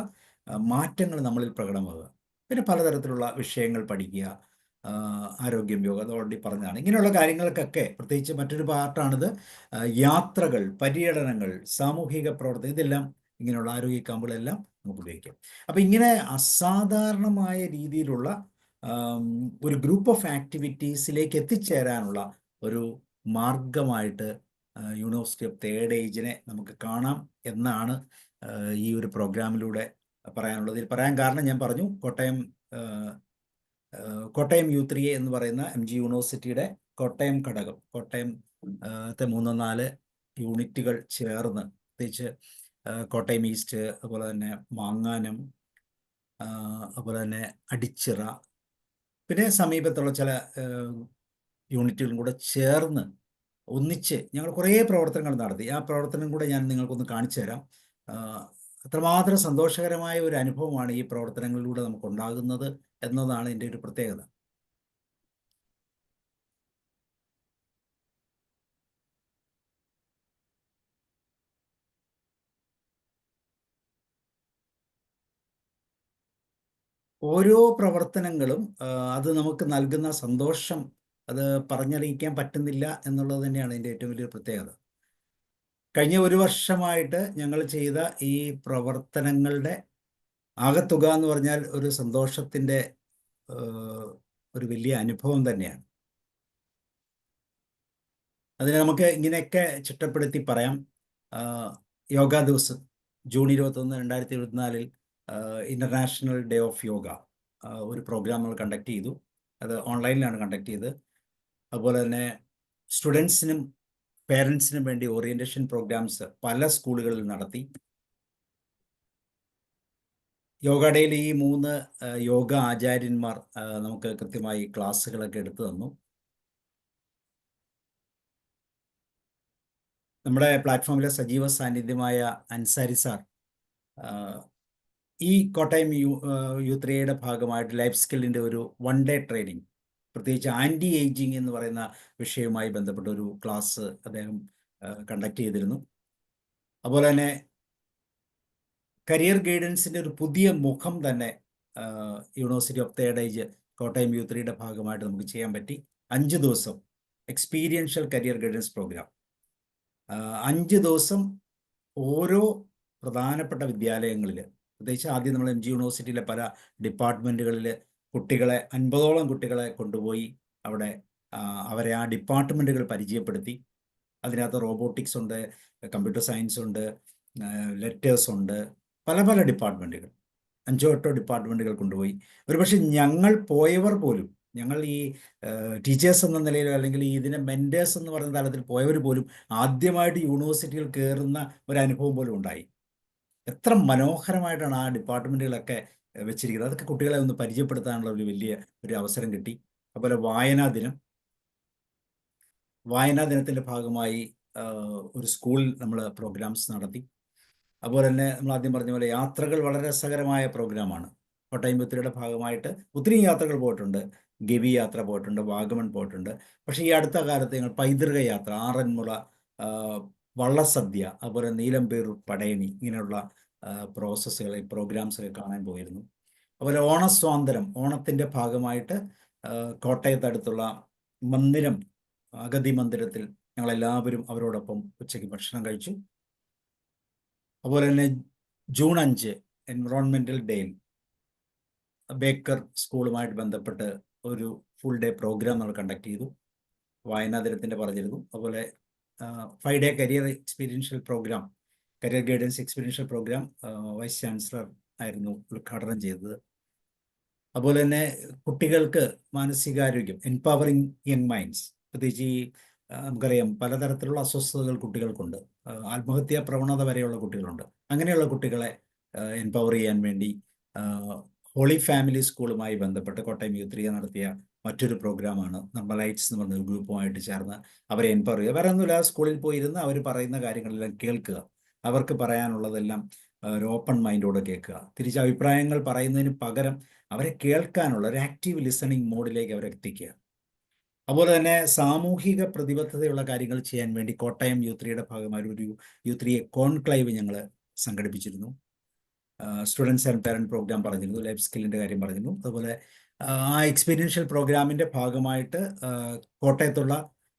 മാറ്റങ്ങൾ നമ്മളിൽ പ്രകടമാകുക. പിന്നെ പലതരത്തിലുള്ള വിഷയങ്ങൾ പഠിക്കുക, ആരോഗ്യം, യോഗ, അത് ഓൾറെഡി പറഞ്ഞതാണ്. ഇങ്ങനെയുള്ള കാര്യങ്ങൾക്കൊക്കെ പ്രത്യേകിച്ച് മറ്റൊരു പാർട്ടാണിത്. യാത്രകൾ, പര്യടനങ്ങൾ, സാമൂഹിക പ്രവർത്തനം, ഇതെല്ലാം ഇങ്ങനെയുള്ള ആരോഗ്യ ക്യാമ്പുകളെല്ലാം നമുക്ക് ഉപയോഗിക്കാം. അപ്പം ഇങ്ങനെ അസാധാരണമായ രീതിയിലുള്ള ഒരു ഗ്രൂപ്പ് ഓഫ് ആക്ടിവിറ്റീസിലേക്ക് എത്തിച്ചേരാനുള്ള ഒരു മാർഗമായിട്ട് യൂണിവേഴ്സിറ്റി ഓഫ് തേർഡ് ഏജിനെ നമുക്ക് കാണാം എന്നാണ് ഈ ഒരു പ്രോഗ്രാമിലൂടെ പറയാനുള്ളത്. ഇതിൽ പറയാൻ കാരണം ഞാൻ പറഞ്ഞു, കോട്ടയം യൂത്ത് എന്ന് പറയുന്ന MG യൂണിവേഴ്സിറ്റിയുടെ കോട്ടയം ഘടകം, കോട്ടയത്തെ 3-4 യൂണിറ്റുകൾ ചേർന്ന്, പ്രത്യേകിച്ച് കോട്ടയം ഈസ്റ്റ്, അതുപോലെ തന്നെ മാങ്ങാനം, അതുപോലെ തന്നെ അടിച്ചിറ, പിന്നെ സമീപത്തുള്ള ചില യൂണിറ്റുകളും കൂടെ ചേർന്ന് ഒന്നിച്ച് ഞങ്ങൾ കുറേ പ്രവർത്തനങ്ങൾ നടത്തി. ആ പ്രവർത്തനം കൂടെ ഞാൻ നിങ്ങൾക്കൊന്ന് കാണിച്ചു തരാം. അത്രമാത്രം സന്തോഷകരമായ ഒരു അനുഭവമാണ് ഈ പ്രവർത്തനങ്ങളിലൂടെ നമുക്കുണ്ടാകുന്നത് എന്നതാണ് എൻ്റെ ഒരു പ്രത്യേകത. ഓരോ പ്രവർത്തനങ്ങളും അത് നമുക്ക് നൽകുന്ന സന്തോഷം അത് പറഞ്ഞറിയിക്കാൻ പറ്റുന്നില്ല എന്നുള്ളത് തന്നെയാണ് ഇതിൻ്റെ ഏറ്റവും വലിയ പ്രത്യേകത. കഴിഞ്ഞ ഒരു വർഷമായിട്ട് ഞങ്ങൾ ചെയ്ത ഈ പ്രവർത്തനങ്ങളുടെ ആകത്തുക എന്ന് പറഞ്ഞാൽ ഒരു സന്തോഷത്തിൻ്റെ ഒരു വലിയ അനുഭവം തന്നെയാണ്. അതിനെ നമുക്ക് ഇങ്ങനെയൊക്കെ ചിട്ടപ്പെടുത്തി പറയാം. യോഗ ദിവസം June 21, 2024 international day of yoga ഒരു പ്രോഗ്രാം നമ്മൾ കണ്ടക്ട് ചെയ്തു. അത് ഓൺലൈനിലാണ് കണ്ടക്ട് ചെയ്തത്. അതുപോലെ തന്നെ സ്റ്റുഡൻസിനും പേരൻസിനും വേണ്ടി ഓറിയൻറ്റേഷൻ പ്രോഗ്രാംസ് പല സ്കൂളുകളിൽ നടത്തി. യോഗ ഡേയിൽ ഈ 3 യോഗ ആചാര്യന്മാർ നമുക്ക് കൃത്യമായി ക്ലാസ്സുകളൊക്കെ എടുത്തു തന്നു. നമ്മുടെ പ്ലാറ്റ്ഫോമിലെ സജീവ സാന്നിധ്യമായ അൻസാരി സാർ ഈ കോട്ടയം യൂത്ത് ഡേയുടെ ഭാഗമായിട്ട് ലൈഫ് സ്കില്ലിൻ്റെ ഒരു 1 ഡേ ട്രെയിനിങ്, പ്രത്യേകിച്ച് ആൻറ്റി ഏജിങ് എന്ന് പറയുന്ന വിഷയവുമായി ബന്ധപ്പെട്ട ഒരു ക്ലാസ് അദ്ദേഹം കണ്ടക്ട് ചെയ്തിരുന്നു. അതുപോലെ തന്നെ കരിയർ ഗൈഡൻസിൻ്റെ ഒരു പുതിയ മുഖം തന്നെ university of third age Kottayam youth ഡേയുടെ ഭാഗമായിട്ട് നമുക്ക് ചെയ്യാൻ പറ്റി. 5 ദിവസം എക്സ്പീരിയൻഷ്യൽ കരിയർ ഗൈഡൻസ് പ്രോഗ്രാം. 5 ദിവസം ഓരോ പ്രധാനപ്പെട്ട വിദ്യാലയങ്ങളിൽ, പ്രത്യേകിച്ച് ആദ്യം നമ്മൾ MG യൂണിവേഴ്സിറ്റിയിലെ പല ഡിപ്പാർട്ട്മെൻറ്റുകളിൽ കുട്ടികളെ 50ഓളം കുട്ടികളെ കൊണ്ടുപോയി അവിടെ അവരെ ആ ഡിപ്പാർട്ട്മെൻറ്റുകൾ പരിചയപ്പെടുത്തി. അതിനകത്ത് റോബോട്ടിക്സ് ഉണ്ട്, കമ്പ്യൂട്ടർ സയൻസ് ഉണ്ട്, ലെറ്റേഴ്സ് ഉണ്ട്, പല പല ഡിപ്പാർട്ട്മെൻറ്റുകൾ, 5-8 ഡിപ്പാർട്ട്മെൻറ്റുകൾ കൊണ്ടുപോയി. ഒരുപക്ഷെ ഞങ്ങൾ പോയവർ പോലും, ഞങ്ങൾ ഈ ടീച്ചേഴ്സ് എന്ന നിലയിലോ അല്ലെങ്കിൽ ഇതിനെ മെൻറ്റേഴ്സ് എന്ന് പറയുന്ന തലത്തിൽ പോയവർ പോലും ആദ്യമായിട്ട് യൂണിവേഴ്സിറ്റിയിൽ കയറുന്ന ഒരു അനുഭവം പോലും ഉണ്ടായി. എത്ര മനോഹരമായിട്ടാണ് ആ ഡിപ്പാർട്ട്മെൻറ്റുകളൊക്കെ വെച്ചിരിക്കുന്നത്. അതൊക്കെ കുട്ടികളെ ഒന്ന് പരിചയപ്പെടുത്താനുള്ള ഒരു വലിയ ഒരു അവസരം കിട്ടി. അതുപോലെ വായനാ ദിനത്തിൻ്റെ ഭാഗമായി ഒരു സ്കൂളിൽ നമ്മൾ പ്രോഗ്രാംസ് നടത്തി. അതുപോലെ തന്നെ നമ്മൾ ആദ്യം പറഞ്ഞ പോലെ യാത്രകൾ വളരെ രസകരമായ പ്രോഗ്രാമാണ്. കോട്ടയം യൂത്ത് ഡേയുടെ ഭാഗമായിട്ട് ഒത്തിരി യാത്രകൾ പോയിട്ടുണ്ട്. ഗവി യാത്ര പോയിട്ടുണ്ട്, വാഗമൺ പോയിട്ടുണ്ട്. പക്ഷേ ഈ അടുത്ത കാലത്ത് ഞങ്ങൾ പൈതൃക യാത്ര, ആറന്മുള, വള്ളസദ്യ, അതുപോലെ നീലമ്പേർ പടയണി, ഇങ്ങനെയുള്ള പ്രോഗ്രാംസൊക്കെ കാണാൻ പോയിരുന്നു. അതുപോലെ ഓണസ്വാതന്ത്ര്യം, ഓണത്തിൻ്റെ ഭാഗമായിട്ട് കോട്ടയത്തടുത്തുള്ള മന്ദിരം, അഗതി മന്ദിരത്തിൽ ഞങ്ങളെല്ലാവരും അവരോടൊപ്പം ഉച്ചയ്ക്ക് ഭക്ഷണം കഴിച്ചു. അതുപോലെ തന്നെ ജൂൺ 5 എൻവിറോൺമെൻറ്റൽ ഡേയിൽ ബേക്കർ സ്കൂളുമായിട്ട് ബന്ധപ്പെട്ട് ഒരു ഫുൾ ഡേ പ്രോഗ്രാം നമ്മൾ കണ്ടക്ട് ചെയ്തു. വായനാ ദിനത്തിൻ്റെ പറഞ്ഞിരുന്നു. അതുപോലെ 5 day career guidance experiential program vice chancellor ആയിരുന്നു ഉദ്ഘാടനം ചെയ്തത്. അതുപോലെ തന്നെ കുട്ടികൾക്ക് മാനസികാരോഗ്യം, എംപവറിങ് യങ് മൈൻഡ്സ്, പ്രത്യേകിച്ച് ഈ നമുക്കറിയാം പലതരത്തിലുള്ള അസ്വസ്ഥതകൾ കുട്ടികൾക്കുണ്ട്, ആത്മഹത്യാ പ്രവണത വരെയുള്ള കുട്ടികളുണ്ട്. അങ്ങനെയുള്ള കുട്ടികളെ എംപവർ ചെയ്യാൻ വേണ്ടി ഹോളി ഫാമിലി സ്കൂളുമായി ബന്ധപ്പെട്ട് കോട്ടയം യൂത്ത് ഡേ നടത്തിയ മറ്റൊരു പ്രോഗ്രാമാണ് നമ്മലൈറ്റ്സ് എന്ന് പറഞ്ഞൊരു ഗ്രൂപ്പുമായിട്ട് ചേർന്ന് അവരെ എംപവർ ചെയ്യുക. വേറെ ഒന്നുമില്ല, സ്കൂളിൽ പോയിരുന്ന് അവർ പറയുന്ന കാര്യങ്ങളെല്ലാം കേൾക്കുക, അവർക്ക് പറയാനുള്ളതെല്ലാം ഒരു ഓപ്പൺ മൈൻഡോടെ കേൾക്കുക, തിരിച്ച് അഭിപ്രായങ്ങൾ പറയുന്നതിന് പകരം അവരെ കേൾക്കാനുള്ള ഒരു ആക്റ്റീവ് ലിസണിങ് മോഡിലേക്ക് അവരെ എത്തിക്കുക. അതുപോലെ തന്നെ സാമൂഹിക പ്രതിബദ്ധതയുള്ള കാര്യങ്ങൾ ചെയ്യാൻ വേണ്ടി കോട്ടയം യൂത്ത് ഡേയുടെ ഭാഗമായി ഒരു യൂത്ത് ഡേ കോൺക്ലേവ് ഞങ്ങൾ സംഘടിപ്പിച്ചിരുന്നു. സ്റ്റുഡൻസ് ആൻഡ് പാരന്റ് പ്രോഗ്രാം പറഞ്ഞിരുന്നു, ലൈഫ് സ്കില്ലിൻ്റെ കാര്യം പറഞ്ഞിരുന്നു. അതുപോലെ ആ എക്സ്പീരിയൻഷ്യൽ പ്രോഗ്രാമിൻ്റെ ഭാഗമായിട്ട് കോട്ടയത്തുള്ള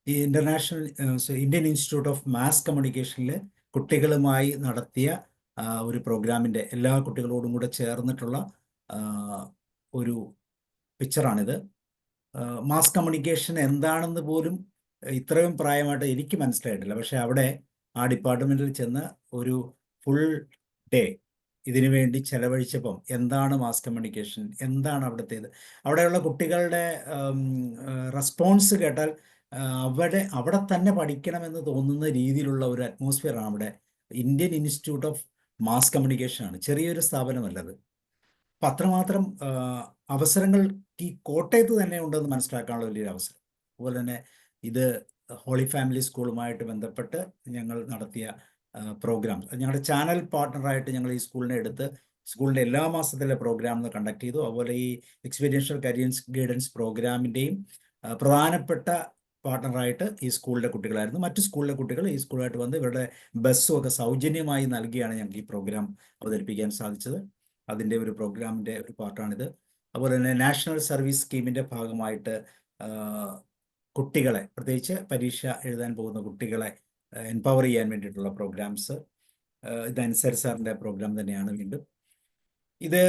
ഈ ഇന്ത്യൻ ഇൻസ്റ്റിറ്റ്യൂട്ട് ഓഫ് മാസ് കമ്മ്യൂണിക്കേഷനിൽ കുട്ടികളുമായി നടത്തിയ ഒരു പ്രോഗ്രാമിൻ്റെ എല്ലാ കുട്ടികളോടും കൂടെ ചേർന്നിട്ടുള്ള ഒരു പിക്ചറാണിത്. മാസ് കമ്മ്യൂണിക്കേഷൻ എന്താണെന്ന് പോലും ഇത്രയും പ്രായമായിട്ട് എനിക്ക് മനസ്സിലായിട്ടില്ല. പക്ഷേ അവിടെ ആ ഡിപ്പാർട്ട്മെൻറ്റിൽ ചെന്ന് ഒരു ഫുൾ ഡേ ഇതിനു വേണ്ടി ചെലവഴിച്ചപ്പം എന്താണ് മാസ് കമ്മ്യൂണിക്കേഷൻ, എന്താണ് അവിടെയുള്ള കുട്ടികളുടെ റെസ്പോൺസ് കേട്ടാൽ അവിടെ തന്നെ പഠിക്കണമെന്ന് തോന്നുന്ന രീതിയിലുള്ള ഒരു അറ്റ്മോസ്ഫിയറാണ് അവിടെ. ഇന്ത്യൻ ഇൻസ്റ്റിറ്റ്യൂട്ട് ഓഫ് മാസ് കമ്മ്യൂണിക്കേഷനാണ്, ചെറിയൊരു സ്ഥാപനമല്ലത്. അപ്പം അത്രമാത്രം അവസരങ്ങൾ ഈ കോട്ടയത്ത് തന്നെ ഉണ്ടെന്ന് മനസ്സിലാക്കാനുള്ള വലിയൊരു അവസരം. അതുപോലെ തന്നെ ഇത് ഹോളി ഫാമിലി സ്കൂളുമായിട്ട് ബന്ധപ്പെട്ട് ഞങ്ങൾ നടത്തിയ പ്രോഗ്രാം, ഞങ്ങളുടെ ചാനൽ പാർട്ട്ണറായിട്ട് ഞങ്ങൾ ഈ സ്കൂളിനെ എടുത്ത് സ്കൂളിൻ്റെ എല്ലാ മാസത്തിലെ പ്രോഗ്രാം കണ്ടക്ട് ചെയ്തു. അതുപോലെ ഈ എക്സ്പീരിയൻഷ്യൽ കരിയർ ഗൈഡൻസ് പ്രോഗ്രാമിൻ്റെയും പ്രധാനപ്പെട്ട പാർട്ട്ണറായിട്ട് ഈ സ്കൂളിലെ കുട്ടികളായിരുന്നു. മറ്റു സ്കൂളിലെ കുട്ടികൾ ഈ സ്കൂളായിട്ട് വന്ന് ഇവരുടെ ബസ്സും ഒക്കെ സൗജന്യമായി നൽകിയാണ് ഞങ്ങൾക്ക് ഈ പ്രോഗ്രാം അവതരിപ്പിക്കാൻ സാധിച്ചത്. അതിൻ്റെ ഒരു പ്രോഗ്രാമിൻ്റെ ഒരു പാർട്ടാണിത്. അതുപോലെ തന്നെ നാഷണൽ സർവീസ് സ്കീമിൻ്റെ ഭാഗമായിട്ട് കുട്ടികളെ, പ്രത്യേകിച്ച് പരീക്ഷ എഴുതാൻ പോകുന്ന കുട്ടികളെ എംപവർ ചെയ്യാൻ വേണ്ടിയിട്ടുള്ള പ്രോഗ്രാംസ്, ഇത് അൻസാരി സാറിൻ്റെ പ്രോഗ്രാം തന്നെയാണ്. വീണ്ടും ഇത്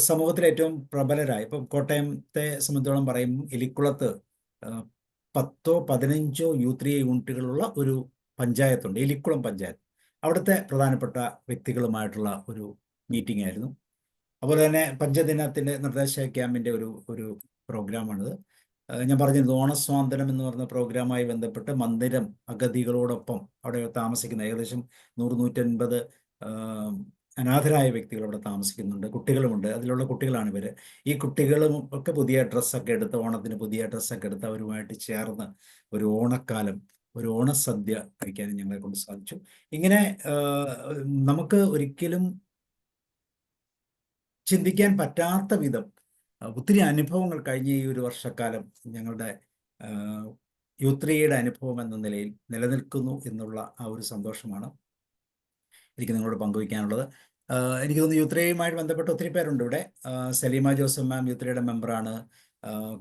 സമൂഹത്തിൽ ഏറ്റവും പ്രബലരായ, ഇപ്പം കോട്ടയത്തെ സംബന്ധിച്ചോളം പറയും, എലിക്കുളത്ത് 10ഓ 15ഓ U3 യൂണിറ്റുകളുള്ള ഒരു പഞ്ചായത്തുണ്ട്, എലിക്കുളം പഞ്ചായത്ത്. അവിടുത്തെ പ്രധാനപ്പെട്ട വ്യക്തികളുമായിട്ടുള്ള ഒരു മീറ്റിംഗ് ആയിരുന്നു. അതുപോലെ തന്നെ പഞ്ചദിനത്തിൻ്റെ നിർദ്ദേശ ക്യാമ്പിൻ്റെ ഒരു പ്രോഗ്രാമാണിത്. ഞാൻ പറഞ്ഞത് ഓണസ്വാതന്ത്ര്യം എന്ന് പറഞ്ഞ പ്രോഗ്രാമായി ബന്ധപ്പെട്ട് മന്ദിരം അഗതികളോടൊപ്പം അവിടെ താമസിക്കുന്ന ഏകദേശം 100-150 അനാഥരായ വ്യക്തികൾ അവിടെ താമസിക്കുന്നുണ്ട്, കുട്ടികളുമുണ്ട്. അതിലുള്ള കുട്ടികളാണ് ഇവർ. ഈ കുട്ടികളും ഒക്കെ പുതിയ ഡ്രസ്സൊക്കെ എടുത്ത്, ഓണത്തിന് പുതിയ ഡ്രസ്സൊക്കെ എടുത്ത് അവരുമായിട്ട് ചേർന്ന് ഒരു ഓണക്കാലം, ഒരു ഓണസദ്യ കഴിക്കാനും ഞങ്ങളെ കൊണ്ട് സാധിച്ചു. ഇങ്ങനെ നമുക്ക് ഒരിക്കലും ചിന്തിക്കാൻ പറ്റാത്ത വിധം ഒത്തിരി അനുഭവങ്ങൾ കഴിഞ്ഞ ഈ ഒരു വർഷക്കാലം ഞങ്ങളുടെ U3യുടെ അനുഭവം എന്ന നിലയിൽ നിലനിൽക്കുന്നു എന്നുള്ള ആ ഒരു സന്തോഷമാണ് എനിക്ക് നിങ്ങളോട് പങ്കുവയ്ക്കാനുള്ളത്. എനിക്ക് തോന്നുന്നു U3യുമായിട്ട് ബന്ധപ്പെട്ട് ഒത്തിരി പേരുണ്ട് ഇവിടെ. സലീമ ജോസഫ് മാം U3യുടെ മെമ്പറാണ്.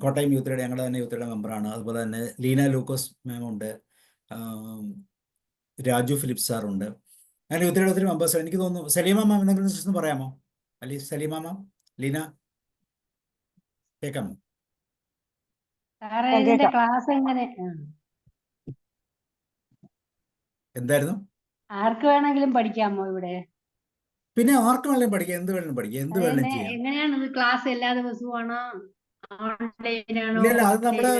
കോട്ടയം U3യുടെ, ഞങ്ങളുടെ തന്നെ U3യുടെ മെമ്പറാണ്. അതുപോലെ തന്നെ ലീന ലൂക്കോസ് മാം ഉണ്ട്, രാജു ഫിലിപ്പ് സാറുണ്ട്. അങ്ങനെ U3യുടെ ഒത്തിരി മെമ്പേഴ്സ്. എനിക്ക് തോന്നുന്നു സലീമ മാം എന്തെങ്കിലും പറയാമോ? അല്ലെ സലീമ മാം, ലീന കേൾക്കാമോ? ക്ലാസ് എങ്ങനെ? എന്തായിരുന്നു? ആർക്ക് വേണമെങ്കിലും പഠിക്കാമോ ഇവിടെ? പിന്നെ ആർക്ക് വേണമെങ്കിലും പഠിക്കാം, എന്ത് വേണമെങ്കിലും പഠിക്കാം, എന്ത് വേണമെങ്കിലും ചെയ്യാം. എങ്ങനെയാണ് ക്ലാസ്? എല്ലാ ദിവസവുമാണോ? ഇല്ല, അത് നമ്മള്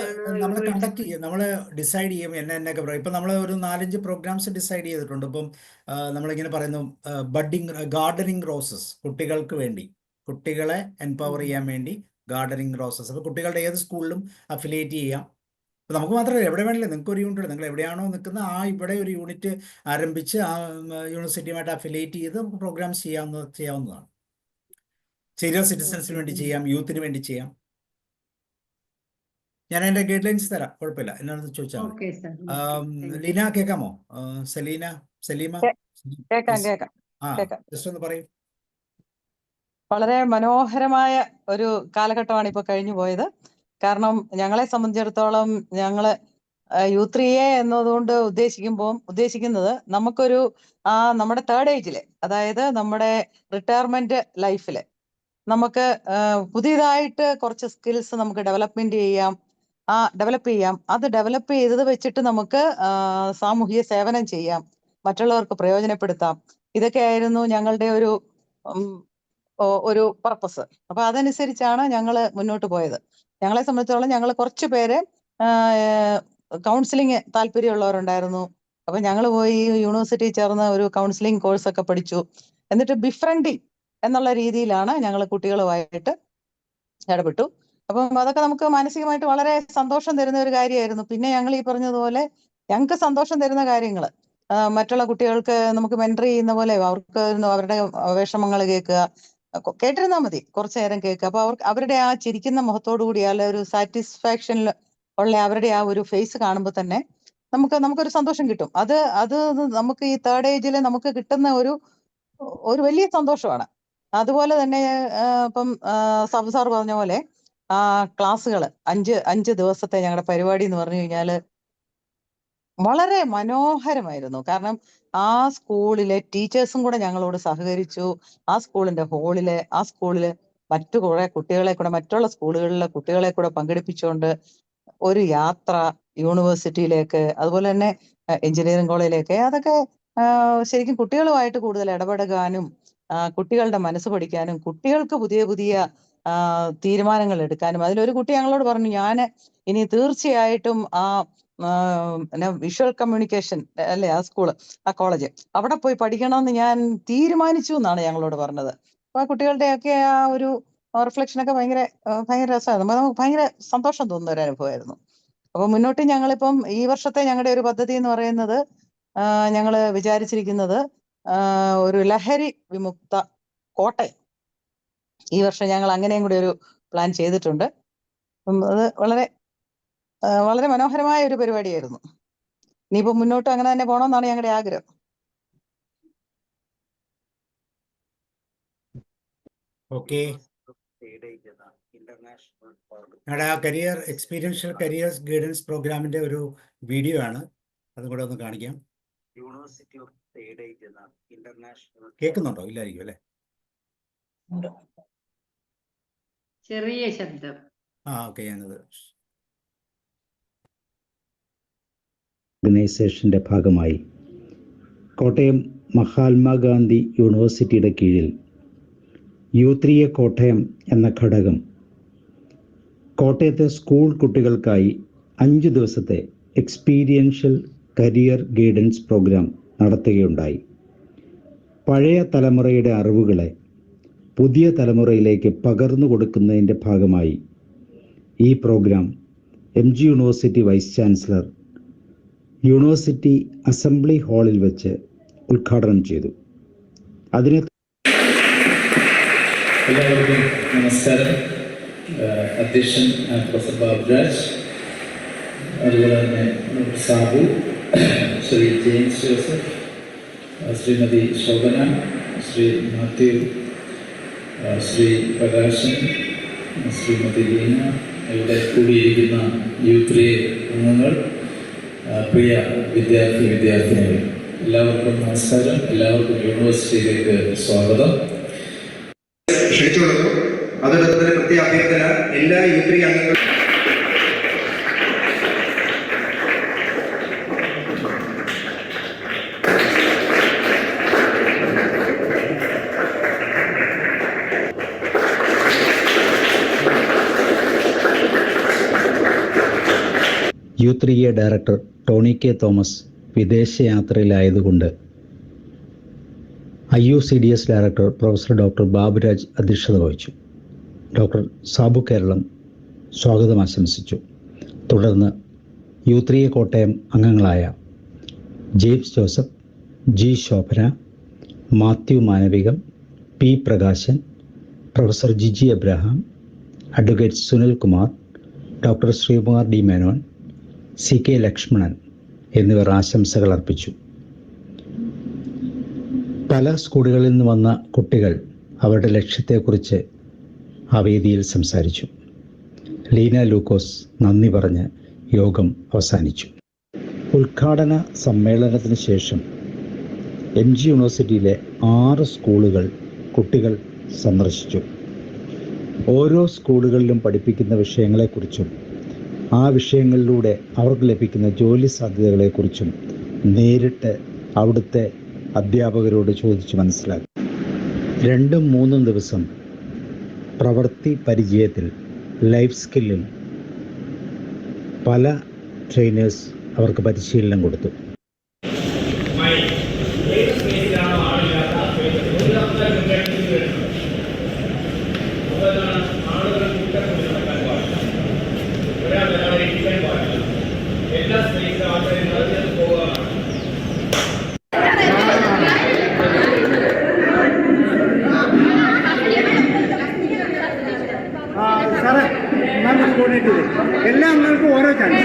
കണ്ടക്ട് ചെയ്യും, നമ്മൾ ഡിസൈഡ് ചെയ്യും എന്നൊക്കെ പറയും. ഇപ്പം നമ്മൾ ഒരു 4-5 പ്രോഗ്രാംസ് ഡിസൈഡ് ചെയ്തിട്ടുണ്ട്. ഇപ്പം നമ്മളിങ്ങനെ പറയുന്നു, ഗാർഡനിങ് റോസസ്, കുട്ടികൾക്ക് വേണ്ടി, കുട്ടികളെ എംപവർ ചെയ്യാൻ വേണ്ടി ഗാർഡനിങ് റോസസ്. അപ്പോൾ കുട്ടികളുടെ ഏത് സ്കൂളിലും അഫിലിയേറ്റ് ചെയ്യാം. നമുക്ക് മാത്രമല്ല, എവിടെ വേണമെങ്കിലും നിങ്ങൾക്ക് ഒരു യൂണിറ്റ്, നിങ്ങൾ എവിടെയാണോ നിൽക്കുന്നത് ആ ഇവിടെ ഒരു യൂണിറ്റ് ആരംഭിച്ച് ആ യൂണിവേഴ്സിറ്റിയുമായിട്ട് അഫിലിയേറ്റ് ചെയ്ത് നമുക്ക് പ്രോഗ്രാംസ് ചെയ്യാവുന്നതാണ്. സീനിയർ സിറ്റിസൺസിന് വേണ്ടി ചെയ്യാം, യൂത്തിന് വേണ്ടി ചെയ്യാം. ഞാൻ അതിൻ്റെ ഗൈഡ് ലൈൻസ് തരാം, കുഴപ്പമില്ല, എന്നാണെന്ന് ചോദിച്ചാൽ മതി. ലീന കേൾക്കാമോ? സലീമ ജസ്റ്റ് ഒന്ന് പറയൂ. വളരെ മനോഹരമായ ഒരു കാലഘട്ടമാണ് ഇപ്പോൾ കഴിഞ്ഞു പോയത്. കാരണം ഞങ്ങളെ സംബന്ധിച്ചിടത്തോളം ഞങ്ങള് U3A എന്നതുകൊണ്ട് ഉദ്ദേശിക്കുന്നത് നമുക്കൊരു നമ്മുടെ തേർഡ് ഏജില്, അതായത് നമ്മുടെ റിട്ടയർമെന്റ് ലൈഫില് നമുക്ക് പുതിയതായിട്ട് കുറച്ച് സ്കിൽസ് നമുക്ക് ഡെവലപ്പ് ചെയ്യാം. അത് ഡെവലപ്പ് ചെയ്തത് വെച്ചിട്ട് നമുക്ക് സാമൂഹിക സേവനം ചെയ്യാം, മറ്റുള്ളവർക്ക് പ്രയോജനപ്പെടുത്താം. ഇതൊക്കെയായിരുന്നു ഞങ്ങളുടെ ഒരു പർപ്പസ്. അപ്പൊ അതനുസരിച്ചാണ് ഞങ്ങൾ മുന്നോട്ട് പോയത്. ഞങ്ങളെ സംബന്ധിച്ചോളം ഞങ്ങൾ കുറച്ച് പേര് കൗൺസിലിംഗ് താല്പര്യമുള്ളവരുണ്ടായിരുന്നു. അപ്പൊ ഞങ്ങൾ പോയി യൂണിവേഴ്സിറ്റി ചേർന്ന് ഒരു കൗൺസിലിംഗ് കോഴ്സ് ഒക്കെ പഠിച്ചു. എന്നിട്ട് ബിഫ്രണ്ടിങ് എന്നുള്ള രീതിയിലാണ് ഞങ്ങൾ കുട്ടികളുമായിട്ട് ഇടപെട്ടു. അപ്പം അതൊക്കെ നമുക്ക് മാനസികമായിട്ട് വളരെ സന്തോഷം തരുന്ന ഒരു കാര്യമായിരുന്നു. പിന്നെ ഞങ്ങൾ ഈ പറഞ്ഞതുപോലെ ഞങ്ങൾക്ക് സന്തോഷം തരുന്ന കാര്യങ്ങൾ മറ്റുള്ള കുട്ടികൾക്ക് നമുക്ക് മെന്റർ ചെയ്യുന്ന പോലെ അവർക്ക് അവരുടെ വിഷമങ്ങൾ കേട്ടിരുന്നാൽ മതി, കുറച്ചു നേരം കേൾക്കുക. അപ്പൊ അവരുടെ ആ ചിരിക്കുന്ന മുഖത്തോടു കൂടി അല്ല ഒരു സാറ്റിസ്ഫാക്ഷനിൽ ഉള്ള അവരുടെ ആ ഒരു ഫേസ് കാണുമ്പോൾ തന്നെ നമുക്കൊരു സന്തോഷം കിട്ടും. അത് നമുക്ക് ഈ തേർഡ് ഏജിൽ നമുക്ക് കിട്ടുന്ന ഒരു വലിയ സന്തോഷമാണ്. അതുപോലെ തന്നെ ഇപ്പം സബ് സാർ പറഞ്ഞ പോലെ ക്ലാസ്സുകൾ 5 ദിവസത്തെ ഞങ്ങളുടെ പരിപാടി എന്ന് പറഞ്ഞു കഴിഞ്ഞാൽ വളരെ മനോഹരമായിരുന്നു. കാരണം ആ സ്കൂളിലെ ടീച്ചേഴ്സും കൂടെ ഞങ്ങളോട് സഹകരിച്ചു. ആ സ്കൂളില് മറ്റു കുറെ കുട്ടികളെ കൂടെ, മറ്റുള്ള സ്കൂളുകളിലെ കുട്ടികളെ കൂടെ പങ്കെടുപ്പിച്ചുകൊണ്ട് ഒരു യാത്ര യൂണിവേഴ്സിറ്റിയിലേക്ക്, അതുപോലെ തന്നെ എഞ്ചിനീയറിംഗ് കോളേജിലേക്ക്, അതൊക്കെ ശരിക്കും കുട്ടികളുമായിട്ട് കൂടുതൽ ഇടപെടാനും കുട്ടികളുടെ മനസ്സ് പഠിക്കാനും കുട്ടികൾക്ക് പുതിയ പുതിയ തീരുമാനങ്ങൾ എടുക്കാനും. അതിലൊരു കുട്ടി ഞങ്ങളോട് പറഞ്ഞു, ഞാൻ ഇനി തീർച്ചയായിട്ടും വിഷ്വൽ കമ്മ്യൂണിക്കേഷൻ അല്ലേ ആ കോളേജ്, അവിടെ പോയി പഠിക്കണമെന്ന് ഞാൻ തീരുമാനിച്ചു എന്നാണ് ഞങ്ങളോട് പറഞ്ഞത്. അപ്പൊ ആ കുട്ടികളുടെയൊക്കെ ആ ഒരു റിഫ്ലക്ഷൻ ഒക്കെ ഭയങ്കര രസമായിരുന്നു. നമുക്ക് ഭയങ്കര സന്തോഷം തോന്നുന്ന ഒരു അനുഭവമായിരുന്നു. അപ്പൊ മുന്നോട്ട് ഞങ്ങളിപ്പം ഈ വർഷത്തെ ഞങ്ങളുടെ ഒരു പദ്ധതി എന്ന് പറയുന്നത്, ഞങ്ങള് വിചാരിച്ചിരിക്കുന്നത് ഒരു ലഹരി വിമുക്ത കോട്ടയം. ഈ വർഷം ഞങ്ങൾ അങ്ങനെയും കൂടി ഒരു പ്ലാൻ ചെയ്തിട്ടുണ്ട്. അത് വളരെ വളരെ മനോഹരമായ ഒരു പരിപാടിയായിരുന്നു. ഇനിയിപ്പോ മുന്നോട്ട് അങ്ങനെ തന്നെ പോകണമെന്നാണ് ഞങ്ങളുടെ ആഗ്രഹം. ഓക്കെ, ഞങ്ങളുടെ ആ കരിയർ എക്സ്പീരിയൻഷ്യൽ കരിയേഴ്സ് ഗൈഡൻസ് പ്രോഗ്രാമിന്റെ ഒരു വീഡിയോ ആണ്, അതും കൂടെ ഒന്ന് കാണിക്കാം. യൂണിവേഴ്സിറ്റി ഓഫ് തേഡേറ്റ് എന്ന ഇന്റർനാഷണൽ. കേൾക്കുന്നുണ്ടോ? ഇല്ലായിരിക്കും അല്ലേ? ചെറിയ ശബ്ദം. ഓക്കെ. ഞാനത് ഓർഗനൈസേഷൻ്റെ ഭാഗമായി കോട്ടയം മഹാത്മാഗാന്ധി യൂണിവേഴ്സിറ്റിയുടെ കീഴിൽ U3A കോട്ടയം എന്ന ഘടകം കോട്ടയത്തെ സ്കൂൾ കുട്ടികൾക്കായി 5 ദിവസത്തെ എക്സ്പീരിയൻഷ്യൽ കരിയർ ഗൈഡൻസ് പ്രോഗ്രാം നടത്തുകയുണ്ടായി. പഴയ തലമുറയുടെ അറിവുകളെ പുതിയ തലമുറയിലേക്ക് പകർന്നു കൊടുക്കുന്നതിൻ്റെ ഭാഗമായി ഈ program MG university vice chancellor university assembly ഹാളിൽ വെച്ച് ഉദ്ഘാടനം ചെയ്തു. അതിനെ എല്ലാവർക്കും നമസ്കാരം. അധ്യക്ഷൻ പ്രൊഫസർ ബാബുരാജ്, അതുപോലെ തന്നെ സാബു, ശ്രീ ജെയിംസ് ജോസഫ്, ശ്രീമതി ശോഭന, ശ്രീ മാത്യു, ശ്രീ പ്രകാശൻ, ശ്രീമതി ലീന, ഇവിടെ കൂടിയിരിക്കുന്ന U3A അംഗങ്ങൾ, പ്രിയ വിദ്യാർത്ഥിനികൾ, എല്ലാവർക്കും നമസ്കാരം. എല്ലാവർക്കും യൂണിവേഴ്സിറ്റിയിലേക്ക് സ്വാഗതം. ക്ഷണിച്ചുകൊള്ളുന്നു. അതോടൊപ്പം തന്നെ പ്രത്യേക അഭ്യർത്ഥന എല്ലാ U3A അംഗങ്ങളും U3A ഡയറക്ടർ ടോണി കെ തോമസ് വിദേശയാത്രയിലായതുകൊണ്ട് IUCDS director professor doctor Baburaj അധ്യക്ഷത വഹിച്ചു. ഡോക്ടർ സാബു കേരളം സ്വാഗതം ആശംസിച്ചു. തുടർന്ന് U3A കോട്ടയം അംഗങ്ങളായ ജെയിംസ് ജോസഫ്, G ശോഭന, മാത്യു മാനവികം, P Prakashan, professor Jiji Abraham, advocate Sunil Kumar, doctor Sreekumar D Menon, CK Lakshmanan എന്നിവർ ആശംസകൾ അർപ്പിച്ചു. പല സ്കൂളുകളിൽ നിന്ന് വന്ന കുട്ടികൾ അവരുടെ ലക്ഷ്യത്തെക്കുറിച്ച് ആ വേദിയിൽ സംസാരിച്ചു. ലീന ലൂക്കോസ് നന്ദി പറഞ്ഞ് യോഗം അവസാനിച്ചു. ഉദ്ഘാടന സമ്മേളനത്തിന് ശേഷം MG യൂണിവേഴ്സിറ്റിയിലെ 6 സ്കൂളുകൾ കുട്ടികൾ സന്ദർശിച്ചു. ഓരോ സ്കൂളുകളിലും പഠിപ്പിക്കുന്ന വിഷയങ്ങളെക്കുറിച്ചും ആ വിഷയങ്ങളിലൂടെ അവർക്ക് ലഭിക്കുന്ന ജോലി സാധ്യതകളെക്കുറിച്ചും നേരിട്ട് അവിടുത്തെ അധ്യാപകരോട് ചോദിച്ച് മനസ്സിലാക്കി. 2-3 ദിവസം പ്രവൃത്തി പരിചയത്തിൽ ലൈഫ് സ്കില്ലിൽ പല ട്രെയിനേഴ്സ് അവർക്ക് പരിശീലനം കൊടുത്തു. എല്ലാ അംഗങ്ങൾക്കും ഓരോ ചാൻസ്.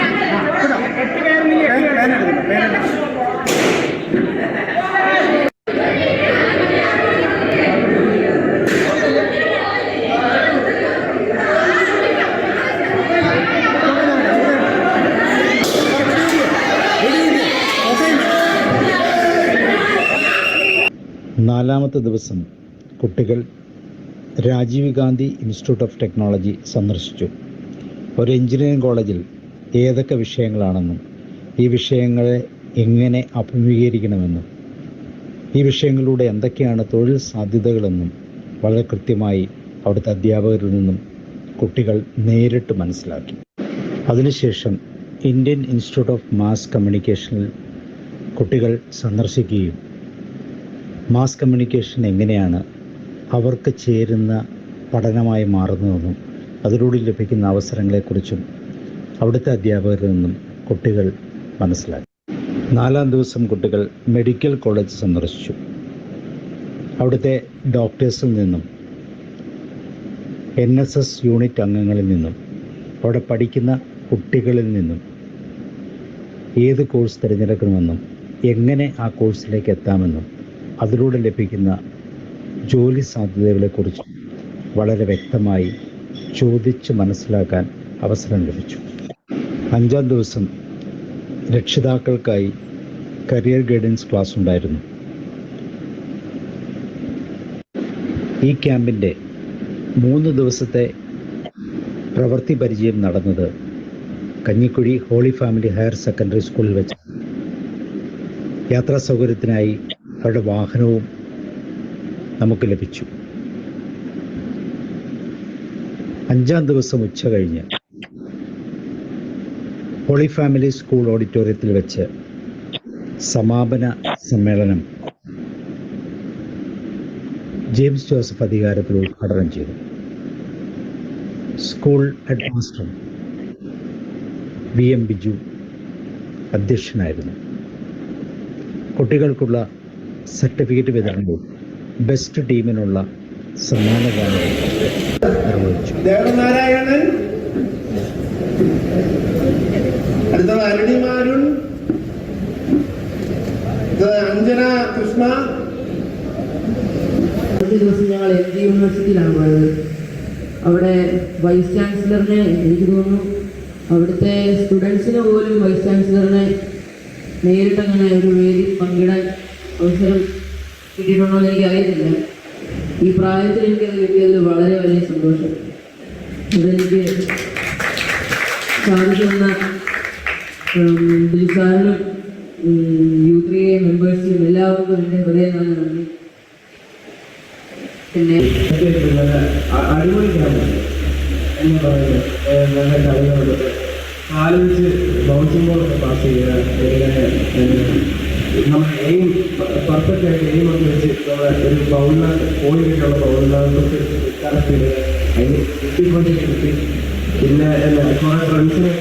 നാലാമത്തെ ദിവസം കുട്ടികൾ Rajiv Gandhi institute of technology സന്ദർശിച്ചു. ഒരു എഞ്ചിനീയറിംഗ് കോളേജിൽ ഏതൊക്കെ വിഷയങ്ങളാണെന്നും ഈ വിഷയങ്ങളെ എങ്ങനെ അഭിമുഖീകരിക്കണമെന്നും ഈ വിഷയങ്ങളിലൂടെ എന്തൊക്കെയാണ് തൊഴിൽ സാധ്യതകളെന്നും വളരെ കൃത്യമായി അവിടുത്തെ അധ്യാപകരിൽ നിന്നും കുട്ടികൾ നേരിട്ട് മനസ്സിലാക്കി. അതിനുശേഷം ഇന്ത്യൻ ഇൻസ്റ്റിറ്റ്യൂട്ട് ഓഫ് മാസ് കമ്മ്യൂണിക്കേഷനിൽ കുട്ടികൾ സന്ദർശിക്കുകയും മാസ് കമ്മ്യൂണിക്കേഷൻ എങ്ങനെയാണ് അവർക്ക് ചേരുന്ന പഠനമായി മാറുന്നതെന്നും അതിലൂടെ ലഭിക്കുന്ന അവസരങ്ങളെക്കുറിച്ചും അവിടുത്തെ അധ്യാപകരിൽ നിന്നും കുട്ടികൾ മനസ്സിലാക്കി. 4-ാം ദിവസം കുട്ടികൾ മെഡിക്കൽ കോളേജ് സന്ദർശിച്ചു. അവിടുത്തെ ഡോക്ടേഴ്സിൽ നിന്നും NSS യൂണിറ്റ് അംഗങ്ങളിൽ നിന്നും അവിടെ പഠിക്കുന്ന കുട്ടികളിൽ നിന്നും ഏത് കോഴ്സ് തിരഞ്ഞെടുക്കണമെന്നും എങ്ങനെ ആ കോഴ്സിലേക്ക് എത്താമെന്നും അതിലൂടെ ലഭിക്കുന്ന ജോലി സാധ്യതകളെക്കുറിച്ചും വളരെ വ്യക്തമായി ചോദിച്ച് മനസ്സിലാക്കാൻ അവസരം ലഭിച്ചു. 5-ാം ദിവസം രക്ഷിതാക്കൾക്കായി കരിയർ ഗൈഡൻസ് ക്ലാസ് ഉണ്ടായിരുന്നു. ഈ ക്യാമ്പിൻ്റെ 3 ദിവസത്തെ പ്രവൃത്തി പരിചയം നടന്നത് Kanjikuzhi holy family higher secondary സ്കൂളിൽ വെച്ച്. യാത്രാ സൗകര്യത്തിനായി അവരുടെ വാഹനവും നമുക്ക് ലഭിച്ചു. 5-ാം ദിവസം ഉച്ച കഴിഞ്ഞ് ഹോളി ഫാമിലി സ്കൂൾ ഓഡിറ്റോറിയത്തിൽ വെച്ച് സമാപന സമ്മേളനം ജെയിംസ് ജോസഫ് അധികാരത്തിൽ ഉദ്ഘാടനം ചെയ്തു. School head master VM Biju അധ്യക്ഷനായിരുന്നു. കുട്ടികൾക്കുള്ള സർട്ടിഫിക്കറ്റ് വിതരണവും ബെസ്റ്റ് ടീമിനുള്ള സമ്മാനദാനവും നിർവഹിച്ചു. ദേവനാരായണൻ, അടുത്തത് അരുണിമാരുൺ, അഞ്ജന കൃഷ്ണ. ദിവസം ഞങ്ങൾ MG യൂണിവേഴ്സിറ്റിയിലാണ് പോയത്. അവിടെ വൈസ് ചാൻസലറിനെ, എനിക്ക് തോന്നുന്നു അവിടുത്തെ സ്റ്റുഡൻസിന് പോലും വൈസ് ചാൻസലറിനെ നേരിട്ടങ്ങനെ ഒരു വേദി പങ്കിടാൻ അവസരം കിട്ടിയിട്ടുണ്ടോ എന്ന് എനിക്ക് അറിയത്തില്ല. ഈ പ്രായത്തിൽ എനിക്കത് കിട്ടിയതിൽ വളരെ വലിയ സന്തോഷം. അതെനിക്ക് സാധിക്കുന്ന ദിൽസാറിനും U3A മെമ്പേഴ്സിനും എല്ലാവർക്കും എൻ്റെ ഹൃദയം നന്ദി. പിന്നെ അടിപൊളി ക്യാമ്പ് എന്ന് പറയുന്നത് നല്ല കളികളുണ്ട്. കാല് വെച്ച് ബൗൺസിംഗ് ബോളൊക്കെ പാസ് ചെയ്യുക, നമ്മൾ എയിം പെർഫെക്റ്റ് ആയിട്ട് എയിമൊക്കെ വെച്ച് നമ്മളെ ഒരു ബൗളിനകത്ത് പോയിട്ടുള്ള ബൗളിനകത്ത് കറക്റ്റ് ചെയ്യുക, അതിന് 50% കിട്ടി. പിന്നെ കുറേ ഫ്രണ്ട്സിന്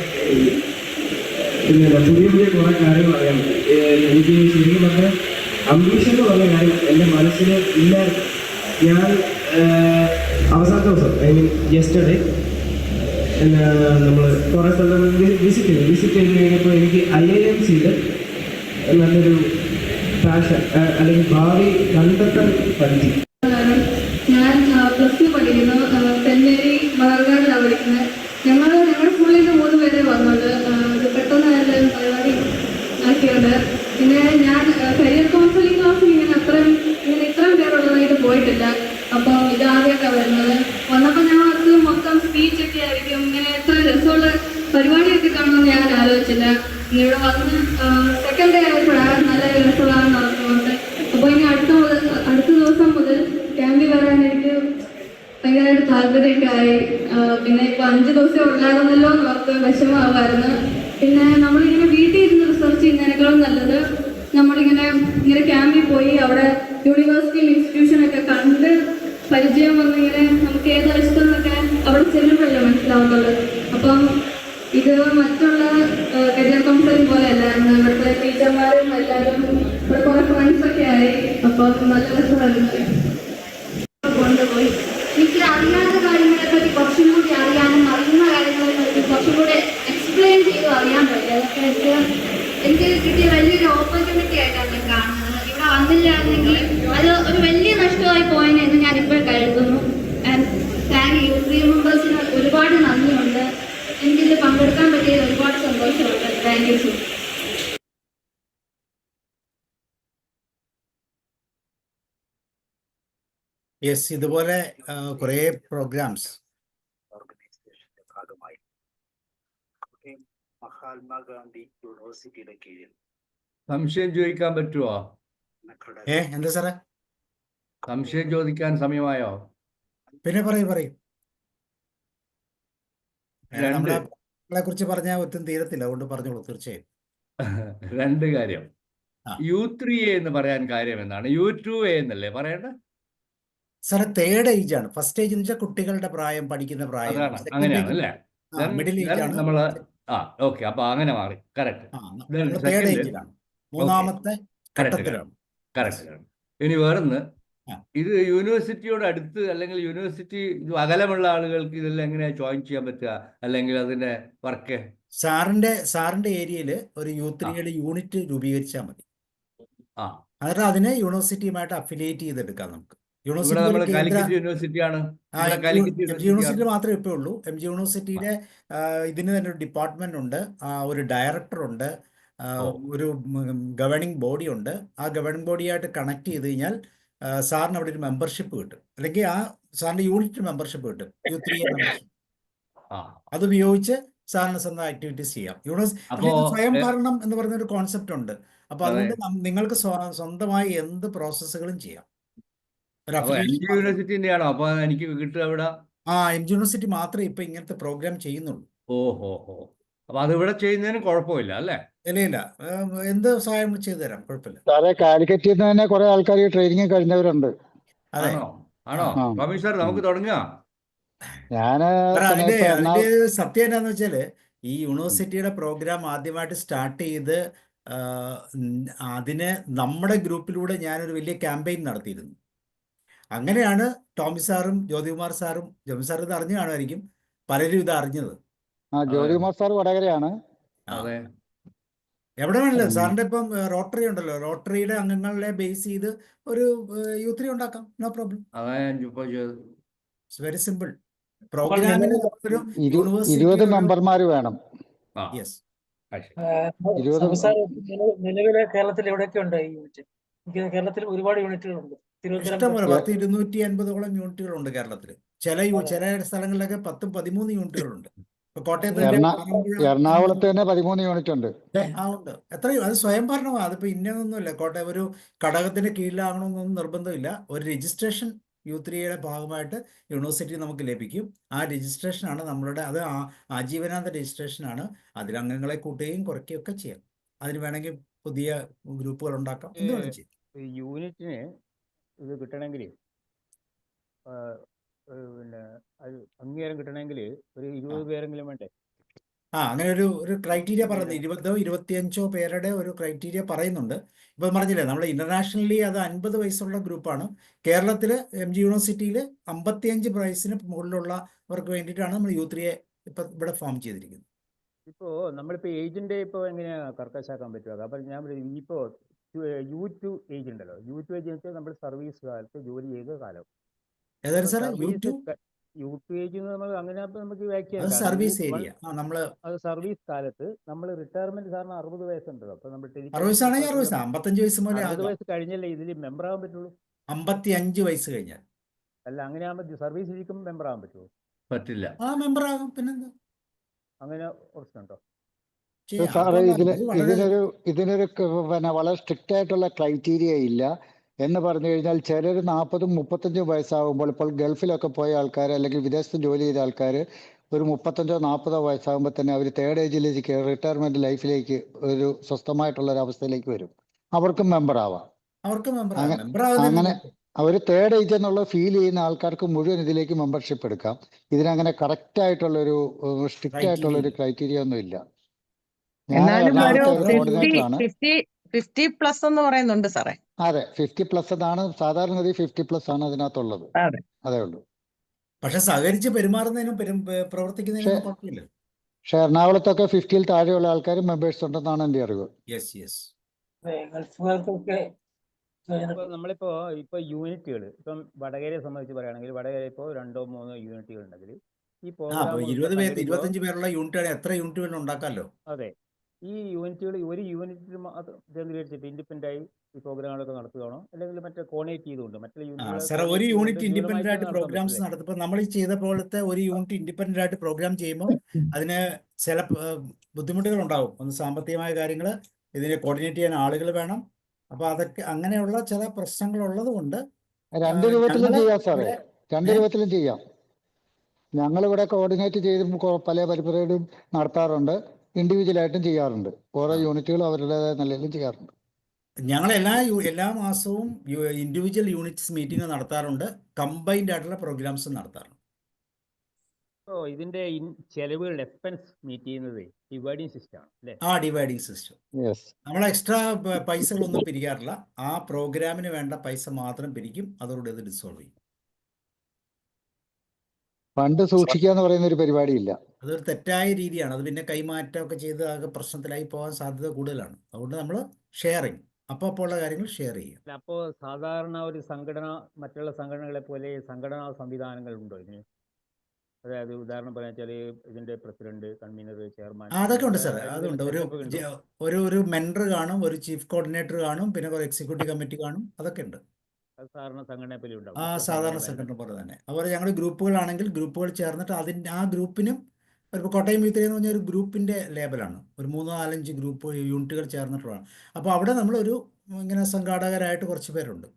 പിന്നെ പുതിയ കുറേ കാര്യങ്ങൾ അറിയാൻ പറ്റും. എനിക്ക് ശരിക്കും പറഞ്ഞാൽ അംബീഷൻ എന്ന് പറഞ്ഞ കാര്യം എൻ്റെ മനസ്സിൽ ഇല്ല. ഞാൻ അവസാനത്തെ ദിവസം യെസ്റ്റർഡേ നമ്മൾ കുറേ സ്ഥലം വിസിറ്റ് ചെയ്ത് കഴിഞ്ഞപ്പോൾ എനിക്ക് IIMCയിൽ നല്ലൊരു പാഷൻ അല്ലെങ്കിൽ ഭാവി കണ്ടെത്താൻ പറ്റി. ഞാൻ +2 പഠിക്കുന്നു. തെന്നേരി മലർകാടിലാണ് പഠിക്കുന്നത്. ഞങ്ങളുടെ സ്കൂളിൽ നിന്ന് 3 പേരെ വന്നുണ്ട്. പെട്ടെന്ന് എല്ലാവരും പരിപാടി ആക്കിയുണ്ട്. പിന്നെ ഞാൻ കരിയർ കൗൺസിലിംഗ് ക്ലാസ്സിൽ ഇങ്ങനെ ഇത്രയും പേരുള്ളതായിട്ട് പോയിട്ടില്ല. അപ്പോൾ ഇതാദ്യമായിട്ടാണ് വരുന്നത്. വന്നപ്പോൾ ഞങ്ങൾക്ക് മൊത്തം സ്പീച്ചൊക്കെ ആയിരിക്കും. ഇങ്ങനെ എത്ര രസമുള്ള പരിപാടിയൊക്കെ കാണുമെന്ന് ഞാൻ ആലോചിച്ചില്ല. ഇവിടെ വന്ന് സെക്കൻഡ് ഡേ ആയപ്പോഴാണ് നല്ല രസമുള്ളതാണെന്ന് ഓർത്തുകൊണ്ട്. അപ്പോൾ ഇനി അടുത്ത ദിവസം മുതൽ ക്യാമ്പിൽ വരാൻ എനിക്ക് ഭയങ്കരമായിട്ട് താല്പര്യമൊക്കെ ആയി. പിന്നെ ഇപ്പോൾ 5 ദിവസം ഉണ്ടായിരുന്നല്ലോ എന്ന് ഓർത്ത് വിഷമമാകുമായിരുന്നു. പിന്നെ നമ്മളിങ്ങനെ വീട്ടിൽ ഇരുന്ന് റിസർച്ച് ചെയ്യുന്നതിനേക്കാളും നല്ലത് നമ്മളിങ്ങനെ ക്യാമ്പിൽ പോയി അവിടെ യൂണിവേഴ്സിറ്റിയും ഇൻസ്റ്റിറ്റ്യൂഷനൊക്കെ കണ്ട് പരിചയം വന്നിങ്ങനെ നമുക്ക് ഏതാ ഇഷ്ടം എന്നൊക്കെ അവിടെ ചെല്ലുമ്പോഴല്ലേ മനസ്സിലാവുന്നുള്ളൂ. അപ്പം ഇത് മറ്റുള്ള കരിയർ കൗൺസിലിംഗ് പോലെയല്ല. ഇവിടുത്തെ ടീച്ചർമാരും എല്ലാവരും ഇവിടെ കുറേ ഫ്രണ്ട്സൊക്കെ ആയി. അപ്പം നല്ല രസമായിരുന്നു. കൊണ്ടുപോയി എനിക്ക് അറിയാത്ത കാര്യങ്ങളെ പറ്റി കുറച്ചും കൂടി അറിയാനും അറിയുന്ന കാര്യങ്ങളെ പറ്റി കുറച്ചും കൂടി എക്സ്പ്ലെയിൻ ചെയ്ത് അറിയാൻ പറ്റും. അതൊക്കെ എനിക്ക് കിട്ടിയ വലിയൊരു ഓപ്പർച്യൂണിറ്റി ആയിട്ടാണ് ഞാൻ കാണുന്നത്. ഇവിടെ വന്നില്ലായിരുന്നെങ്കിൽ അത് ഒരു വലിയ നഷ്ടമായി പോയെന്ന് ഞാനിപ്പോൾ കരുതുന്നു. U3 മെമ്പേഴ്സിന് ഒരുപാട് നന്ദിയുണ്ട്. എനിക്കിതിൽ പങ്കെടുക്കാൻ പറ്റിയത് ഒരുപാട് സന്തോഷമുണ്ട്. Thank you so much. Yes, ഇതുപോലെ കുറേ പ്രോഗ്രാംസ് ഓർഗനൈസേഷന്റെ ഭാഗമായി മഹാത്മാഗാന്ധി യൂണിവേഴ്സിറ്റിയുടെ കീഴിൽ. സംശയം ചോദിക്കാൻ പറ്റുമോ? എന്താ സാറേ? സംശയം ചോദിക്കാൻ സമയമായോ? പിന്നെ പറയും. നമ്മളെ കുറിച്ച് പറഞ്ഞാൽ ഒത്തും തീരത്തില്ല, അതുകൊണ്ട് പറഞ്ഞോളൂ. തീർച്ചയായും 2 കാര്യം. U3A എന്ന് പറയാൻ കാര്യം എന്താണ്? U2A എന്നല്ലേ പറയേണ്ടത്? സാറേ, 3rd ഏജ് ആണ്. ഫസ്റ്റ് ഏജ് എന്ന് വെച്ചാൽ കുട്ടികളുടെ പ്രായം, പഠിക്കുന്ന പ്രായം. അങ്ങനെയാണല്ലേ? മിഡിൽ ഏജ് ആണ് നമ്മള് ഓക്കെ, അപ്പൊ അങ്ങനെ മാറി. കറക്റ്റ്. 3rd ഏജിലാണ്, 3ാമത്തെ ഘട്ടത്തിലാണ്. കറക്റ്റ്. ഇനി വേറൊന്ന്, ഇത് യൂണിവേഴ്സിറ്റിയോട് അടുത്ത് അല്ലെങ്കിൽ യൂണിവേഴ്സിറ്റി അകലമുള്ള ആളുകൾക്ക് ഇതെല്ലാം എങ്ങനെയാ ജോയിൻ ചെയ്യാൻ പറ്റുക, അല്ലെങ്കിൽ അതിന്റെ വർക്ക്? സാറിന്റെ ഏരിയയിൽ ഒരു U3യുടെ യൂണിറ്റ് രൂപീകരിച്ചാൽ മതി. എന്നിട്ട് അതിനെ യൂണിവേഴ്സിറ്റിയുമായിട്ട് അഫിലിയേറ്റ് ചെയ്തെടുക്കാം നമുക്ക്. യൂണിവേഴ്സിറ്റി നമ്മൾ പോലെ കേന്ദ്ര കാലിക്കറ്റ് യൂണിവേഴ്സിറ്റിയാണ്. ആ ഇവിടെ M G Calicut M G യൂണിവേഴ്സിറ്റിയാണ്. യൂണിവേഴ്സിറ്റിയിൽ മാത്രമേ ഇപ്പോൾ ഉള്ളൂ. എം ജി യൂണിവേഴ്സിറ്റിയിലെ ഇതിന് തന്നെ ഒരു ഡിപ്പാർട്ട്മെന്റ് ഉണ്ട്, ഒരു ഡയറക്ടർ ഉണ്ട്, ഓ ഒരു ഗവേണിംഗ് ബോഡി ഉണ്ട്. ആ ഗവേണിംഗ് ബോഡിയായിട്ട് കണക്ട് ചെയ്ത് കഴിഞ്ഞാൽ സാറിന് അവിടെ ഒരു മെമ്പർഷിപ്പ് കിട്ടും, അല്ലെങ്കിൽ ആ സാറിന്റെ യൂണിറ്റ് മെമ്പർഷിപ്പ് കിട്ടും, U3A മെമ്പർഷിപ്പ്. ആ അത് ഉപയോഗിച്ച് സാറിന് സ്വന്തം ആക്ടിവിറ്റീസ് ചെയ്യാം. അപ്പോ സ്വയം ഭരണം എന്ന് പറയുന്ന ഒരു കോൺസെപ്റ്റ് ഉണ്ട്. അപ്പൊ അതെ. അതുകൊണ്ട് നിങ്ങൾക്ക് സ്വന്തമായി എന്ത് പ്രോസസ്സുകളും ചെയ്യാം. ഒരു അപ്പൊ എം അഫിലിയേഷൻ ജി യൂണിവേഴ്സിറ്റിന്റെ ആണോ അപ്പൊ എനിക്ക് കിട്ടുക അവിടെ? എം ജി യൂണിവേഴ്സിറ്റി മാത്രമേ ഇപ്പൊ ഇങ്ങനത്തെ പ്രോഗ്രാം ചെയ്യുന്നുള്ളൂ. ഓഹോ ഹോ. അപ്പൊ അത് ഇവിടെ ചെയ്യുന്നതിന് കുഴപ്പമില്ല അല്ലേ? ഇല്ല എന്ത് സഹായം ചെയ്തു തരാം, കുഴപ്പമില്ല. സാറേ കാലിക്കറ്റിൽ നിന്ന് തന്നെ കുറെ ആൾക്കാർ ട്രെയിനിങ് കഴിഞ്ഞവരുണ്ട്. അതെ, ആണോ ടോമി സാർ, നമുക്ക് തുടങ്ങാം. ഞാന് അതിന്റെ സത്യം എന്താന്ന് വെച്ചാല് ഈ യൂണിവേഴ്സിറ്റിയുടെ പ്രോഗ്രാം ആദ്യമായിട്ട് സ്റ്റാർട്ട് ചെയ്ത് അതിന് നമ്മുടെ ഗ്രൂപ്പിലൂടെ ഞാനൊരു വലിയ ക്യാമ്പയിൻ നടത്തിയിരുന്നു. അങ്ങനെയാണ് ടോമി സാറും ജ്യോതികുമാർ സാറും, ജോമി സാർ ഇത് അറിഞ്ഞു കാണുമായിരിക്കും, പലരും ഇത് അറിഞ്ഞത്. ജ്യോതികുമാർ സാർ വടകരയാണ്. അതെ. എവിടെ വേണല്ലോ സാറിന്റെ ഇപ്പം റോട്ടറി ഉണ്ടല്ലോ, റോട്ടറിയുടെ അംഗങ്ങളെ ബേസ് ചെയ്ത് ഒരു U3 ഉണ്ടാക്കാം, നോ പ്രോബ്ലം. അതാ ഞാൻ ഇപ്പൊ ഇറ്റ്സ് വെരി സിമ്പിൾ. പ്രോഗ്രാമിന് ഒരു 20 മെമ്പർമാർ വേണം. യെസ്. നിലവിലെ കേരളത്തിൽ എവിടെയൊക്കെ ഉണ്ട് ഈ യൂണിറ്റ്? കേരളത്തിൽ ഒരുപാട് യൂണിറ്റുകളുണ്ട്. ഇഷ്ടംപോലെ 250ഓളം യൂണിറ്റുകളുണ്ട് കേരളത്തിൽ. ചില സ്ഥലങ്ങളിലൊക്കെ 10-13 യൂണിറ്റുകളുണ്ട്. ഇപ്പൊ കോട്ടയത്ത് എറണാകുളത്ത് തന്നെ 13 യൂണിറ്റ് ഉണ്ട്. ഉണ്ട്. എത്രയും അത് സ്വയം ഭരണമാണ്. അതിപ്പോ ഇന്നതൊന്നുമില്ല. കോട്ടയം ഒരു ഘടകത്തിന്റെ കീഴിലാകണമെന്നൊന്നും നിർബന്ധമില്ല. ഒരു രജിസ്ട്രേഷൻ U3A ഭാഗമായിട്ട് യൂണിവേഴ്സിറ്റി നമുക്ക് ലഭിക്കും. ആ രജിസ്ട്രേഷനാണ് നമ്മളുടെ, അത് ആജീവനാന്ത രജിസ്ട്രേഷനാണ്. അതിൽ അംഗങ്ങളെ കൂട്ടുകയും കുറയ്ക്കുകയും ഒക്കെ ചെയ്യാം. അതിന് വേണമെങ്കിൽ പുതിയ ഗ്രൂപ്പുകൾ ഉണ്ടാക്കാം, എന്ത് വേണം ചെയ്യാം. യൂണിറ്റിന് ഇത് കിട്ടണമെങ്കിൽ പിന്നെ അത് അംഗീകാരം കിട്ടണമെങ്കിൽ ഒരു 20 പേരെങ്കിലും വേണ്ടേ? അങ്ങനെ ഒരു ക്രൈറ്റീരിയ പറയുന്നത് 20-25 പേരുടെ ഒരു ക്രൈറ്റീരിയ പറയുന്നുണ്ട്. ഇപ്പം പറഞ്ഞില്ലേ, നമ്മൾ ഇന്റർനാഷണലി അത് 50 വയസ്സുള്ള ഗ്രൂപ്പാണ്. കേരളത്തിൽ എം ജി യൂണിവേഴ്സിറ്റിയിൽ 55 വയസ്സിന് മുകളിലുള്ളവർക്ക് വേണ്ടിയിട്ടാണ് നമ്മൾ U3A ഇപ്പം ഇവിടെ ഫോം ചെയ്തിരിക്കുന്നത്. ഇപ്പോൾ നമ്മളിപ്പോൾ ഏജിൻ്റെ ഇപ്പോൾ എങ്ങനെയാണ് കർക്കശാക്കാൻ പറ്റുക? അപ്പം ഞാൻ ഇപ്പോൾ U2 ഏജ് ഉണ്ടല്ലോ, U2 ഏജ് എന്ന് വെച്ചാൽ നമ്മൾ സർവീസ് കാലത്ത് ജോലി ചെയ്ത കാലം. ഏതായാലും സാറേ U2 ഏജ് നമ്മൾ അങ്ങനെ നമുക്ക് സർവീസ് ഏരിയ അത് സർവീസ് കാലത്ത് നമ്മൾ റിട്ടയർമെന്റ് സാറിന് 60 വയസ്സുണ്ടല്ലോ. അപ്പൊ നമ്മൾ 55 വയസ്സ് മുതലേ 60 വയസ്സ് കഴിഞ്ഞല്ലേ ഇതിൽ മെമ്പർ ആവാൻ പറ്റുള്ളൂ. 55 വയസ്സ് കഴിഞ്ഞാൽ അല്ല, അങ്ങനെ ആകുമ്പോൾ സർവീസ് ഇരിക്കുമ്പോൾ മെമ്പർ ആവാൻ പറ്റുമോ? പറ്റില്ല. മെമ്പർ ആകും. പിന്നെന്താ, അങ്ങനെ ഓപ്ഷനുണ്ടോ? സാറേ ഇതിനൊരു പിന്നെ വളരെ സ്ട്രിക്റ്റ് ആയിട്ടുള്ള ക്രൈറ്റീരിയ ഇല്ല. എന്ന് പറഞ്ഞു കഴിഞ്ഞാൽ ചിലർ 40-35 വയസ്സാകുമ്പോൾ, ഇപ്പോൾ ഗൾഫിലൊക്കെ പോയ ആൾക്കാർ അല്ലെങ്കിൽ വിദേശത്ത് ജോലി ചെയ്ത ആൾക്കാർ ഒരു 35-40 വയസ്സാകുമ്പോൾ തന്നെ അവർ തേർഡ് ഏജിലേക്ക്, റിട്ടയർമെന്റ് ലൈഫിലേക്ക്, ഒരു സ്വസ്ഥമായിട്ടുള്ള ഒരു അവസ്ഥയിലേക്ക് വരും. അവർക്കും മെമ്പർ ആവാം. അങ്ങനെ അവർ തേർഡ് ഏജ് എന്നുള്ള ഫീൽ ചെയ്യുന്ന ആൾക്കാർക്ക് മുഴുവൻ ഇതിലേക്ക് മെമ്പർഷിപ്പ് എടുക്കാം. ഇതിനങ്ങനെ കറക്റ്റ് ആയിട്ടുള്ള ഒരു സ്ട്രിക്റ്റ് ആയിട്ടുള്ള ഒരു ക്രൈറ്റീരിയ ഒന്നും ഇല്ല. എന്നാലും ഒരു 50+ എന്ന് പറയുന്നുണ്ട് സാറേ. അതെ, 50+ എന്നാണ് സാധാരണഗതി. 50+ ആണ് അതിനകത്തുള്ളത്. അതേ ഉള്ളൂ. പക്ഷെ സഹകരിച്ച് പെരുമാറുന്നതിനും പ്രവർത്തിക്കുന്നതിനും കുഴപ്പമില്ല. പക്ഷെ എറണാകുളത്തൊക്കെ 50-ൽ താഴെയുള്ള ആൾക്കാർ മെമ്പേഴ്സ് ഉണ്ടെന്നാണ് എൻ്റെ അറിവ്. നമ്മളിപ്പോ യൂണിറ്റുകൾ ഇപ്പം വടകരയെ സംബന്ധിച്ച് പറയുകയാണെങ്കിൽ, വടകര ഇപ്പോൾ 2-3 യൂണിറ്റുകൾ ഉണ്ടെങ്കിൽ ഈ 20-25 പേരുള്ള യൂണിറ്റുകൾ എത്ര യൂണിറ്റുകൾ ഉണ്ടാക്കാമല്ലോ. അതെ, ഈ യൂണിറ്റുകൾ ഒരു യൂണിറ്റിൽ മാത്രം കേന്ദ്രീകരിച്ചിട്ട് ഇൻഡിപെൻഡന്റ് ആയി ഈ പ്രോഗ്രാമുകളൊക്കെ നടത്തുകയാണോ, അല്ലെങ്കിൽ മറ്റേ കോർഡിനേറ്റ് ചെയ്തുകൊണ്ട് മറ്റുള്ള ഒരു യൂണിറ്റ് ഇൻഡിപെൻഡന്റ് ആയിട്ട് പ്രോഗ്രാംസ് നടത്തുമ്പോൾ നമ്മൾ ഈ ചെയ്ത പോലത്തെ ഒരു യൂണിറ്റ് ഇൻഡിപെൻഡന്റ് ആയിട്ട് പ്രോഗ്രാം ചെയ്യുമ്പോൾ അതിന് ചില ബുദ്ധിമുട്ടുകൾ ഉണ്ടാവും. ഒന്ന് സാമ്പത്തികമായ കാര്യങ്ങൾ, ഇതിനെ കോർഡിനേറ്റ് ചെയ്യാൻ ആളുകൾ വേണം. അപ്പൊ അതൊക്കെ അങ്ങനെയുള്ള ചില പ്രശ്നങ്ങൾ ഉള്ളത് കൊണ്ട് 2 രൂപത്തിലും ചെയ്യാം സാറേ, 2 രൂപത്തിലും ചെയ്യാം. ഞങ്ങളിവിടെ കോർഡിനേറ്റ് ചെയ്ത് പല പരിപാടികളും നടത്താറുണ്ട്, ഇൻഡിവിജ്വലായിട്ടും ചെയ്യാറുണ്ട്. ഓരോ യൂണിറ്റുകളും അവരുടേതായ നിലയിലും ചെയ്യാറുണ്ട്. ഞങ്ങൾ എല്ലാ മാസവും ഇൻഡിവിജ്വൽ യൂണിറ്റ്സ് മീറ്റിംഗ് നടത്താറുണ്ട്, കമ്പൈൻഡ് ആയിട്ടുള്ള പ്രോഗ്രാംസ് നടത്താറുണ്ട്. ഇതിന്റെ ചെലവുകളുടെ എക്സ്പെൻസ് മീറ്റ് ചെയ്യുന്നത് ഡിവൈഡിംഗ് സിസ്റ്റം ആണ് അല്ലേ? Dividing system. നമ്മൾ എക്സ്ട്രാ പൈസകളൊന്നും പിരിക്കാറില്ല. ആ പ്രോഗ്രാമിന് വേണ്ട പൈസ മാത്രം പിരിക്കും, അതോടെ അത് ഡിസോൾവ് ചെയ്യും. ഫണ്ട് സൂക്ഷിക്കുക എന്ന് പറയുന്ന ഒരു പരിപാടിയില്ല. അതൊരു തെറ്റായ രീതിയാണ്. അത് പിന്നെ കൈമാറ്റമൊക്കെ ചെയ്ത് ആകെ പ്രശ്നത്തിലായി പോകാൻ സാധ്യത കൂടുതലാണ്. അതുകൊണ്ട് നമ്മൾ ഷെയറിങ്, അപ്പോൾ ഉള്ള കാര്യങ്ങൾ ഷെയർ ചെയ്യും. അപ്പോൾ സാധാരണ ഒരു സംഘടന മറ്റുള്ള സംഘടനകളെ പോലെ സംഘടനാ സംവിധാനങ്ങൾ ഉണ്ടോ ഇതിന്? അതായത് ഉദാഹരണം പറയാൻ വെച്ചാൽ ഇതിന്റെ പ്രസിഡന്റ്, കൺവീനർ, ചെയർമാൻ, അതൊക്കെ ഉണ്ട് സാർ, അതിന് അതുണ്ട്. setup ഉണ്ടോ? ഒരു മെൻറ്റർ കാണും, ഒരു ചീഫ് കോർഡിനേറ്റർ കാണും, പിന്നെ ഒരു എക്സിക്യൂട്ടീവ് കമ്മിറ്റി കാണും, അതൊക്കെ ഉണ്ട്. അത് സാധാരണ സംഘടനയെ പോലെ ഉണ്ടാവും. ആ മറ്റുള്ള സാധാരണ സംഘടനകളെ സംഘടന പോലെ തന്നെ. അതുപോലെ ഞങ്ങൾ ഗ്രൂപ്പുകളാണെങ്കിൽ ഗ്രൂപ്പുകൾ ചേർന്നിട്ട് ആ ഗ്രൂപ്പിനും ഇപ്പോൾ കോട്ടയം യൂത്ത് എന്ന് പറഞ്ഞാൽ ഒരു ഗ്രൂപ്പിൻ്റെ ലേബലാണ്. ഒരു 3-4-5 ഗ്രൂപ്പ് യൂണിറ്റുകൾ ചേർന്നിട്ടുള്ളതാണ്. അപ്പോൾ അവിടെ നമ്മളൊരു ഇങ്ങനെ സംഘാടകരായിട്ട് കുറച്ച് പേരുണ്ട്.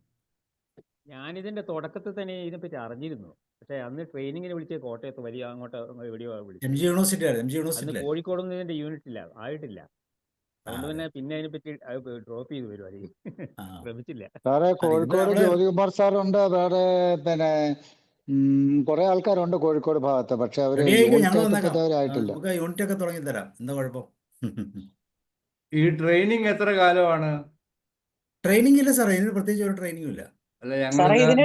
ഞാനിതിന്റെ തുടക്കത്തിൽ തന്നെ ഇതിനെപ്പറ്റി അറിഞ്ഞിരുന്നു. പക്ഷേ അന്ന് ട്രെയിനിങ്ങിന് വിളിച്ച കോട്ടയത്ത് വലിയ അങ്ങോട്ട് എവിടെയോ വിളിച്ചു. MG യൂണിവേഴ്സിറ്റി അന്ന് കോഴിക്കോടൊന്നും ഇതിന്റെ യൂണിറ്റ് ആയിട്ടില്ല. അതുകൊണ്ട് തന്നെ പിന്നെ അതിനെപ്പറ്റി ഡ്രോപ്പ് ചെയ്തു പരിപാടി. ശ്രമിച്ചില്ല. സാറേ കോഴിക്കോട് ജ്യോതികുമാർ സാറുണ്ട്, വേറെ പിന്നെ കുറെ ആൾക്കാരുണ്ട് കോഴിക്കോട് ഭാഗത്ത്. പക്ഷെ അവര് ആയിട്ടില്ല. യൂണിറ്റ് ഒക്കെ തുടങ്ങി തരാം, എന്താ കുഴപ്പം? ഈ ട്രെയിനിങ് എത്ര കാലമാണ്? ട്രെയിനിങ് ഇല്ല സാറേ, ഇതിന് പ്രത്യേകിച്ച് ഒരു ട്രെയിനിങ്ങും ഇല്ല. സാറേ ഇതിന്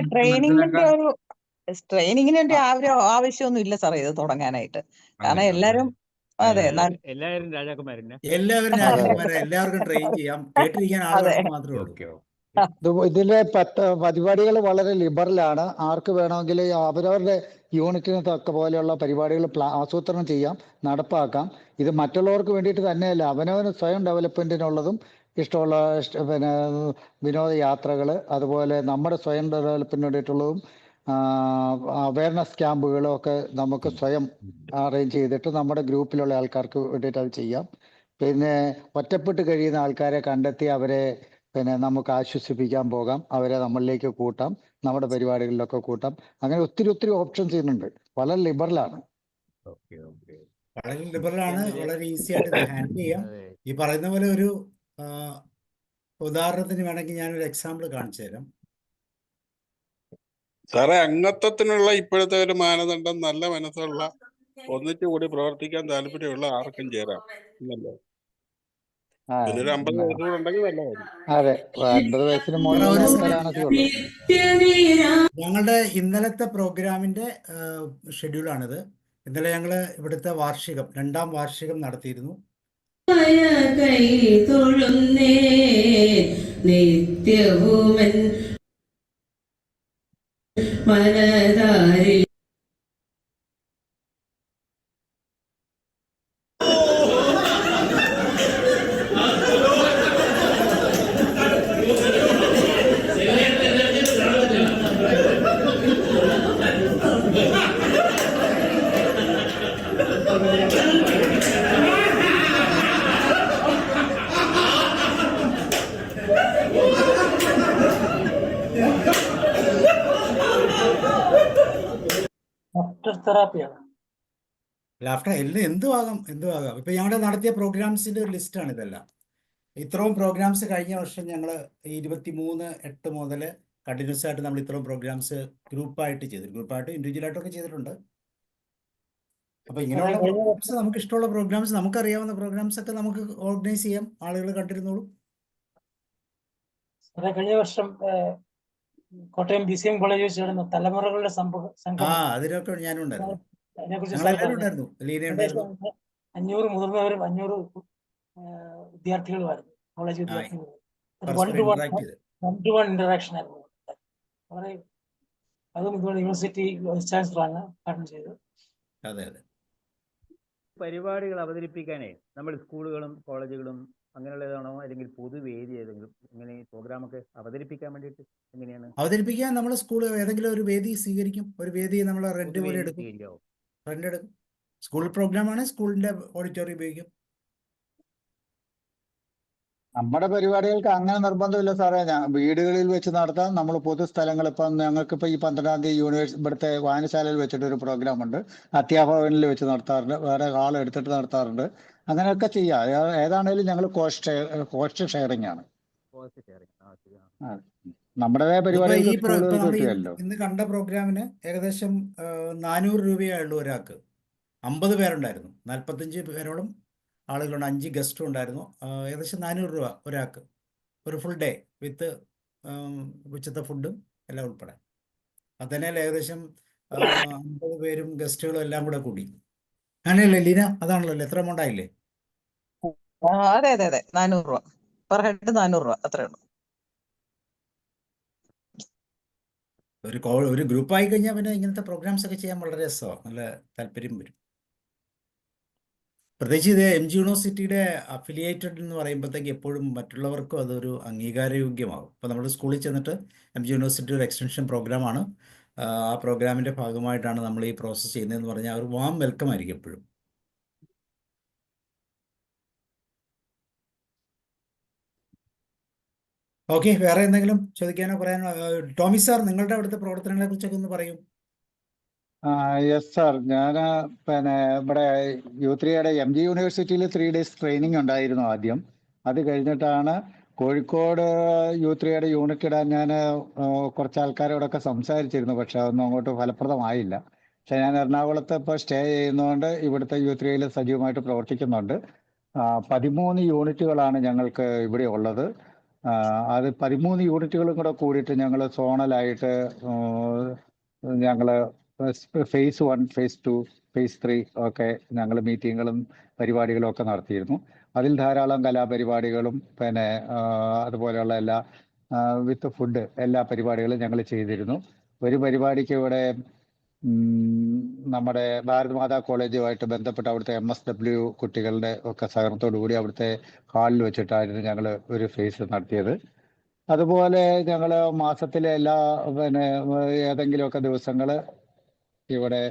ട്രെയിനിങ്ങിന്റെ ഒരു ആവശ്യമൊന്നും ഇല്ല സാറേ ഇത് തുടങ്ങാനായിട്ട്. കാരണം എല്ലാരും എല്ലാവരും രാജാക്കന്മാരെന്നെ. എല്ലാവർക്കും ട്രെയിൻ ചെയ്യാം, കേട്ടിരിക്കാൻ ആളുകൾ മാത്രമേ ഉള്ളൂ. ഇതിലെ പരിപാടികൾ വളരെ ലിബറലാണ്. ആർക്ക് വേണമെങ്കിൽ അവരവരുടെ യൂണിറ്റിന് തക്ക പോലെയുള്ള പരിപാടികൾ ആസൂത്രണം ചെയ്യാം, നടപ്പാക്കാം. ഇത് മറ്റുള്ളവർക്ക് വേണ്ടിയിട്ട് തന്നെയല്ല, അവനവന് സ്വയം ഡെവലപ്മെന്റിനുള്ളതും ഇഷ്ടമുള്ള പിന്നെ വിനോദയാത്രകൾ, അതുപോലെ നമ്മുടെ സ്വയം ഡെവലപ്മെന്റിന് വേണ്ടിയിട്ടുള്ളതും അവയർനെസ് ക്യാമ്പുകളും ഒക്കെ നമുക്ക് സ്വയം അറേഞ്ച് ചെയ്തിട്ട് നമ്മുടെ ഗ്രൂപ്പിലുള്ള ആൾക്കാർക്ക് വേണ്ടിയിട്ട് അത് ചെയ്യാം. പിന്നെ ഒറ്റപ്പെട്ട് കഴിയുന്ന ആൾക്കാരെ കണ്ടെത്തി അവരെ പിന്നെ നമുക്ക് ആശ്വസിപ്പിക്കാൻ പോകാം, അവരെ നമ്മളിലേക്ക് കൂട്ടാം, നമ്മുടെ പരിപാടികളിലൊക്കെ കൂട്ടാം. അങ്ങനെ ഒത്തിരി ഓപ്ഷൻസ് ചെയ്യുന്നുണ്ട്. വളരെ ലിബറലാണ്. വളരെ ലിബറലാണ്, വളരെ ഈസി ആയിട്ട് ഹാൻഡിൽ ചെയ്യാം. ഈ പറയുന്ന പോലെ ഒരു ഉദാഹരണത്തിന് വേണമെങ്കിൽ ഞാനൊരു എക്സാമ്പിൾ കാണിച്ചു തരാം സാറേ. അംഗത്വത്തിനുള്ള ഇപ്പോഴത്തെ ഒരു മാനദണ്ഡം നല്ല മനസ്സുള്ള, ഒന്നിച്ചുകൂടി പ്രവർത്തിക്കാൻ താല്പര്യമുള്ള ആർക്കും ചേരാം എന്നല്ലേ? പിന്നെ ഒരു 50 വയസ്സ് കൂടെ ഉണ്ടെങ്കിൽ നല്ലതായിരിക്കും. അതെ, 50 വയസ്സിന് മുകളിലുള്ള ആൾക്കാരാണ്. ഞങ്ങളുടെ ഇന്നലത്തെ പ്രോഗ്രാമിന്റെ ഷെഡ്യൂളാണിത്. ഇന്നലെ ഞങ്ങൾ ഇവിടുത്തെ വാർഷികം 2ാം വാർഷികം നടത്തിയിരുന്നു. നിത്യവുമൻ മനതാരിൽ ലാഫ്റ്റർ എന്തും ആകാം. ഇപ്പൊ ഞങ്ങളുടെ നടത്തിയ പ്രോഗ്രാംസിന്റെ ഒരു ലിസ്റ്റാണ് ഇതെല്ലാം. ഇത്രയും പ്രോഗ്രാംസ് കഴിഞ്ഞ വർഷം ഞങ്ങൾ 23/8 മുതൽ കണ്ടിന്യൂസ് ആയിട്ട് നമ്മൾ ഇത്രയും പ്രോഗ്രാംസ് ഗ്രൂപ്പായിട്ട് ഇൻഡിവിജ്വലായിട്ടൊക്കെ ചെയ്തിട്ടുണ്ട്. അപ്പൊ ഇങ്ങനെയുള്ള പ്രോഗ്രാംസ്, നമുക്ക് ഇഷ്ടമുള്ള പ്രോഗ്രാംസ്, നമുക്കറിയാവുന്ന പ്രോഗ്രാംസ് ഒക്കെ നമുക്ക് ഓർഗനൈസ് ചെയ്യാം, ആളുകൾ കണ്ടിരുന്നോളൂ. കഴിഞ്ഞ വർഷം കോട്ടയം BCM കോളേജ് വെച്ച് നടന്ന തലമുറകളുടെ അതിനൊക്കെ ഞാനും ഉണ്ടായിരുന്നു. 500 മുതിർന്നവരും 500 വിദ്യാർത്ഥികളുമായിരുന്നു. കോളേജ് വിദ്യാർത്ഥികൾ 1-to-1 ഇന്ററാക്ഷൻ ആയിരുന്നു. വളരെ അതും ഇതുപോലെ യൂണിവേഴ്സിറ്റി വൈസ് ചാൻസലറാണ് ഉദ്ഘാടനം ചെയ്തത്. പരിപാടികൾ അവതരിപ്പിക്കാനേ നമ്മൾ സ്കൂളുകളും കോളേജുകളും അങ്ങനെയുള്ളതാണോ, അല്ലെങ്കിൽ പൊതുവേദി ഏതെങ്കിലും ഇങ്ങനെ പ്രോഗ്രാമൊക്കെ അവതരിപ്പിക്കാൻ വേണ്ടിയിട്ട് എങ്ങനെയാണ് അവതരിപ്പിക്കാൻ? നമ്മൾ സ്കൂൾ ഏതെങ്കിലും ഒരു വേദി സ്വീകരിക്കും. ഒരു വേദി നമ്മൾ റെന്റ് പോലെ എടുക്കും. സ്കൂൾ പ്രോഗ്രാമാണ്, സ്കൂളിന്റെ ഓഡിറ്റോറിയം ഉപയോഗിക്കും. നമ്മുടെ പരിപാടികൾക്ക് അങ്ങനെ നിർബന്ധമില്ല സാറേ. വീടുകളിൽ വെച്ച് നടത്താം. നമ്മൾ പൊതുസ്ഥലങ്ങൾ, ഇപ്പം ഞങ്ങൾക്കിപ്പോൾ ഈ 12-ാം തീയതി ഇവിടുത്തെ വായനശാലയിൽ വെച്ചിട്ട് ഒരു പ്രോഗ്രാം ഉണ്ട്. അധ്യാപകനിൽ വെച്ച് നടത്താറുണ്ട്, വേറെ ആൾ എടുത്തിട്ട് നടത്താറുണ്ട്. അങ്ങനെയൊക്കെ ചെയ്യാം. ഏതാണേലും ഞങ്ങൾ കോസ്റ്റ് ഷെയറിംഗ് ആണ്. നമ്മുടേതായ പരിപാടികൾക്ക് സ്കൂളുകൾക്ക് കിട്ടുമല്ലോ. ഇന്ന് കണ്ട പ്രോഗ്രാമിന് ഏകദേശം 400 രൂപയായുള്ളൂ ഒരാൾക്ക്. 50 പേരുണ്ടായിരുന്നു, 45 പേരോളം ആളുകളുണ്ട്, 5 ഗസ്റ്റും ഉണ്ടായിരുന്നു. ഏകദേശം 400 രൂപ ഒരാൾക്ക്, ഒരു ഫുൾ ഡേ വിത്ത് ഉച്ചത്തെ ഫുഡും എല്ലാം ഉൾപ്പെടെ. അത് തന്നെയല്ല, ഏകദേശം 50 പേരും ഗസ്റ്റുകളും എല്ലാം കൂടെ കൂടി. അങ്ങനെയല്ലേ ലീന? അതാണല്ലോ, എത്ര എമൗണ്ട് ആയില്ലേ? അതെ 400 രൂപ. പെർ ഹെഡ് 400 രൂപ, അത്രേ ഉള്ളൂ. ഒരു ഗ്രൂപ്പായി കഴിഞ്ഞാൽ പിന്നെ ഇങ്ങനത്തെ പ്രോഗ്രാംസ് ഒക്കെ ചെയ്യാൻ വളരെ രസമാണ്, നല്ല താല്പര്യം വരും. പ്രത്യേകിച്ച് ഇത് എം ജി യൂണിവേഴ്സിറ്റിയുടെ അഫിലിയേറ്റഡ് എന്ന് പറയുമ്പോഴത്തേക്ക് എപ്പോഴും മറ്റുള്ളവർക്കും അതൊരു അംഗീകാരയോഗ്യമാകും. ഇപ്പോൾ നമ്മൾ സ്കൂളിൽ ചെന്നിട്ട് എം ജി യൂണിവേഴ്സിറ്റി ഒരു എക്സ്റ്റൻഷൻ പ്രോഗ്രാമാണ്, ആ പ്രോഗ്രാമിൻ്റെ ഭാഗമായിട്ടാണ് നമ്മൾ ഈ പ്രോസസ്സ് ചെയ്യുന്നതെന്ന് പറഞ്ഞാൽ ഒരു വാം വെൽക്കം ആയിരിക്കും എപ്പോഴും. ഓക്കെ, വേറെ എന്തെങ്കിലും ചോദിക്കാനോ പറയാനോ? ടോമി സാർ, നിങ്ങളുടെ അവിടുത്തെ പ്രവർത്തനങ്ങളെ കുറിച്ചൊക്കെ ഒന്ന് പറയും. യെസ് സാർ, ഞാൻ പിന്നെ ഇവിടെ U3യുടെ MG യൂണിവേഴ്സിറ്റിയിൽ 3 days ട്രെയിനിങ് ഉണ്ടായിരുന്നു ആദ്യം. അത് കഴിഞ്ഞിട്ടാണ് കോഴിക്കോട് U3യുടെ യൂണിറ്റ് ഇടാൻ ഞാൻ കുറച്ച് ആൾക്കാരോടൊക്കെ സംസാരിച്ചിരുന്നു, പക്ഷെ അതൊന്നും അങ്ങോട്ട് ഫലപ്രദമായില്ല. പക്ഷെ ഞാൻ എറണാകുളത്ത് ഇപ്പോൾ സ്റ്റേ ചെയ്യുന്നതുകൊണ്ട് ഇവിടുത്തെ U3യിൽ സജീവമായിട്ട് പ്രവർത്തിക്കുന്നുണ്ട്. 13 യൂണിറ്റുകളാണ് ഞങ്ങൾക്ക് ഇവിടെ ഉള്ളത്. അത് 13 യൂണിറ്റുകളും കൂടെ കൂടിയിട്ട് ഞങ്ങൾ സോണലായിട്ട് ഞങ്ങൾ phase 1, phase 2, phase 3 ഒക്കെ ഞങ്ങൾ മീറ്റിങ്ങുകളും പരിപാടികളും ഒക്കെ നടത്തിയിരുന്നു. അതിൽ ധാരാളം കലാപരിപാടികളും പിന്നെ അതുപോലെയുള്ള എല്ലാ വിത്ത് ഫുഡ് എല്ലാ പരിപാടികളും ഞങ്ങൾ ചെയ്തിരുന്നു. ഒരു പരിപാടിക്ക് ഇവിടെ നമ്മുടെ ഭാരത് മാതാ കോളേജുമായിട്ട് ബന്ധപ്പെട്ട അവിടുത്തെ MSW കുട്ടികളുടെ ഒക്കെ സഹകരണത്തോടു കൂടി അവിടുത്തെ ഹാളിൽ വെച്ചിട്ടായിരുന്നു ഞങ്ങൾ ഒരു ഫേസ് നടത്തിയത്. അതുപോലെ ഞങ്ങൾ മാസത്തിലെ എല്ലാ പിന്നെ ഏതെങ്കിലുമൊക്കെ ദിവസങ്ങൾ ഇവിടെ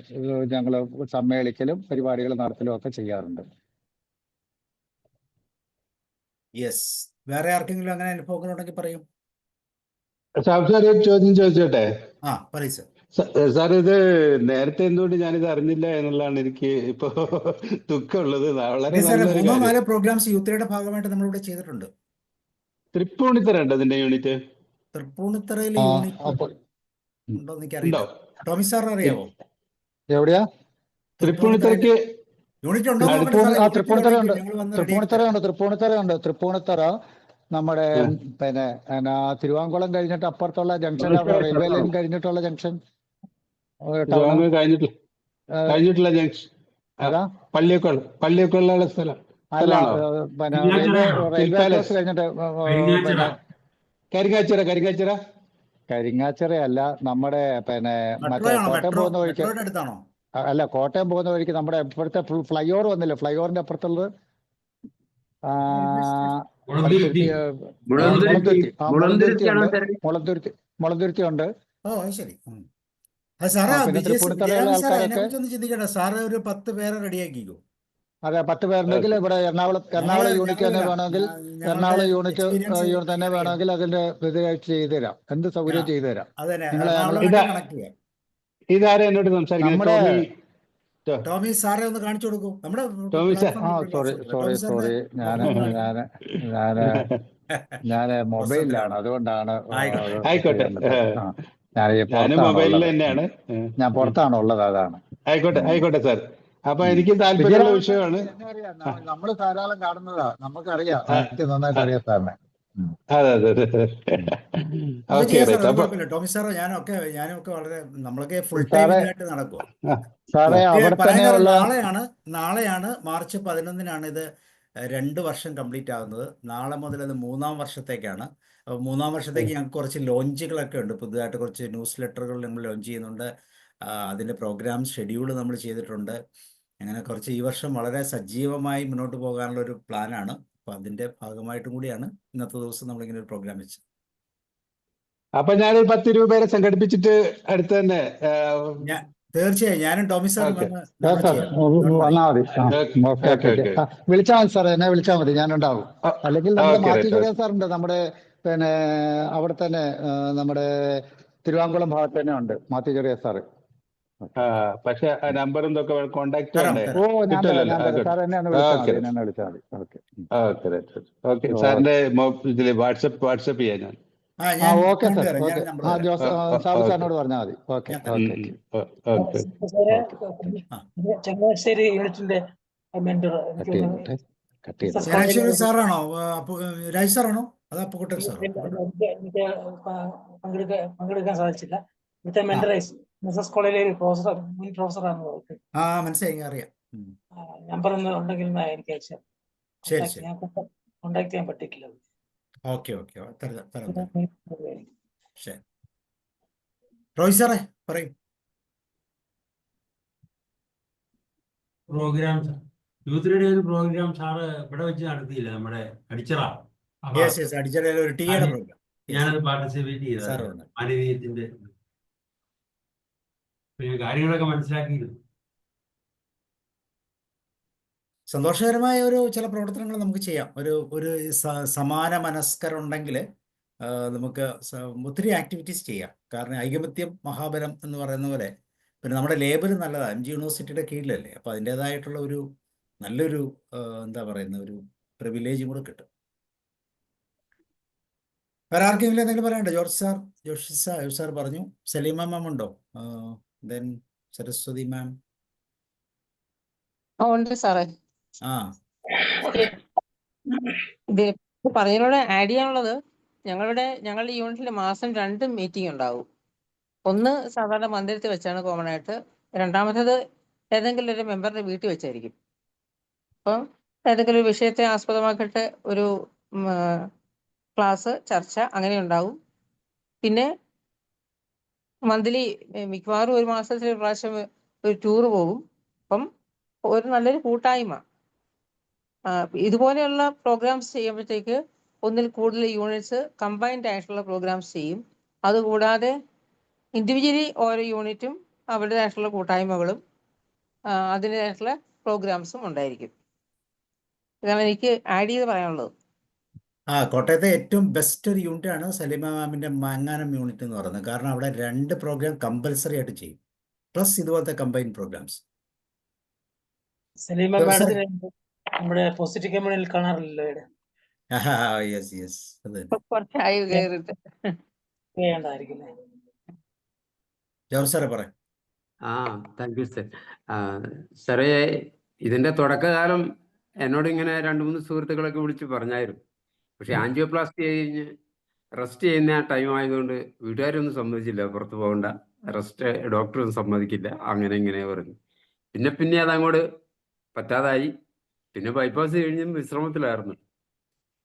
ഞങ്ങൾ സമ്മേളിക്കലും പരിപാടികൾ നടത്തലും ഒക്കെ ചെയ്യാറുണ്ട്. യെസ്, വേറെ ആർക്കെങ്കിലും അങ്ങനെ അനുഭവങ്ങൾ ഉണ്ടെങ്കിൽ പറയും. സാർ ഒരു ചോദ്യം ചോദിച്ചോട്ടെ? പറയും സാർ. സാർ, ഇത് നേരത്തെ എന്തുകൊണ്ട് ഞാനിത് അറിഞ്ഞില്ല എന്നുള്ളതാണ് എനിക്ക് ഇപ്പോ ദുഃഖമുള്ളത്. വളരെ നല്ലൊരു 3-4 പ്രോഗ്രാംസ് U3യുടെ ഭാഗമായിട്ട് നമ്മളിവിടെ ചെയ്തിട്ടുണ്ട്. തൃപ്പൂണിത്തറ ഉണ്ട് അതിന്റെ യൂണിറ്റ്? തൃപ്പൂണിത്തറയിൽ യൂണിറ്റ് ഉണ്ടോ എനിക്കറിയില്ല. ടോമി സാർ അറിയാമോ? എവിടെയാ? തൃപ്പൂണിത്തറയ്ക്ക് യൂണിറ്റ് ഉണ്ടോ? തൃപ്പൂണിത്തറ നമ്മുടെ പിന്നെ തിരുവാങ്കുളം കഴിഞ്ഞിട്ട് അപ്പുറത്തുള്ള ജംഗ്ഷൻ, റെയിൽവേ ലൈൻ കഴിഞ്ഞിട്ടുള്ള ജംഗ്ഷൻ, കഴിഞ്ഞിട്ടുള്ള ജംഗ്ഷൻ പള്ളിയൊക്കെയുള്ള സ്ഥലം അല്ല, പിന്നെ റെയിൽവേ ക്രോസ് കഴിഞ്ഞിട്ട് കരിങ്ങാച്ചിറ അല്ല, നമ്മുടെ പിന്നെ മറ്റേ കോട്ടയം പോകുന്ന വഴിക്ക് അല്ല, കോട്ടയം പോകുന്ന വഴിക്ക് നമ്മുടെ ഇപ്പോഴത്തെ ഫ്ലൈ ഓവർ വന്നില്ലേ, ഫ്ലൈ ഓവറിന്റെ അപ്പുറത്തുള്ളത് മുളന്തുരുത്തി ഉണ്ട്. ശരി. സാറേ, ചിന്തിക്കട്ടെ, സാറ് ഒരു 10 പേരെ റെഡിയാക്കിക്കോ. അതെ, 10 പേരുണ്ടെങ്കിൽ ഇവിടെ എറണാകുളം യൂണിറ്റ് തന്നെ വേണമെങ്കിൽ എറണാകുളം യൂണിറ്റ് തന്നെ വേണമെങ്കിൽ അതിന്റെ ഇത് ചെയ്തു തരാം, എന്ത് സൗകര്യം ചെയ്തു തരാം. ഇതാരെ എന്നോട് സംസാരിക്കുന്നത്? ടോമി സാറെ ഒന്ന് കാണിച്ചു കൊടുക്കൂ. നമ്മുടെ സോറി ഞാന് മൊബൈലിലാണ്, അതുകൊണ്ടാണ്. ഞാൻ പുറത്താണ് ഉള്ളത്, അതാണ്. ആയിക്കോട്ടെ സാർ. അപ്പൊ എനിക്ക് താല്പര്യമുള്ള വിഷയമാണ്. നമ്മള് ധാരാളം കാണുന്നതാ, നമുക്കറിയാം, നന്നായിട്ട് അറിയാം സാറിനെ. ടോമി സാറോ ഞാനൊക്കെ വളരെ നമ്മളൊക്കെ ഫുൾ ടൈം ആയിട്ട് നടക്കുക. നാളെയാണ് മാർച്ച് 11-നാണ് ഇത് 2 വർഷം കംപ്ലീറ്റ് ആകുന്നത്. നാളെ മുതൽ അത് 3-ാം വർഷത്തേക്കാണ്. അപ്പോൾ 3-ാം വർഷത്തേക്ക് ഞങ്ങൾക്ക് കുറച്ച് ലോഞ്ചുകളൊക്കെ ഉണ്ട്. പുതുതായിട്ട് കുറച്ച് ന്യൂസ് ലെറ്ററുകൾ നമ്മൾ ലോഞ്ച് ചെയ്യുന്നുണ്ട്. അതിൻ്റെ പ്രോഗ്രാം ഷെഡ്യൂൾ നമ്മൾ ചെയ്തിട്ടുണ്ട്. അങ്ങനെ കുറച്ച് ഈ വർഷം വളരെ സജീവമായി മുന്നോട്ട് പോകാനുള്ള ഒരു പ്ലാനാണ്. അപ്പോൾ അതിൻ്റെ ഭാഗമായിട്ടും കൂടിയാണ് ഇന്നത്തെ ദിവസം നമ്മളിങ്ങനെ ഒരു പ്രോഗ്രാം വെച്ചത്. അപ്പൊ ഞാനൊരു 10-20 പേരെ സംഘടിപ്പിച്ചിട്ട് അടുത്ത് തന്നെ തീർച്ചയായും ഞാനും ടോമി സാർ വിളിച്ചാൽ മതി സാർ, എന്നെ വിളിച്ചാൽ മതി, ഞാനുണ്ടാവും. അല്ലെങ്കിൽ നമ്മുടെ മാത്യു ചെറിയ സാറുണ്ട്, നമ്മുടെ പിന്നെ അവിടെ തന്നെ നമ്മുടെ തിരുവാങ്കുളം ഭാഗത്ത് തന്നെ ഉണ്ട് മാത്യു ചെറിയ സാറ്. പക്ഷെ നമ്പറും കോണ്ടാക്ട് സാർ എന്നെ വിളിച്ചാൽ മതി. ഓക്കെ സാറിന്റെ ഇതില് വാട്സപ്പ് ചെയ്യാൻ ഞാൻ. ഓക്കെ സാർ, സാബു സാറിനോട് പറഞ്ഞാൽ മതി. ഓക്കെ. ചങ്ങനാശ്ശേരി യൂണിറ്റിന്റെ മെന്റർ സാറാണോ? രാജ് സാറാണോ? അത് അപ്പുകുട്ടൻ സാർ? എനിക്ക് പങ്കെടുക്കാൻ സാധിച്ചില്ല. ഇവിടുത്തെ മെന്ററൈസ് മിസസ് കോളേജിലെ ഒരു മുൻ പ്രൊഫസറാണ്. മനസ്സിലായി, അറിയാം. നമ്പർ ഒന്ന് ഉണ്ടെങ്കിൽ എനിക്ക് അയച്ചു. ശരി, ഞാൻ കോണ്ടാക്ട് ചെയ്യാൻ പറ്റിയിട്ടില്ല. ഓക്കെ ഓക്കെ തരാം. ശരി. റോയ് സാറേ പറയും. പ്രോഗ്രാം യൂത്ത് റേഡിയോ ഒരു പ്രോഗ്രാം സാറ് ഇവിടെ വെച്ച് നടത്തിയില്ല, നമ്മുടെ അടിച്ചറ. അപ്പൊ യെസ് അടിച്ചറിയാലോ ഒരു ടീയുടെ പ്രോഗ്രാം. ഞാനത് പാർട്ടിസിപ്പേറ്റ് ചെയ്തത് മാനവീയത്തിന്റെ. പിന്നെ കാര്യങ്ങളൊക്കെ മനസ്സിലാക്കിയിരുന്നു. സന്തോഷകരമായ ഒരു ചില പ്രവർത്തനങ്ങൾ നമുക്ക് ചെയ്യാം. ഒരു സമാന മനസ്കരുണ്ടെങ്കിൽ നമുക്ക് ഒത്തിരി ആക്ടിവിറ്റീസ് ചെയ്യാം. കാരണം ഐകമത്യം മഹാബലം എന്ന് പറയുന്ന പോലെ. പിന്നെ നമ്മുടെ ലേബൽ നല്ലതാണ്, MG യൂണിവേഴ്സിറ്റിയുടെ കീഴിലല്ലേ. അപ്പോൾ അതിൻ്റേതായിട്ടുള്ള ഒരു നല്ലൊരു എന്താ പറയുന്ന ഒരു പ്രിവിലേജും കൂടെ കിട്ടും. വേറെ ആർക്കെങ്കിലും എന്തെങ്കിലും പറയാനുണ്ടോ? ജോഷി സാർ പറഞ്ഞു. സലീമ മാം ഉണ്ടോ? ദെൻ സരസ്വതി മാം. ഉണ്ട് സാറേ. ആ ഇത് പറഞ്ഞതിനോട് ആഡ് ചെയ്യാനുള്ളത്, ഞങ്ങളുടെ യൂണിറ്റിൽ മാസം 2 മീറ്റിംഗ് ഉണ്ടാവും. ഒന്ന് സാധാരണ മന്ദിരത്തിൽ വെച്ചാണ് കോമൺ ആയിട്ട്. രണ്ടാമത്തേത് ഏതെങ്കിലും ഒരു മെമ്പറുടെ വീട്ടിൽ വെച്ചായിരിക്കും. അപ്പം ഏതെങ്കിലും ഒരു വിഷയത്തെ ആസ്പദമാക്കിയിട്ട് ഒരു ക്ലാസ്, ചർച്ച അങ്ങനെ ഉണ്ടാവും. പിന്നെ മന്ത്ലി മിക്കവാറും ഒരു മാസത്തിൽ ഒരു പ്രാവശ്യം ഒരു ടൂർ പോകും. അപ്പം ഒരു നല്ലൊരു കൂട്ടായ്മ. ഇതുപോലെയുള്ള പ്രോഗ്രാംസ് ചെയ്യുമ്പോഴത്തേക്ക് ഒന്നിൽ കൂടുതൽ യൂണിറ്റ്സ് കമ്പൈൻഡ് ആയിട്ടുള്ള പ്രോഗ്രാംസ് ചെയ്യും. അതുകൂടാതെ ഇൻഡിവിജ്വലി ഓരോ യൂണിറ്റും അവരുടേതായിട്ടുള്ള കൂട്ടായ്മകളും അതിൻ്റെതായിട്ടുള്ള പ്രോഗ്രാംസും ഉണ്ടായിരിക്കും. ഇതാണ് എനിക്ക് ആഡ് ചെയ്ത് പറയാനുള്ളത്. കോട്ടയത്തെ ഏറ്റവും ബെസ്റ്റ് ഒരു യൂണിറ്റ് ആണ് സലീമ മാമിൻ്റെ മാങ്ങാനം യൂണിറ്റ് എന്ന് പറയുന്നത്. കാരണം അവിടെ 2 പ്രോഗ്രാം കമ്പൽസറി ആയിട്ട് ചെയ്യും, പ്ലസ് ഇതുപോലത്തെ കമ്പൈൻഡ് പ്രോഗ്രാംസ്. സലീമ മാഡത്തിന് നമ്മുടെ പോസിറ്റീവ് കമ്മ്യൂണിൽ കാണാറില്ലല്ലോ ഇവിടെ. യെസ് അതെ. കുറച്ചായി കയറിയിട്ട് വേണ്ടായിരിക്കും. ജോർജ് സാറേ പറയാം. Thank you sir. സാറേ, ഇതിന്റെ തുടക്കകാലം എന്നോട് ഇങ്ങനെ 2-3 സുഹൃത്തുക്കളൊക്കെ വിളിച്ച് പറഞ്ഞായിരുന്നു. പക്ഷെ ആൻജിയോപ്ലാസ്റ്റി കഴിഞ്ഞ് റെസ്റ്റ് ചെയ്യുന്ന ആ ടൈം ആയതുകൊണ്ട് വീട്ടുകാരൊന്നും സമ്മതിച്ചില്ല, പുറത്ത് പോകണ്ട, റെസ്റ്റ് ഡോക്ടറൊന്നും സമ്മതിക്കില്ല, അങ്ങനെ ഇങ്ങനെ പറഞ്ഞു. പിന്നെ അതങ്ങോട്ട് പറ്റാതായി. പിന്നെ ബൈപ്പാസ് കഴിഞ്ഞ് വിശ്രമത്തിലായിരുന്നു.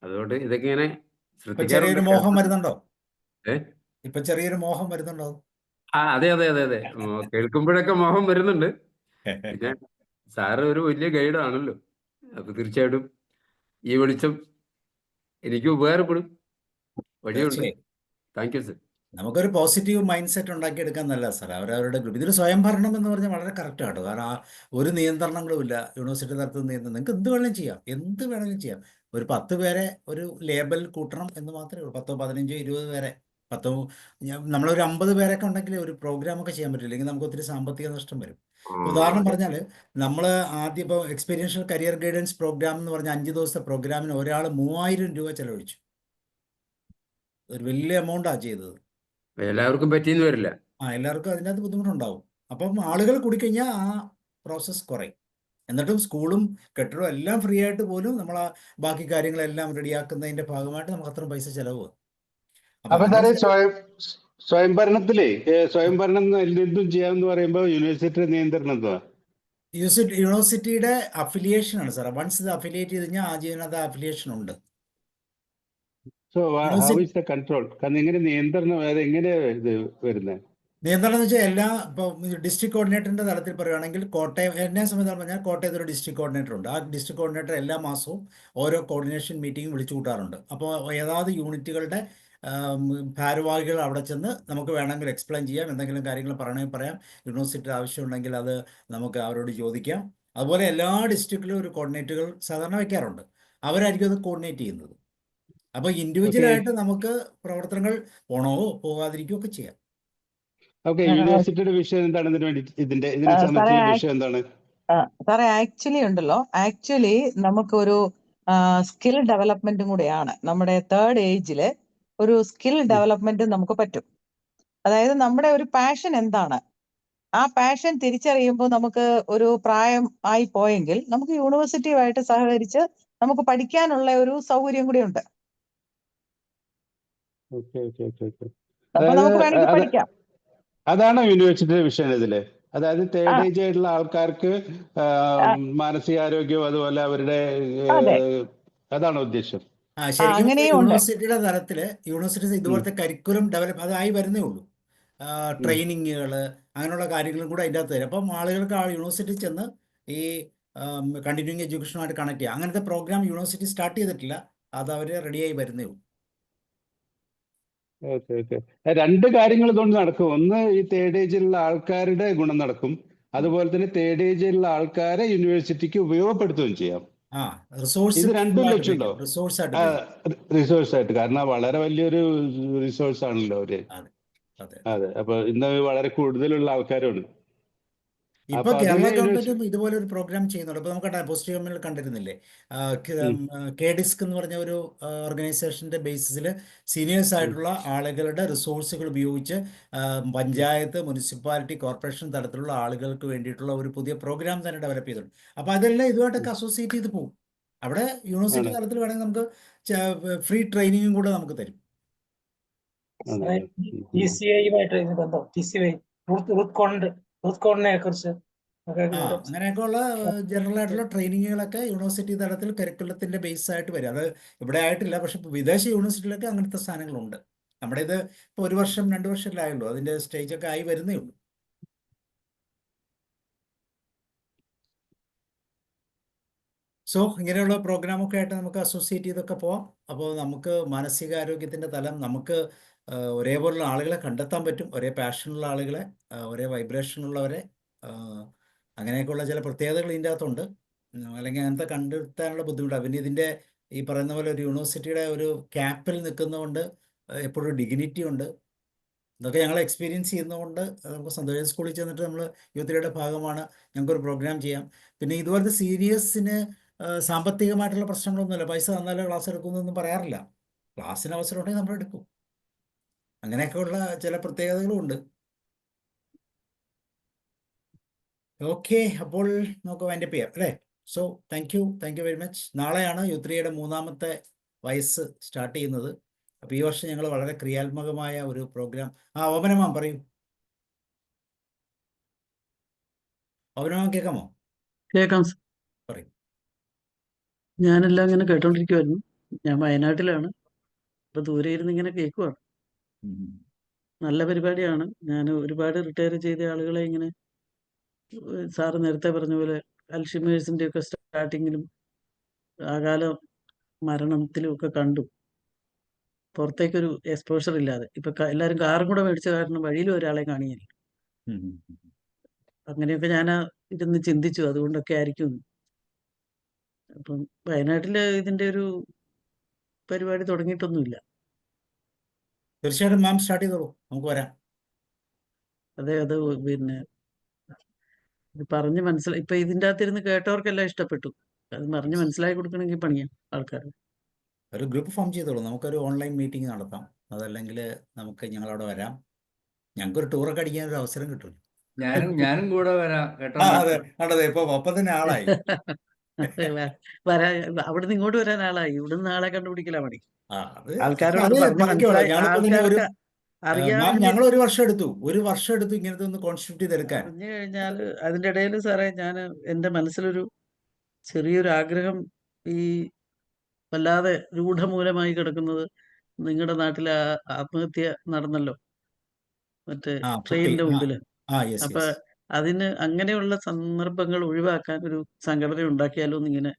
അതുകൊണ്ട് ഇതൊക്കെ ഇങ്ങനെ ചെറിയൊരു മോഹം വരുന്നുണ്ടോ? ഇപ്പൊ ചെറിയൊരു മോഹം വരുന്നുണ്ടോ? അതെ. കേൾക്കുമ്പോഴൊക്കെ മോഹം വരുന്നുണ്ട്. പിന്നെ സാറ് ഒരു വലിയ ഗൈഡാണല്ലോ, അപ്പൊ തീർച്ചയായിട്ടും ഈ വെളിച്ചം എനിക്ക് ഉപകാരപ്പെടും. വഴിയുണ്ട്. Thank you sir. നമുക്കൊരു പോസിറ്റീവ് മൈൻഡ് സെറ്റ് ഉണ്ടാക്കിയെടുക്കാൻ നല്ല സാർ. അവരവരുടെ ഗ്രൂപ്പ് ഇതൊരു സ്വയംഭരണം എന്ന് പറഞ്ഞാൽ വളരെ കറക്റ്റ് ആട്ടോ. കാരണം ഒരു നിയന്ത്രണങ്ങളും ഇല്ല. യൂണിവേഴ്സിറ്റി തലത്തിൽ നിയന്ത്രണം നിങ്ങൾക്ക് എന്ത് വേണമെങ്കിലും ചെയ്യാം. ഒരു 10 പേരെ ഒരു ലേബൽ കൂട്ടണം എന്ന് മാത്രമേ ഉള്ളൂ. 10, 15, 20 പേരെ. നമ്മളൊരു 50 പേരൊക്കെ ഉണ്ടെങ്കിൽ ഒരു പ്രോഗ്രാമൊക്കെ ചെയ്യാൻ പറ്റില്ല. ഇല്ലെങ്കിൽ നമുക്ക് ഒത്തിരി സാമ്പത്തിക നഷ്ടം വരും. ഉദാഹരണം പറഞ്ഞാൽ നമ്മൾ ആദ്യം ഇപ്പോൾ എക്സ്പീരിയൻഷ്യൽ കരിയർ ഗൈഡൻസ് പ്രോഗ്രാം എന്ന് പറഞ്ഞാൽ 5 ദിവസത്തെ പ്രോഗ്രാമിന് ഒരാൾ 3000 രൂപ ചെലവഴിച്ചു. ഒരു വലിയ എമൗണ്ടാണ് ചെയ്തത്. എല്ലാവർക്കും പറ്റിയെന്ന് വരില്ല. എല്ലാവർക്കും അതിനകത്ത് ബുദ്ധിമുട്ടുണ്ടാവും. അപ്പം ആളുകൾ കൂടിക്കഴിഞ്ഞാൽ ആ പ്രോസസ്സ് കുറയും. എന്നിട്ടും സ്കൂളും കെട്ടിടവും എല്ലാം ഫ്രീ ആയിട്ട് പോലും നമ്മൾ ആ ബാക്കി കാര്യങ്ങളെല്ലാം റെഡിയാക്കുന്നതിൻ്റെ ഭാഗമായിട്ട് നമുക്ക് അത്രയും പൈസ ചിലവ്. അപ്പൊ സാറേ, സ്വയംഭരണത്തിലേ സ്വയംഭരണം എന്തും ചെയ്യാമെന്ന് പറയുമ്പോൾ യൂണിവേഴ്സിറ്റി നിയന്ത്രണം എന്തുവാ? യൂണിവേഴ്സിറ്റിയുടെ അഫിലിയേഷൻ ആണ് സാർ. വൺസ് ഇത് അഫിലിയേറ്റ് ചെയ്ത് കഴിഞ്ഞാൽ ആജീവനാന്ത അഫിലിയേഷൻ ഉണ്ട്. How is the control? കാരണം എങ്ങനെ നിയന്ത്രണം, എങ്ങനെയാ ഇത് വരുന്നത്? നിയന്ത്രണം എന്ന് വെച്ചാൽ ഇപ്പോൾ ഡിസ്ട്രിക്ട് കോർഡിനേറ്ററിൻ്റെ തലത്തിൽ പറയുകയാണെങ്കിൽ എന്നെ സംബന്ധിച്ച് പറഞ്ഞാൽ കോട്ടയത്ത് ഒരു ഡിസ്ട്രിക്ട് കോർഡിനേറ്റർ ഉണ്ട്. ആ ഡിസ്ട്രിക്ട് കോർഡിനേറ്റർ എല്ലാ മാസവും ഓരോ കോർഡിനേഷൻ മീറ്റിംഗ് വിളിച്ചു കൂട്ടാറുണ്ട്. അപ്പോൾ ഏതാത് യൂണിറ്റുകളുടെ ഭാരവാഹികൾ അവിടെ ചെന്ന് നമുക്ക് വേണമെങ്കിൽ എക്സ്പ്ലെയിൻ ചെയ്യാം. എന്തെങ്കിലും കാര്യങ്ങൾ പറയണമെങ്കിൽ പറയാം. യൂണിവേഴ്സിറ്റി ആവശ്യമുണ്ടെങ്കിൽ അത് നമുക്ക് അവരോട് ചോദിക്കാം. അതുപോലെ എല്ലാ ഡിസ്ട്രിക്റ്റിലും ഒരു കോർഡിനേറ്ററുകൾ സാധാരണ വയ്ക്കാറുണ്ട്. അവരായിരിക്കും അത് കോർഡിനേറ്റ് ചെയ്യുന്നത്. അപ്പോൾ ഇൻഡിവിജ്വലായിട്ട് നമുക്ക് പ്രവർത്തനങ്ങൾ പോകണമോ പോകാതിരിക്കുകയോ ഒക്കെ ചെയ്യാം. യൂണിവേഴ്സിറ്റിയുടെ വിഷയം എന്താണ്? ഇതിനെ സംബന്ധിച്ചുള്ള വിഷയം എന്താണ് സാറേ? ആക്ച്വലി നമുക്കൊരു സ്കിൽ ഡെവലപ്മെന്റും കൂടെയാണ്. നമ്മുടെ 3rd ഏജില് ഒരു സ്കിൽ ഡെവലപ്മെന്റ് നമുക്ക് പറ്റും. അതായത് നമ്മുടെ ഒരു പാഷൻ എന്താണ്, ആ പാഷൻ തിരിച്ചറിയുമ്പോൾ നമുക്ക് ഒരു പ്രായം ആയി പോയെങ്കിൽ നമുക്ക് യൂണിവേഴ്സിറ്റിയുമായിട്ട് സഹകരിച്ച് നമുക്ക് പഠിക്കാനുള്ള ഒരു സൗകര്യം കൂടി ഉണ്ട്. അപ്പൊ നമുക്ക് വേണമെങ്കിൽ പഠിക്കാം. അതാണ് യൂണിവേഴ്സിറ്റിയുടെ വിഷയം ഇതില്. അതായത് 3rd ഏജ് ആയിട്ടുള്ള ആൾക്കാർക്ക് മാനസികാരോഗ്യം അതുപോലെ അവരുടെ, അതാണ് ഉദ്ദേശം. ശരിക്കും അങ്ങനെയും ഉണ്ട്. യൂണിവേഴ്സിറ്റിയുടെ തലത്തിൽ യൂണിവേഴ്സിറ്റീസ് ഇതുപോലത്തെ കരിക്കുലം ഡെവലപ്പ് അതായി വരുന്നേ ഉള്ളൂ. ട്രെയിനിങ്ങുകൾ അങ്ങനെയുള്ള കാര്യങ്ങളും കൂടെ അതിൻ്റെ അകത്ത് തരും. അപ്പം ആളുകൾക്ക് ആ യൂണിവേഴ്സിറ്റി ചെന്ന് ഈ കണ്ടിന്യൂയിങ് എഡ്യൂക്കേഷനുമായിട്ട് കണക്ട് ചെയ്യുക. അങ്ങനത്തെ പ്രോഗ്രാം യൂണിവേഴ്സിറ്റി സ്റ്റാർട്ട് ചെയ്തിട്ടില്ല, അത് അവർ റെഡിയായി വരുന്നേ ഉള്ളൂ. Okay okay. രണ്ട് കാര്യങ്ങൾ ഇതുകൊണ്ട് നടക്കും. ഒന്ന്, ഈ തേർഡ് ഏജിലുള്ള ആൾക്കാരുടെ ഗുണം നടക്കും. അതുപോലെ തന്നെ തേർഡ് ഏജിലുള്ള ആൾക്കാരെ യൂണിവേഴ്സിറ്റിക്ക് ഉപയോഗപ്പെടുത്തുകയും ചെയ്യാം. ഇത് രണ്ടും ലക്ഷ്യമുണ്ടോ? റിസോഴ്സ് ആയിട്ട്, കാരണം വളരെ വലിയൊരു റിസോഴ്സ് ആണല്ലോ അവര്. അതെ, അപ്പൊ ഇന്ന് വളരെ കൂടുതലുള്ള ആൾക്കാരാണ്. ഇപ്പൊ കേരള ഗവൺമെന്റും ഇതുപോലെ ഒരു പ്രോഗ്രാം ചെയ്യുന്നുണ്ട്. ഇപ്പൊ നമുക്ക് പോസിറ്റീവ് കമ്മിൽ കണ്ടിരുന്നില്ലേ, KDISC എന്ന് പറഞ്ഞ ഒരു ഓർഗനൈസേഷന്റെ ബേസിസിൽ സീനിയേഴ്സ് ആയിട്ടുള്ള ആളുകളുടെ റിസോഴ്സുകൾ ഉപയോഗിച്ച് പഞ്ചായത്ത്, മുനിസിപ്പാലിറ്റി, കോർപ്പറേഷൻ തലത്തിലുള്ള ആളുകൾക്ക് വേണ്ടിയിട്ടുള്ള ഒരു പുതിയ പ്രോഗ്രാം തന്നെ ഡെവലപ്പ് ചെയ്തിട്ടുണ്ട്. അപ്പൊ അതെല്ലാം ഇതുമായിട്ടൊക്കെ അസോസിയേറ്റ് ചെയ്ത് പോകും. അവിടെ യൂണിവേഴ്സിറ്റി തലത്തിൽ വേണമെങ്കിൽ നമുക്ക് ഫ്രീ ട്രെയിനിങ്ങും കൂടെ നമുക്ക് തരും. TCI-യുമായിട്ട് ബന്ധം, TCI റൂത്ത് കോണിനെ കുറിച്ച് അങ്ങനെയൊക്കെയുള്ള ജനറൽ ആയിട്ടുള്ള ട്രെയിനിങ്ങുകളൊക്കെ യൂണിവേഴ്സിറ്റി തലത്തിൽ കരിക്കുലത്തിന്റെ ബേസ് ആയിട്ട് വരും. അത് ഇവിടെ ആയിട്ടില്ല, പക്ഷെ വിദേശ യൂണിവേഴ്സിറ്റിയിലൊക്കെ അങ്ങനത്തെ സാധനങ്ങളുണ്ട്. നമ്മുടെ ഇത് ഇപ്പോൾ 1 വർഷം 2 വർഷമല്ലായുള്ളൂ, അതിന്റെ സ്റ്റേജൊക്കെ ആയി വരുന്നേ ഉള്ളൂ. സോ ഇങ്ങനെയുള്ള പ്രോഗ്രാമൊക്കെ ആയിട്ട് നമുക്ക് അസോസിയേറ്റ് ചെയ്തൊക്കെ പോവാം. അപ്പോൾ നമുക്ക് മാനസികാരോഗ്യത്തിൻ്റെ തലം നമുക്ക് ഒരേപോലുള്ള ആളുകളെ കണ്ടെത്താൻ പറ്റും, ഒരേ പാഷനുള്ള ആളുകളെ, ഒരേ വൈബ്രേഷനുള്ളവരെ, അങ്ങനെയൊക്കെയുള്ള ചില പ്രത്യേകതകൾ ഇതിൻ്റെ അകത്തുണ്ട്. അല്ലെങ്കിൽ അങ്ങനത്തെ കണ്ടെത്താനുള്ള ബുദ്ധിമുട്ടാണ്. പിന്നെ ഇതിൻ്റെ ഈ പറയുന്ന പോലെ ഒരു യൂണിവേഴ്സിറ്റിയുടെ ഒരു ക്യാപ്പിൽ നിൽക്കുന്നതുകൊണ്ട് എപ്പോഴും ഡിഗ്നിറ്റി ഉണ്ട്. ഇതൊക്കെ ഞങ്ങൾ എക്സ്പീരിയൻസ് ചെയ്യുന്നതുകൊണ്ട് നമുക്ക് സന്തോഷം. സ്കൂളിൽ ചെന്നിട്ട് നമ്മൾ യൂത്തിയുടെ ഭാഗമാണ്, ഞങ്ങൾക്കൊരു പ്രോഗ്രാം ചെയ്യാം. പിന്നെ ഇതുപോലത്തെ സീനിയേഴ്സിന് സാമ്പത്തികമായിട്ടുള്ള പ്രശ്നങ്ങളൊന്നുമില്ല. പൈസ തന്നാലേ ക്ലാസ് എടുക്കുന്നൊന്നും പറയാറില്ല. ക്ലാസ്സിന് അവസരം ഉണ്ടെങ്കിൽ നമ്മൾ എടുക്കും. അങ്ങനെയൊക്കെയുള്ള ചില പ്രത്യേകതകളും ഉണ്ട്. ഓക്കെ, അപ്പോൾ നമുക്ക് വൈൻഡപ്പ് ചെയ്യാം അല്ലേ? So thank you very much. നാളെയാണ് യു3യുടെ 3ാമത്തെ വയസ്സ് സ്റ്റാർട്ട് ചെയ്യുന്നത്. അപ്പോൾ ഈ വർഷം ഞങ്ങൾ വളരെ ക്രിയാത്മകമായ ഒരു പ്രോഗ്രാം. ഓമനമാം പറയൂ. ഓമനമാം കേൾക്കാമോ? കേൾക്കാം. പറയും. ഞാനെല്ലാം ഇങ്ങനെ കേട്ടോണ്ടിരിക്കുവായിരുന്നു. ഞാൻ വയനാട്ടിലാണ്, അപ്പൊ ദൂരെ ഇരുന്ന് ഇങ്ങനെ കേൾക്കുവാണ്. നല്ല പരിപാടിയാണ്. ഞാൻ ഒരുപാട് റിട്ടയർ ചെയ്ത ആളുകളെ ഇങ്ങനെ, സാറ് നേരത്തെ പറഞ്ഞ പോലെ അൽഷിമേഴ്സിന്റെ ഒക്കെ സ്റ്റാർട്ടിങ്ങിലും അകാല മരണത്തിലും ഒക്കെ കണ്ടു. പുറത്തേക്കൊരു എക്സ്പോഷർ ഇല്ലാതെ ഇപ്പൊ എല്ലാവരും കാറും കൂടെ മേടിച്ച കാരണം വഴിയിലും ഒരാളെ കാണിയില്ല. അങ്ങനെയൊക്കെ ഞാൻ ഇരുന്ന് ചിന്തിച്ചു, അതുകൊണ്ടൊക്കെ ആയിരിക്കും. അപ്പം വയനാട്ടില് ഇതിന്റെ ഒരു പരിപാടി തുടങ്ങിയിട്ടൊന്നുമില്ല. തീർച്ചയായിട്ടും മാം സ്റ്റാർട്ട് ചെയ്തോളൂ, നമുക്ക് വരാം. അതെ, അത് പിന്നെ ഇത് പറഞ്ഞ് മനസ്സിലായി. ഇപ്പൊ ഇതിൻ്റെ അകത്തിരുന്ന് കേട്ടവർക്കെല്ലാം ഇഷ്ടപ്പെട്ടു. അത് പറഞ്ഞ് മനസ്സിലാക്കി കൊടുക്കണമെങ്കിൽ പണിയാ ആൾക്കാർ. ഒരു ഗ്രൂപ്പ് ഫോം ചെയ്തോളൂ, നമുക്കൊരു ഓൺലൈൻ മീറ്റിംഗ് നടത്താം. അതല്ലെങ്കിൽ നമുക്ക് ഞങ്ങളവിടെ വരാം. ഞങ്ങൾക്കൊരു ടൂറൊക്കെ അടിക്കാൻ ഒരു അവസരം കിട്ടും. ഞാനും കൂടെ വരാം കേട്ടോ. അതെ, അതെ, ഇപ്പൊ ഒപ്പം തന്നെ ആളായി. അവിടുന്ന് ഇങ്ങോട്ട് വരാൻ ആളായി, ഇവിടുന്ന് ആളെ കണ്ടുപിടിക്കലാ പണി. ആൾക്കാരോട് ഞങ്ങൾ ഒരു വർഷം എടുത്തു ഇങ്ങനത്തെ ഒന്ന് കോൺസ്റ്റിറ്റ്യൂട്ട് ചെയ്തെടുക്കാൻ. പറഞ്ഞു കഴിഞ്ഞാൽ അതിന്റെ ഇടയിൽ സാറേ, ഞാൻ എന്റെ മനസ്സിലൊരു ചെറിയൊരു ആഗ്രഹം, ഈ വല്ലാതെ രൂഢമൂലമായി കിടക്കുന്നത്, നിങ്ങളുടെ നാട്ടിലെ ആത്മഹത്യ നടന്നല്ലോ, മറ്റേ ട്രെയിനിന്റെ മുമ്പില്. അപ്പൊ അതിന് അങ്ങനെയുള്ള സന്ദർഭങ്ങൾ ഒഴിവാക്കാൻ ഒരു സംഘടന ഉണ്ടാക്കിയാലോ എന്നിങ്ങനെ.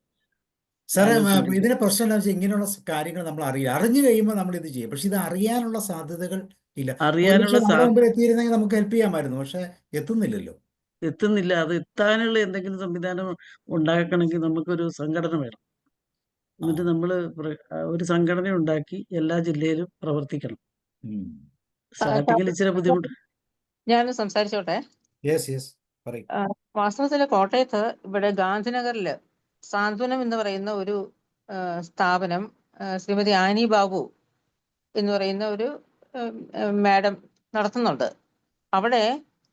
സാറേ, ഇതിന്റെ പ്രശ്നം എന്താ വെച്ചാൽ ഇങ്ങനെയുള്ള കാര്യങ്ങൾ നമ്മൾ അറിഞ്ഞു കഴിയുമ്പോൾ നമ്മൾ ഇത് ചെയ്യും. പക്ഷെ ഇത് അറിയാനുള്ള സാധ്യതകൾ ഇല്ല. മുമ്പിൽ എത്തിയിരുന്നെങ്കിൽ നമുക്ക് ഹെൽപ്പ് ചെയ്യാമായിരുന്നു, പക്ഷെ എത്തുന്നില്ലല്ലോ. അത് എത്താനുള്ള എന്തെങ്കിലും സംവിധാനം ഉണ്ടാക്കണമെങ്കിൽ നമുക്കൊരു സംഘടന വേണം. എന്നിട്ട് നമ്മൾ ഒരു സംഘടന ഉണ്ടാക്കി എല്ലാ ജില്ലയിലും പ്രവർത്തിക്കണം. സ്റ്റാർട്ടിങ്ങിൽ ഇച്ചിരി ബുദ്ധിമുട്ട്. ഞാൻ സംസാരിച്ചോട്ടെ. വാസ്തവത്തില് കോട്ടയത്ത് ഇവിടെ ഗാന്ധിനഗറില് സാന്ത്വനം എന്ന് പറയുന്ന ഒരു സ്ഥാപനം ശ്രീമതി ആനി ബാബു എന്ന് പറയുന്ന ഒരു മാഡം നടത്തുന്നുണ്ട്. അവിടെ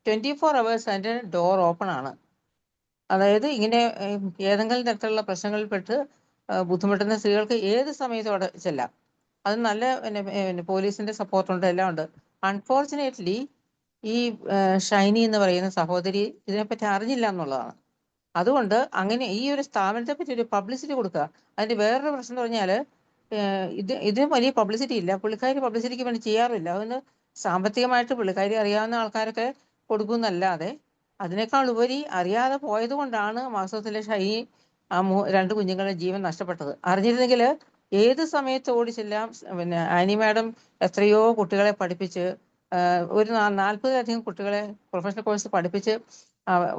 24 hours അതിൻ്റെ ഡോർ ഓപ്പൺ ആണ്. അതായത് ഇങ്ങനെ ഏതെങ്കിലും തരത്തിലുള്ള പ്രശ്നങ്ങളിൽപ്പെട്ട് ബുദ്ധിമുട്ടുന്ന സ്ത്രീകൾക്ക് ഏത് സമയത്തും അവിടെ ചെല്ലാം. അത് നല്ല പോലീസിന്റെ സപ്പോർട്ടുണ്ട്, എല്ലാം ഉണ്ട്. അൺഫോർച്ചുനേറ്റ്ലി ഈ ഷൈനി എന്ന് പറയുന്ന സഹോദരി ഇതിനെപ്പറ്റി അറിഞ്ഞില്ല എന്നുള്ളതാണ്. അതുകൊണ്ട് അങ്ങനെ ഈ ഒരു സ്ഥാപനത്തെ പറ്റി ഒരു പബ്ലിസിറ്റി കൊടുക്കുക. അതിന്റെ വേറൊരു പ്രശ്നം എന്ന് പറഞ്ഞാൽ ഇതിന് വലിയ പബ്ലിസിറ്റി ഇല്ല. പുള്ളിക്കാരി പബ്ലിസിറ്റിക്ക് വേണ്ടി ചെയ്യാറില്ല. അതുകൊണ്ട് സാമ്പത്തികമായിട്ട് പുള്ളിക്കാരി അറിയാവുന്ന ആൾക്കാരൊക്കെ കൊടുക്കുന്നല്ലാതെ അതിനേക്കാൾ ഉപരി അറിയാതെ പോയത് കൊണ്ടാണ് വാസ്തവത്തിൽ ഷൈനി ആ 2 കുഞ്ഞുങ്ങളുടെ ജീവൻ നഷ്ടപ്പെട്ടത്. അറിഞ്ഞിരുന്നെങ്കിൽ ഏത് സമയത്ത് ഓടിച്ചെല്ലാം. പിന്നെ ആനി മാഡം എത്രയോ കുട്ടികളെ പഠിപ്പിച്ച് ഒരു 40-ലധികം കുട്ടികളെ പ്രൊഫഷണൽ കോഴ്സ് പഠിപ്പിച്ച്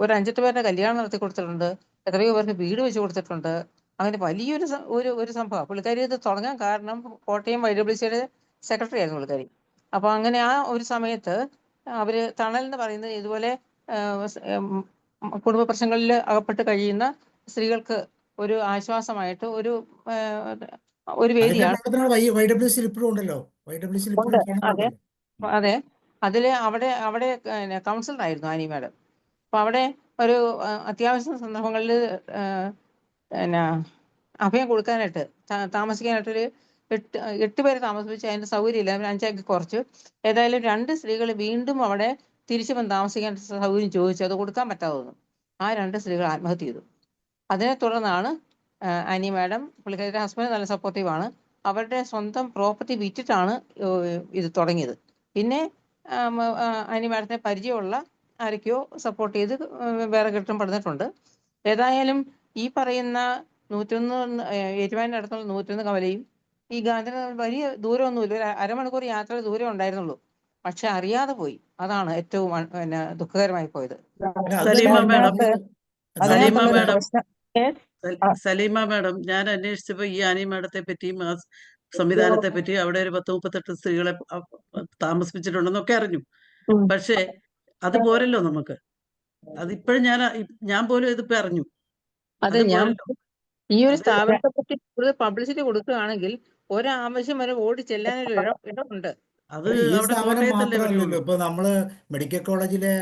ഒരു 5-8 പേരുടെ കല്യാണം നടത്തി കൊടുത്തിട്ടുണ്ട്. എത്രയോ പേർക്ക് വീട് വെച്ച് കൊടുത്തിട്ടുണ്ട്. അങ്ങനെ വലിയൊരു ഒരു സംഭവം. പുള്ളിക്കാരി ഇത് തുടങ്ങാൻ കാരണം കോട്ടയം YWCയുടെ സെക്രട്ടറി ആയിരുന്നു പുള്ളിക്കാരി. അപ്പോൾ അങ്ങനെ ആ ഒരു സമയത്ത് അവർ തണൽ എന്ന് പറയുന്നത് ഇതുപോലെ കുടുംബ പ്രശ്നങ്ങളിൽ അകപ്പെട്ട് കഴിയുന്ന സ്ത്രീകൾക്ക് ഒരു ആശ്വാസമായിട്ട് ഒരു വേദിയാണ്. YWCയിൽ ഇപ്പോഴും ഉണ്ടല്ലോ. YWCയിൽ ഉണ്ട്. ഇപ്പോഴും അതെ അതെ. അതിൽ അവിടെ കൗൺസിലർ ആയിരുന്നു ആനി മാഡം. അപ്പോൾ അവിടെ ഒരു അത്യാവശ്യ സന്ദർഭങ്ങളിൽ പിന്നെ അഭയം കൊടുക്കാനായിട്ട് താമസിക്കാനായിട്ടൊരു 8 പേരെ താമസിപ്പിച്ച് അതിൻ്റെ സൗകര്യമില്ല. 5ആക്കി കുറച്ചു. ഏതായാലും 2 സ്ത്രീകൾ വീണ്ടും അവിടെ തിരിച്ചു വന്ന് താമസിക്കാൻ സൗകര്യം ചോദിച്ചു. അത് കൊടുക്കാൻ പറ്റാതെ വന്നു. ആ 2 സ്ത്രീകൾ ആത്മഹത്യ ചെയ്തു. അതിനെ തുടർന്നാണ് ആനി മാഡം, പുള്ളിക്കാരിയുടെ ഹസ്ബൻഡ് നല്ല സപ്പോർട്ടീവാണ്, അവരുടെ സ്വന്തം പ്രോപ്പർട്ടി വിറ്റിട്ടാണ് ഇത് തുടങ്ങിയത്. പിന്നെ ആനി മാഡത്തിനെ പരിചയമുള്ള ആരൊക്കെയോ സപ്പോർട്ട് ചെയ്ത് വേറെ കെട്ടിടം പണിതിട്ടുണ്ട്. ഏതായാലും ഈ പറയുന്ന 101 ഏറ്റുമാനൂരിന് അടുത്തുള്ള 101 കവലയും ഈ ഗാന്ധിനഗർ വലിയ ദൂരമൊന്നുമില്ല. ഒരു അരമണിക്കൂർ യാത്രയുടെ ദൂരം ഉണ്ടായിരുന്നുള്ളൂ. പക്ഷെ അറിയാതെ പോയി. അതാണ് ഏറ്റവും പിന്നെ ദുഃഖകരമായി പോയത്. സലീമ മാഡം, ഞാൻ അന്വേഷിച്ചപ്പോ ഈ ആനി മാഡത്തെ പറ്റിയും ആ സംവിധാനത്തെ പറ്റി അവിടെ ഒരു 10-38 സ്ത്രീകളെ താമസിപ്പിച്ചിട്ടുണ്ടെന്നൊക്കെ അറിഞ്ഞു. പക്ഷേ അത് പോരല്ലോ നമുക്ക്. അതിപ്പോഴും ഞാൻ പോലും ഇതിപ്പോ അറിഞ്ഞു. അതെ, ഞാൻ ഈ ഒരു സ്ഥാപനത്തെ പറ്റി കൂടുതൽ പബ്ലിസിറ്റി കൊടുക്കുകയാണെങ്കിൽ ഒരാവശ്യം വരെ ഓടി ചെല്ലാനൊരു ഇടമുണ്ട്. ഈ സ്ഥാപനം മാത്രമല്ലല്ലോ. ഇപ്പൊ നമ്മള് മെഡിക്കൽ കോളേജിലെ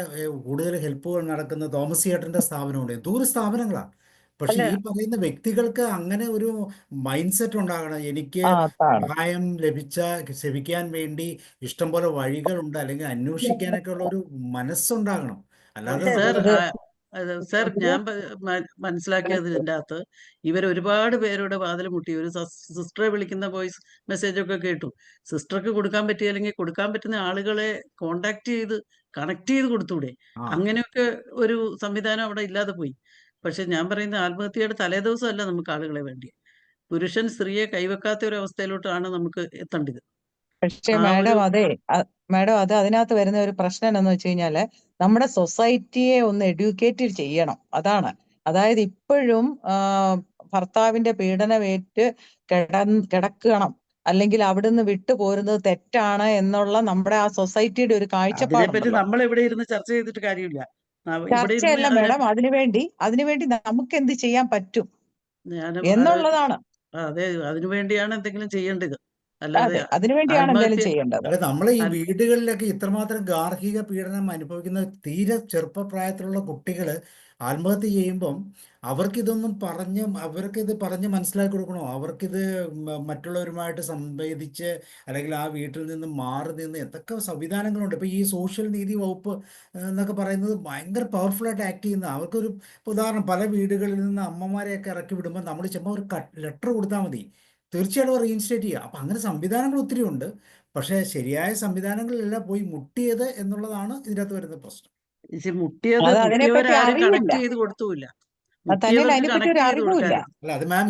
കൂടുതൽ ഹെൽപ്പുകൾ നടക്കുന്ന തോമസ് ചേട്ടന്റെ സ്ഥാപനമുണ്ട്. ദൂര സ്ഥാപനങ്ങളാണ്. പക്ഷെ ഈ പറയുന്ന വ്യക്തികൾക്ക് അങ്ങനെ ഒരു മൈൻഡ് സെറ്റ് ഉണ്ടാകണം. എനിക്ക് സഹായം ലഭിക്കാൻ വേണ്ടി ഇഷ്ടംപോലെ വഴികളുണ്ട്, അല്ലെങ്കിൽ അന്വേഷിക്കാനൊക്കെ ഉള്ള ഒരു മനസ്സുണ്ടാകണം. അല്ലാതെ സർ, ഞാൻ മനസ്സിലാക്കിയത് ഇതിൻ്റെ അകത്ത് ഇവർ ഒരുപാട് പേരുടെ വാതിൽ മുട്ടി. ഒരു സിസ്റ്ററെ വിളിക്കുന്ന വോയിസ് മെസ്സേജൊക്കെ കേട്ടു. സിസ്റ്റർക്ക് കൊടുക്കാൻ പറ്റിയില്ലെങ്കിൽ കൊടുക്കാൻ പറ്റുന്ന ആളുകളെ കോണ്ടാക്ട് ചെയ്ത് കണക്ട് ചെയ്ത് കൊടുത്തൂടെ? അങ്ങനെയൊക്കെ ഒരു സംവിധാനം അവിടെ ഇല്ലാതെ പോയി. പക്ഷെ ഞാൻ പറയുന്ന ആത്മഹത്യയുടെ തലേദിവസമല്ല നമുക്ക് ആളുകളെ വേണ്ടി. പുരുഷൻ സ്ത്രീയെ കൈവെക്കാത്ത ഒരു അവസ്ഥയിലോട്ടാണ് നമുക്ക് എത്തേണ്ടത്. പക്ഷേ മാഡം അത് അതിനകത്ത് വരുന്ന ഒരു പ്രശ്നം എന്താണെന്ന് വെച്ച് കഴിഞ്ഞാല് നമ്മുടെ സൊസൈറ്റിയെ ഒന്ന് എഡ്യൂക്കേറ്റ് ചെയ്യണം. അതാണ്. അതായത് ഇപ്പോഴും ഭർത്താവിന്റെ പീഡനമേറ്റ് കിടക്കണം, അല്ലെങ്കിൽ അവിടുന്ന് വിട്ടുപോരുന്നത് തെറ്റാണ് എന്നുള്ള നമ്മുടെ ആ സൊസൈറ്റിയുടെ ഒരു കാഴ്ചപ്പാട്. നമ്മൾ ഇവിടെ ഇരുന്ന് ചർച്ച ചെയ്തിട്ട് കാര്യമില്ല. ചർച്ചയല്ല മാഡം, അതിനുവേണ്ടി നമുക്ക് എന്ത് ചെയ്യാൻ പറ്റും എന്നുള്ളതാണ്. അതെ, അതിനുവേണ്ടിയാണ് എന്തെങ്കിലും ചെയ്യേണ്ടത്. അതെ, അതിനുവേണ്ടിയാണ് എന്തെങ്കിലും ചെയ്യേണ്ടത്. അല്ല, നമ്മളെ ഈ വീടുകളിലൊക്കെ ഇത്രമാത്രം ഗാർഹിക പീഡനം അനുഭവിക്കുന്ന തീരെ ചെറുപ്പപ്രായത്തിലുള്ള കുട്ടികൾ ആത്മഹത്യ ചെയ്യുമ്പം അവർക്കിതൊന്നും അവർക്കിത് പറഞ്ഞ് മനസ്സിലാക്കി കൊടുക്കണോ? അവർക്കിത് മറ്റുള്ളവരുമായിട്ട് സംവേദിച്ച് അല്ലെങ്കിൽ ആ വീട്ടിൽ നിന്ന് മാറി നിന്ന് എന്തൊക്കെ സംവിധാനങ്ങളുണ്ട്. ഇപ്പോൾ ഈ സോഷ്യൽ നീതി വകുപ്പ് എന്നൊക്കെ പറയുന്നത് ഭയങ്കര പവർഫുള്ളായിട്ട് ആക്ട് ചെയ്യുന്ന അവർക്കൊരു ഉദാഹരണം, പല വീടുകളിൽ നിന്ന് അമ്മമാരെയൊക്കെ ഇറക്കി വിടുമ്പോൾ നമ്മൾ ചുമ്മാ ഒരു ലെറ്റർ കൊടുത്താൽ മതി, തീർച്ചയായിട്ടും റീഇൻസ്റ്റേറ്റ് ചെയ്യുക. അപ്പം അങ്ങനെ സംവിധാനങ്ങൾ ഒത്തിരി ഉണ്ട്. പക്ഷേ ശരിയായ സംവിധാനങ്ങളിലല്ല പോയി മുട്ടിയത് എന്നുള്ളതാണ് ഇതിനകത്ത് വരുന്ന പ്രശ്നം. അല്ല, അത് മാം,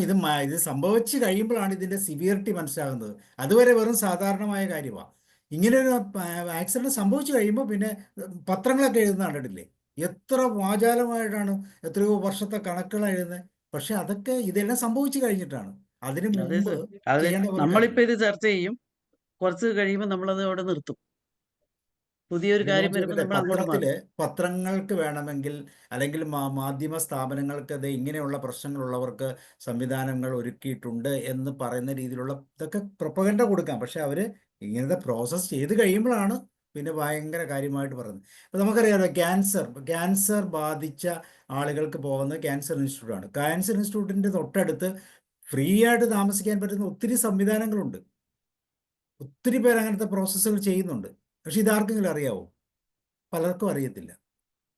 ഇത് സംഭവിച്ചു കഴിയുമ്പോഴാണ് ഇതിന്റെ സിവിയറിറ്റി മനസ്സിലാകുന്നത്. അതുവരെ വെറും സാധാരണമായ കാര്യമാണ്. ഇങ്ങനെ ഒരു ആക്സിഡന്റ് സംഭവിച്ചു കഴിയുമ്പോൾ പിന്നെ പത്രങ്ങളൊക്കെ എഴുതുന്ന കണ്ടിട്ടില്ലേ? എത്ര വാചാലമായിട്ടാണ് എത്രയോ വർഷത്തെ കണക്കുകൾ എഴുതുന്നത്. പക്ഷെ അതൊക്കെ ഇതെല്ലാം സംഭവിച്ചു കഴിഞ്ഞിട്ടാണ്. അതിന് മുമ്പ് നമ്മളിപ്പോ ഇത് ചർച്ച ചെയ്യും, കുറച്ച് കഴിയുമ്പോൾ നമ്മളത് അവിടെ നിർത്തും. പുതിയൊരു കാര്യം പത്രങ്ങൾക്ക് വേണമെങ്കിൽ അല്ലെങ്കിൽ മാധ്യമ സ്ഥാപനങ്ങൾക്ക് ഇങ്ങനെയുള്ള പ്രശ്നങ്ങളുള്ളവർക്ക് സംവിധാനങ്ങൾ ഒരുക്കിയിട്ടുണ്ട് എന്ന് പറയുന്ന രീതിയിലുള്ള ഇതൊക്കെ പ്രൊപ്പഗൻഡ കൊടുക്കാം. പക്ഷെ അവർ ഇങ്ങനത്തെ പ്രോസസ്സ് ചെയ്ത് കഴിയുമ്പോഴാണ് പിന്നെ ഭയങ്കര കാര്യമായിട്ട് പറയുന്നത്. ഇപ്പോൾ നമുക്കറിയാമല്ലോ, ക്യാൻസർ ബാധിച്ച ആളുകൾക്ക് പോകുന്ന ക്യാൻസർ ഇൻസ്റ്റിറ്റ്യൂട്ടാണ്. ക്യാൻസർ ഇൻസ്റ്റിറ്റ്യൂട്ടിൻ്റെ തൊട്ടടുത്ത് ഫ്രീ ആയിട്ട് താമസിക്കാൻ പറ്റുന്ന ഒത്തിരി സംവിധാനങ്ങളുണ്ട്. ഒത്തിരി പേർ അങ്ങനത്തെ പ്രോസസ്സുകൾ ചെയ്യുന്നുണ്ട്. പക്ഷെ ഇതാർക്കെങ്കിലും അറിയാവോ? പലർക്കും അറിയത്തില്ല.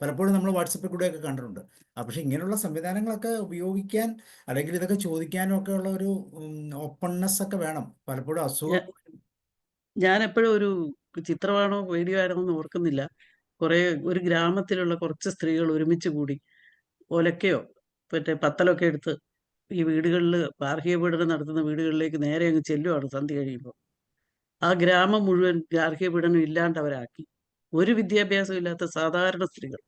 പലപ്പോഴും നമ്മൾ വാട്സപ്പിൽ കൂടെയൊക്കെ കണ്ടിട്ടുണ്ട്. പക്ഷെ ഇങ്ങനെയുള്ള സംവിധാനങ്ങളൊക്കെ ഉപയോഗിക്കാൻ അല്ലെങ്കിൽ ഇതൊക്കെ ചോദിക്കാനും ഒക്കെ ഉള്ള ഒരു ഓപ്പൺനെസ് ഒക്കെ വേണം. പലപ്പോഴും അസുഖം ഞാൻ എപ്പോഴും ഒരു ചിത്രമാണോ വീഡിയോ ആണോ എന്ന് ഓർക്കുന്നില്ല. ഒരു ഗ്രാമത്തിലുള്ള കുറച്ച് സ്ത്രീകൾ ഒരുമിച്ച് കൂടി ഒലക്കയോ മറ്റേ പത്തലൊക്കെ എടുത്ത് ഈ വീടുകളിൽ ഗാർഹിക പീഡനം നടത്തുന്ന വീടുകളിലേക്ക് നേരെ അങ്ങ് ചെല്ലുവാണ് സന്ധ്യ കഴിയുമ്പോൾ. ആ ഗ്രാമം മുഴുവൻ ഗാർഹിക പീഡനം ഇല്ലാണ്ട് അവരാക്കി. ഒരു വിദ്യാഭ്യാസം ഇല്ലാത്ത സാധാരണ സ്ത്രീകൾ.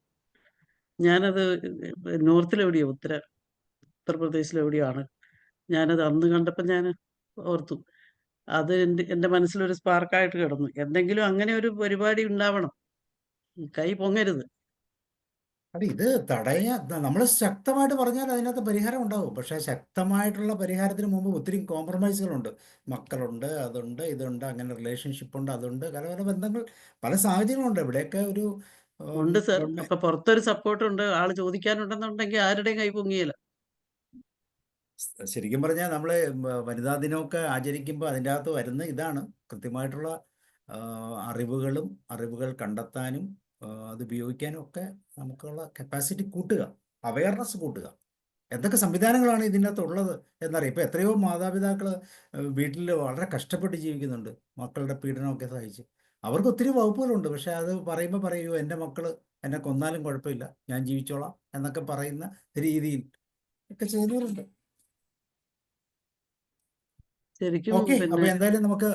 ഞാനത് നോർത്തിലെവിടെയോ ഉത്തർപ്രദേശിലെവിടെയോ ആണ്. ഞാനത് അന്ന് കണ്ടപ്പോൾ ഞാൻ ഓർത്തു. അത് എൻ്റെ മനസ്സിലൊരു സ്പാർക്കായിട്ട് കിടന്നു. എന്തെങ്കിലും അങ്ങനെ ഒരു പരിപാടി ഉണ്ടാവണം. കൈ പൊങ്ങരുത്. അത് ഇത് തടയാൻ നമ്മൾ ശക്തമായിട്ട് പറഞ്ഞാൽ അതിനകത്ത് പരിഹാരം ഉണ്ടാവും. പക്ഷേ ശക്തമായിട്ടുള്ള പരിഹാരത്തിന് മുമ്പ് ഒത്തിരി കോംപ്രമൈസുകളുണ്ട്. മക്കളുണ്ട്, അതുണ്ട്, ഇതുണ്ട്, അങ്ങനെ റിലേഷൻഷിപ്പ് ഉണ്ട്, അതുണ്ട്, പല പല ബന്ധങ്ങൾ, പല സാഹചര്യങ്ങളുണ്ട്. ഇവിടെയൊക്കെ ഒരു ഉണ്ട് സർ. അപ്പൊ പുറത്തൊരു സപ്പോർട്ട് ഉണ്ട്. ആള് ചോദിക്കാനുണ്ടെന്നുണ്ടെങ്കിൽ ആരുടെയും കൈ പൊങ്ങിയില്ല. ശരിക്കും പറഞ്ഞാൽ നമ്മൾ വനിതാ ദിനമൊക്കെ ആചരിക്കുമ്പോൾ അതിൻ്റെ അകത്ത് വരുന്ന ഇതാണ് കൃത്യമായിട്ടുള്ള അറിവുകൾ കണ്ടെത്താനും അത് ഉപയോഗിക്കാനും ഒക്കെ നമുക്കുള്ള കപ്പാസിറ്റി കൂട്ടുക, അവയർനെസ് കൂട്ടുക. എന്തൊക്കെ സംവിധാനങ്ങളാണ് ഇതിൻ്റെ അകത്ത് ഉള്ളത് എന്നറിയാം. ഇപ്പോൾ എത്രയോ മാതാപിതാക്കൾ വീട്ടിൽ വളരെ കഷ്ടപ്പെട്ട് ജീവിക്കുന്നുണ്ട്, മക്കളുടെ പീഡനമൊക്കെ സഹിച്ച്. അവർക്ക് ഒത്തിരി വകുപ്പുകളുണ്ട്. പക്ഷേ അത് പറയുമ്പോൾ പറയൂ, എൻ്റെ മക്കൾ എന്നെ കൊന്നാലും കുഴപ്പമില്ല, ഞാൻ ജീവിച്ചോളാം എന്നൊക്കെ പറയുന്ന രീതിയിൽ ഒക്കെ ചെയ്യുന്നവരുണ്ട്. ഓക്കെ, അപ്പോൾ എന്തായാലും നമുക്ക്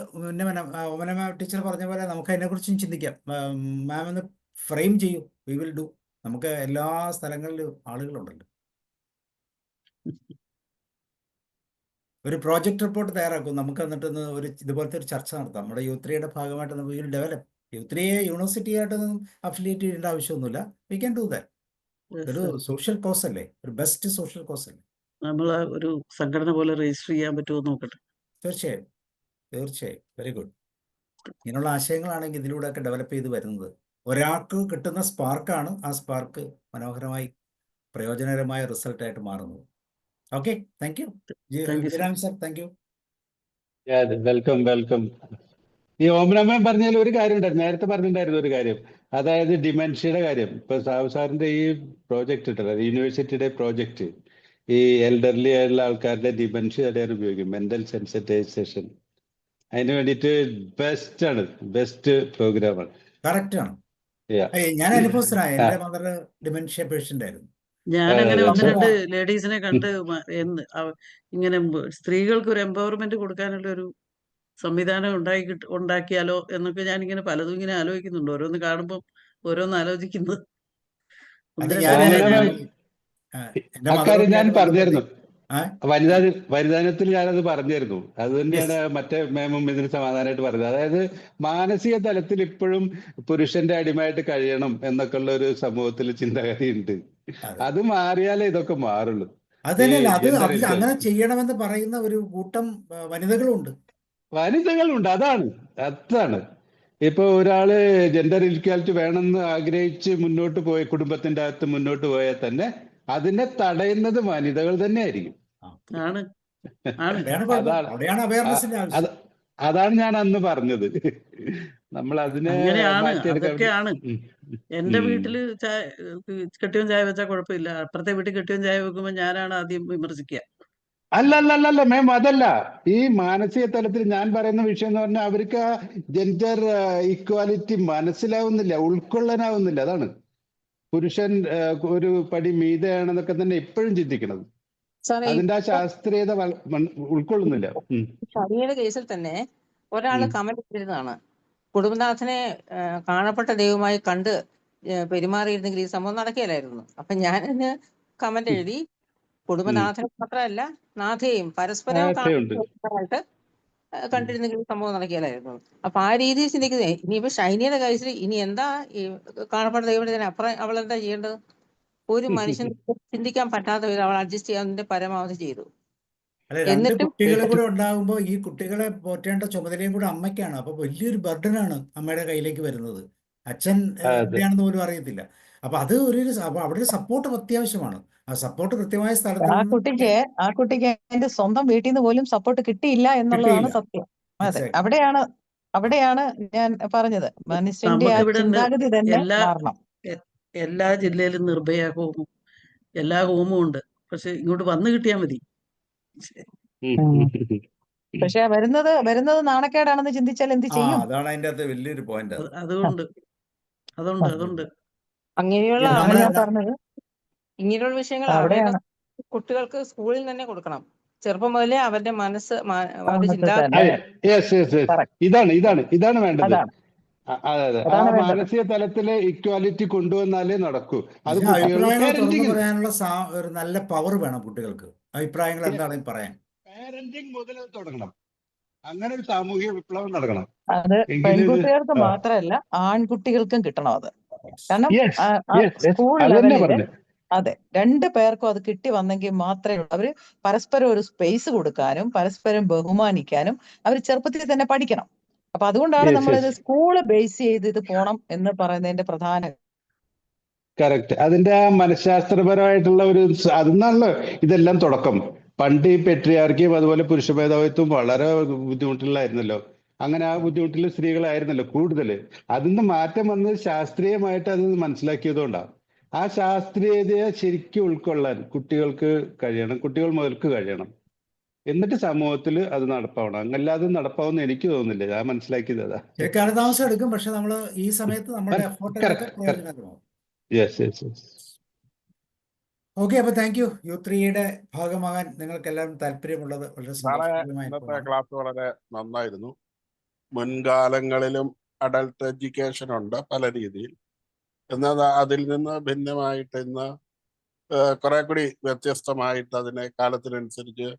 ഓമന ടീച്ചർ പറഞ്ഞ പോലെ നമുക്ക് അതിനെക്കുറിച്ചും ചിന്തിക്കാം. മാം ഒന്ന് ഫ്രെയിം ചെയ്യൂ. We will do. നമുക്ക് എല്ലാ സ്ഥലങ്ങളിലും ആളുകളുണ്ടല്ലോ. ഒരു പ്രോജക്റ്റ് റിപ്പോർട്ട് തയ്യാറാക്കും. നമുക്ക് എന്നിട്ടൊന്ന് ഇതുപോലത്തെ ഒരു ചർച്ച നടത്താം. നമ്മുടെ യൂത്രിയുടെ ഭാഗമായിട്ട് നമുക്ക് വിൽ ഡെവലപ്പ്. യൂത്രിയെ യൂണിവേഴ്സിറ്റി ആയിട്ടൊന്നും അഫിലിയേറ്റ് ചെയ്യേണ്ട ആവശ്യമൊന്നുമില്ല. We can do that. ഒരു സോഷ്യൽ കോസ് അല്ലേ, ഒരു ബെസ്റ്റ് സോഷ്യൽ കോസ് അല്ലേ. നമ്മൾ ഒരു സംഘടന പോലെ രജിസ്റ്റർ ചെയ്യാൻ പറ്റുമോ നോക്കട്ടെ. തീർച്ചയായും. Very good. ഇങ്ങനെയുള്ള ആശയങ്ങളാണെങ്കിൽ ഇതിലൂടെയൊക്കെ ഡെവലപ്പ് ചെയ്ത് വരുന്നത്. ഒരാൾക്ക് കിട്ടുന്ന സ്പാർക്കാണ് ആ സ്പാർക്ക് മനോഹരമായി പ്രയോജനകരമായ റിസൾട്ടായിട്ട് മാറുന്നത്. Okay, thank you sir. Thank you. Welcome. ഈ ഓമനമ്മ പറഞ്ഞാൽ ഒരു കാര്യം ഉണ്ടായിരുന്നു, നേരത്തെ പറഞ്ഞിട്ടുണ്ടായിരുന്നു ഒരു കാര്യം. അതായത് ഡിമെൻഷ്യയുടെ കാര്യം. ഇപ്പൊ സാബു സാറിന്റെ ഈ പ്രോജക്റ്റ് ഉണ്ടല്ലോ, യൂണിവേഴ്സിറ്റിയുടെ പ്രോജക്റ്റ്, ഈ എൽഡർലി ആയിട്ടുള്ള ആൾക്കാരുടെ ഡിമെൻഷ്യ തടയാൻ ഉപയോഗിക്കും. Mental sensitisation. അതിന് വേണ്ടിയിട്ട് ബെസ്റ്റ് പ്രോഗ്രാമാണ്. കറക്റ്റ് ആണ്. ഞാൻ അനുഭവസ്ഥനായ എൻ്റെ മദർ ഡിമെൻഷ്യ പേഷ്യന്റ് ആയിരുന്നു. ഞാനങ്ങനെ ഒന്ന് രണ്ട് ലേഡീസിനെ കണ്ട് ഇങ്ങനെ സ്ത്രീകൾക്ക് ഒരു എംപവർമെന്റ് കൊടുക്കാനുള്ള ഒരു സംവിധാനം ഉണ്ടാക്കിയാലോ എന്നൊക്കെ ഞാനിങ്ങനെ പലതും ഇങ്ങനെ ആലോചിക്കുന്നുണ്ട്. ഓരോന്ന് കാണുമ്പോൾ ഓരോന്ന് ആലോചിക്കുന്നത്. അക്കാര്യം ഞാൻ പറഞ്ഞിരുന്നു, വനിതാദിനത്തിൽ ഞാനത് പറഞ്ഞിരുന്നു. അത് തന്നെയാണ് മറ്റേ മേമും ഇതിന് സമാധാനമായിട്ട് പറഞ്ഞത്. അതായത് മാനസിക തലത്തിൽ ഇപ്പോഴും പുരുഷന്റെ അടിമയായിട്ട് കഴിയണം എന്നൊക്കെ ഉള്ള ഒരു സമൂഹത്തിൽ ചിന്താഗതി ഉണ്ട്. അത് മാറിയാലേ ഇതൊക്കെ മാറുള്ളൂ. അതല്ല, അത് അങ്ങനെ ചെയ്യണമെന്ന് പറയുന്ന ഒരു കൂട്ടം വനിതകളുണ്ട്. അതാണ് ഇപ്പൊ ഒരാള് ജെൻഡർ ഇക്വാലിറ്റി വേണമെന്ന് ആഗ്രഹിച്ച് കുടുംബത്തിന്റെ അകത്ത് മുന്നോട്ട് പോയാൽ തന്നെ അതിനെ തടയുന്നത് വനിതകൾ തന്നെ ആയിരിക്കും. അതാണ് ഞാൻ അന്ന് പറഞ്ഞത്. നമ്മൾ അതിനെ അതൊക്കെയാണ്. എന്റെ വീട്ടില് കെട്ടിയോൻ ചായ വെച്ചാൽ കുഴപ്പമില്ല, അപ്പുറത്തെ വീട്ടിൽ കെട്ടിയോൻ ചായ വെക്കുമ്പോൾ ഞാനാണ് ആദ്യം വിമർശിക്കുക. അല്ല മാം, അതല്ല. ഈ മാനസിക തലത്തിൽ ഞാൻ പറയുന്ന വിഷയം എന്ന് പറഞ്ഞാൽ അവർക്ക് ആ ജെൻഡർ ഈക്വാലിറ്റി മനസ്സിലാവുന്നില്ല, ഉൾക്കൊള്ളാനാവുന്നില്ല. അതാണ് പുരുഷൻ ഒരു പടി മീതെയാണെന്നൊക്കെ തന്നെ ഇപ്പോഴും ചിന്തിക്കുന്നത്. അതിന്റെ ആ ശാസ്ത്രീയത ഉൾക്കൊള്ളുന്നില്ല. ഷാനിയുടെ കേസിൽ തന്നെ ഒരാള് കമന്റ് ചെയ്തിരുന്നതാണ്, കുടുംബനാഥനെ കാണപ്പെട്ട ദൈവമായി കണ്ട് പെരുമാറിയിരുന്നെങ്കിൽ ഈ സംഭവം നടക്കുകയില്ലായിരുന്നു. അപ്പൊ ഞാനതിന് കമന്റ് എഴുതി, കുടുംബനാഥനെ മാത്രമല്ല നാഥയും പരസ്പരം കാണാനായിട്ട് കണ്ടിരുന്നെങ്കിൽ സംഭവം നടക്കുകയില്ലായിരുന്നു. അപ്പൊ ആ രീതിയിൽ ചിന്തിക്കുന്നത്. ഇനിയിപ്പോ ഷൈനിയുടെ കാര്യത്തിൽ ഇനി എന്താ ഈ കാണപ്പെട്ട ദൈവത്തിന് അപ്പുറം അവൾ എന്താ ചെയ്യേണ്ടത്? ഒരു മനുഷ്യന് ചിന്തിക്കാൻ പറ്റാത്ത വിധം അവൾ അഡ്ജസ്റ്റ് ചെയ്യാൻ പരമാവധി ചെയ്തു. രണ്ട് കുട്ടികൾ കൂടെ ഉണ്ടാകുമ്പോൾ ഈ കുട്ടികളെ പോറ്റേണ്ട ചുമതലയും കൂടെ അമ്മയ്ക്കാണ്. അപ്പൊ വലിയൊരു ബർഡനാണ് അമ്മയുടെ കയ്യിലേക്ക് വരുന്നത്. അച്ഛൻ എവിടെയാണെന്ന് പോലും അറിയത്തില്ല. അപ്പൊ അത് അപ്പൊ അവിടെ ഒരു സപ്പോർട്ട് അത്യാവശ്യമാണ്. ആ സപ്പോർട്ട് കൃത്യമായ സ്ഥലത്ത് ആ കുട്ടിക്ക് അതിന്റെ സ്വന്തം വീട്ടിൽ നിന്ന് പോലും സപ്പോർട്ട് കിട്ടിയില്ല എന്നുള്ളതാണ് സത്യം. അതെ, അവിടെയാണ് ഞാൻ പറഞ്ഞത്. മനുഷ്യന്റെ ചിന്താഗതി തന്നെ മാറണം. എല്ലാ ജില്ലയിലും നിർഭയ ഹോമും എല്ലാ ഹോമും ഉണ്ട്. പക്ഷെ ഇങ്ങോട്ട് വന്നു കിട്ടിയാൽ മതി. പക്ഷെ വരുന്നത് നാണക്കേടാണെന്ന് ചിന്തിച്ചാൽ എന്ത് ചെയ്യും? അതാണ് അതിന്റെ അകത്ത് വലിയൊരു പോയിന്റ്. അതുകൊണ്ട് അങ്ങനെയുള്ള അതാണ് ഞാൻ അവയർനെസ് പറഞ്ഞത്. ഇങ്ങനെയുള്ള വിഷയങ്ങൾ അവിടെയാണ് അവയർനെസ് കുട്ടികൾക്ക് സ്കൂളിൽ തന്നെ കൊടുക്കണം. ചെറുപ്പം മുതലേ അവരുടെ മനസ്സ് അവരുടെ ഇതാണ് വേണ്ടത്. അതാണ് അതെ ആ അതാണ് വേണ്ടത്. മാനസിക തലത്തില് ഇക്വാലിറ്റി കൊണ്ടുവന്നാലേ നടക്കൂ. അത് പക്ഷേ കുട്ടികൾ അഭിപ്രായങ്ങൾ തുറന്നു പാരന്റിങ് പറയാനുള്ള ഒരു നല്ല പവർ വേണം കുട്ടികൾക്ക്. അഭിപ്രായങ്ങൾ എന്താണെന്ന് പറയാൻ പാരന്റിങ് മുതൽ തുടങ്ങണം. അങ്ങനെ ഒരു സാമൂഹിക വിപ്ലവം നടക്കണം. അത് പെൺകുട്ടികൾക്ക് മാത്രമല്ല ആൺകുട്ടികൾക്കും കിട്ടണം അത്. കാരണം സ്കൂൾ അതന്നെ ലെവലില് പറഞ്ഞു. അതെ 2 പേർക്കും അത് കിട്ടി വന്നെങ്കിൽ മാത്രമേ അവര് പരസ്പരം ഒരു സ്പേസ് കൊടുക്കാനും പരസ്പരം ബഹുമാനിക്കാനും അവർ ചെറുപ്പത്തിൽ തന്നെ പഠിക്കണം. അപ്പൊ അതുകൊണ്ടാണ് നമ്മളിത് സ്കൂള് ബേസ് ചെയ്ത് ഇത് പോണം എന്ന് പറയുന്നതിന്റെ പ്രധാന കറക്റ്റ്. അതിന്റെ ആ മനഃശാസ്ത്രപരമായിട്ടുള്ള ഒരു അതിന്നാണല്ലോ ഇതെല്ലാം തുടക്കം. പണ്ട് ഈ പെട്രിയാർക്കിയും അതുപോലെ പുരുഷ മേധാവിത്വം വളരെ ബുദ്ധിമുട്ടുള്ളായിരുന്നല്ലോ. അങ്ങനെ ആ ബുദ്ധിമുട്ടിൽ സ്ത്രീകളായിരുന്നല്ലോ കൂടുതൽ. അതിന്ന് മാറ്റം വന്നത് ശാസ്ത്രീയമായിട്ട് അത് മനസ്സിലാക്കിയതുകൊണ്ടാണ്. ആ ശാസ്ത്രീയതയെ ശരിക്കും ഉൾക്കൊള്ളാൻ കുട്ടികൾക്ക് കഴിയണം, കുട്ടികൾ മുതൽക്ക് കഴിയണം. എന്നിട്ട് സമൂഹത്തിൽ അത് നടപ്പാവണം. അല്ലാതെ നടപ്പാവുന്ന എനിക്ക് തോന്നുന്നില്ല. ഞാൻ മനസ്സിലാക്കിയത് അതാ. കാലതാമസം എടുക്കും, പക്ഷെ നമ്മൾ ഈ സമയത്ത് നമ്മുടെ എഫോർട്ടുകളൊക്കെ പ്രയോജനകരമാവും. ഓക്കെ, അപ്പൊ താങ്ക് യു. U3യുടെ ഭാഗമാകാൻ നിങ്ങൾക്ക് എല്ലാവരും താല്പര്യമുള്ളത് വളരെ സന്തോഷകരമായ ഇന്നത്തെ ക്ലാസ് വളരെ നന്നായിരുന്നു. മുൻകാലങ്ങളിലും അഡൽട്ട് എഡ്യൂക്കേഷൻ ഉണ്ട് പല രീതിയിൽ. എന്നാൽ അതിൽ നിന്ന് ഭിന്നമായിട്ട് ഇന്ന് കുറെ കൂടി വ്യത്യസ്തമായിട്ട് അതിനെ കാലത്തിനനുസരിച്ച്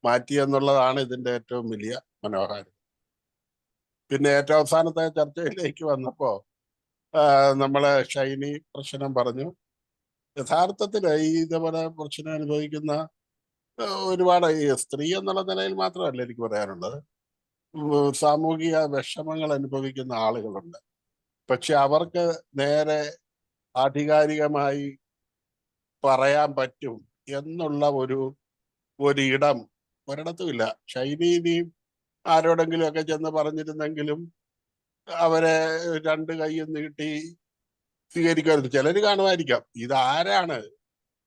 മാറ്റി എന്നുള്ളതാണ് ഇതിന്റെ ഏറ്റവും വലിയ മനോഹാരിത. പിന്നെ ഏറ്റവും അവസാനത്തെ ചർച്ചയിലേക്ക് വന്നപ്പോ നമ്മളെ ഷൈനി പ്രശ്നം പറഞ്ഞു. യഥാർത്ഥത്തിൽ ഈ ഇതേപോലെ പ്രശ്നം അനുഭവിക്കുന്ന ഒരുപാട് ഈ സ്ത്രീ എന്നുള്ള നിലയിൽ മാത്രമല്ല എനിക്ക് പറയാനുള്ളത്, സാമൂഹിക വിഷമങ്ങൾ അനുഭവിക്കുന്ന ആളുകളുണ്ട്. പക്ഷെ അവർക്ക് നേരെ ആധികാരികമായി പറയാൻ പറ്റും എന്നുള്ള ഒരു ഇടം ഒരിടത്തുമില്ല. ഷൈനിയും ആരോടെങ്കിലും ഒക്കെ ചെന്ന് പറഞ്ഞിരുന്നെങ്കിലും അവരെ 2 കൈയും നീട്ടി സ്വീകരിക്കരുത്. ചിലർ കാണുമായിരിക്കാം ഇതാരാണ്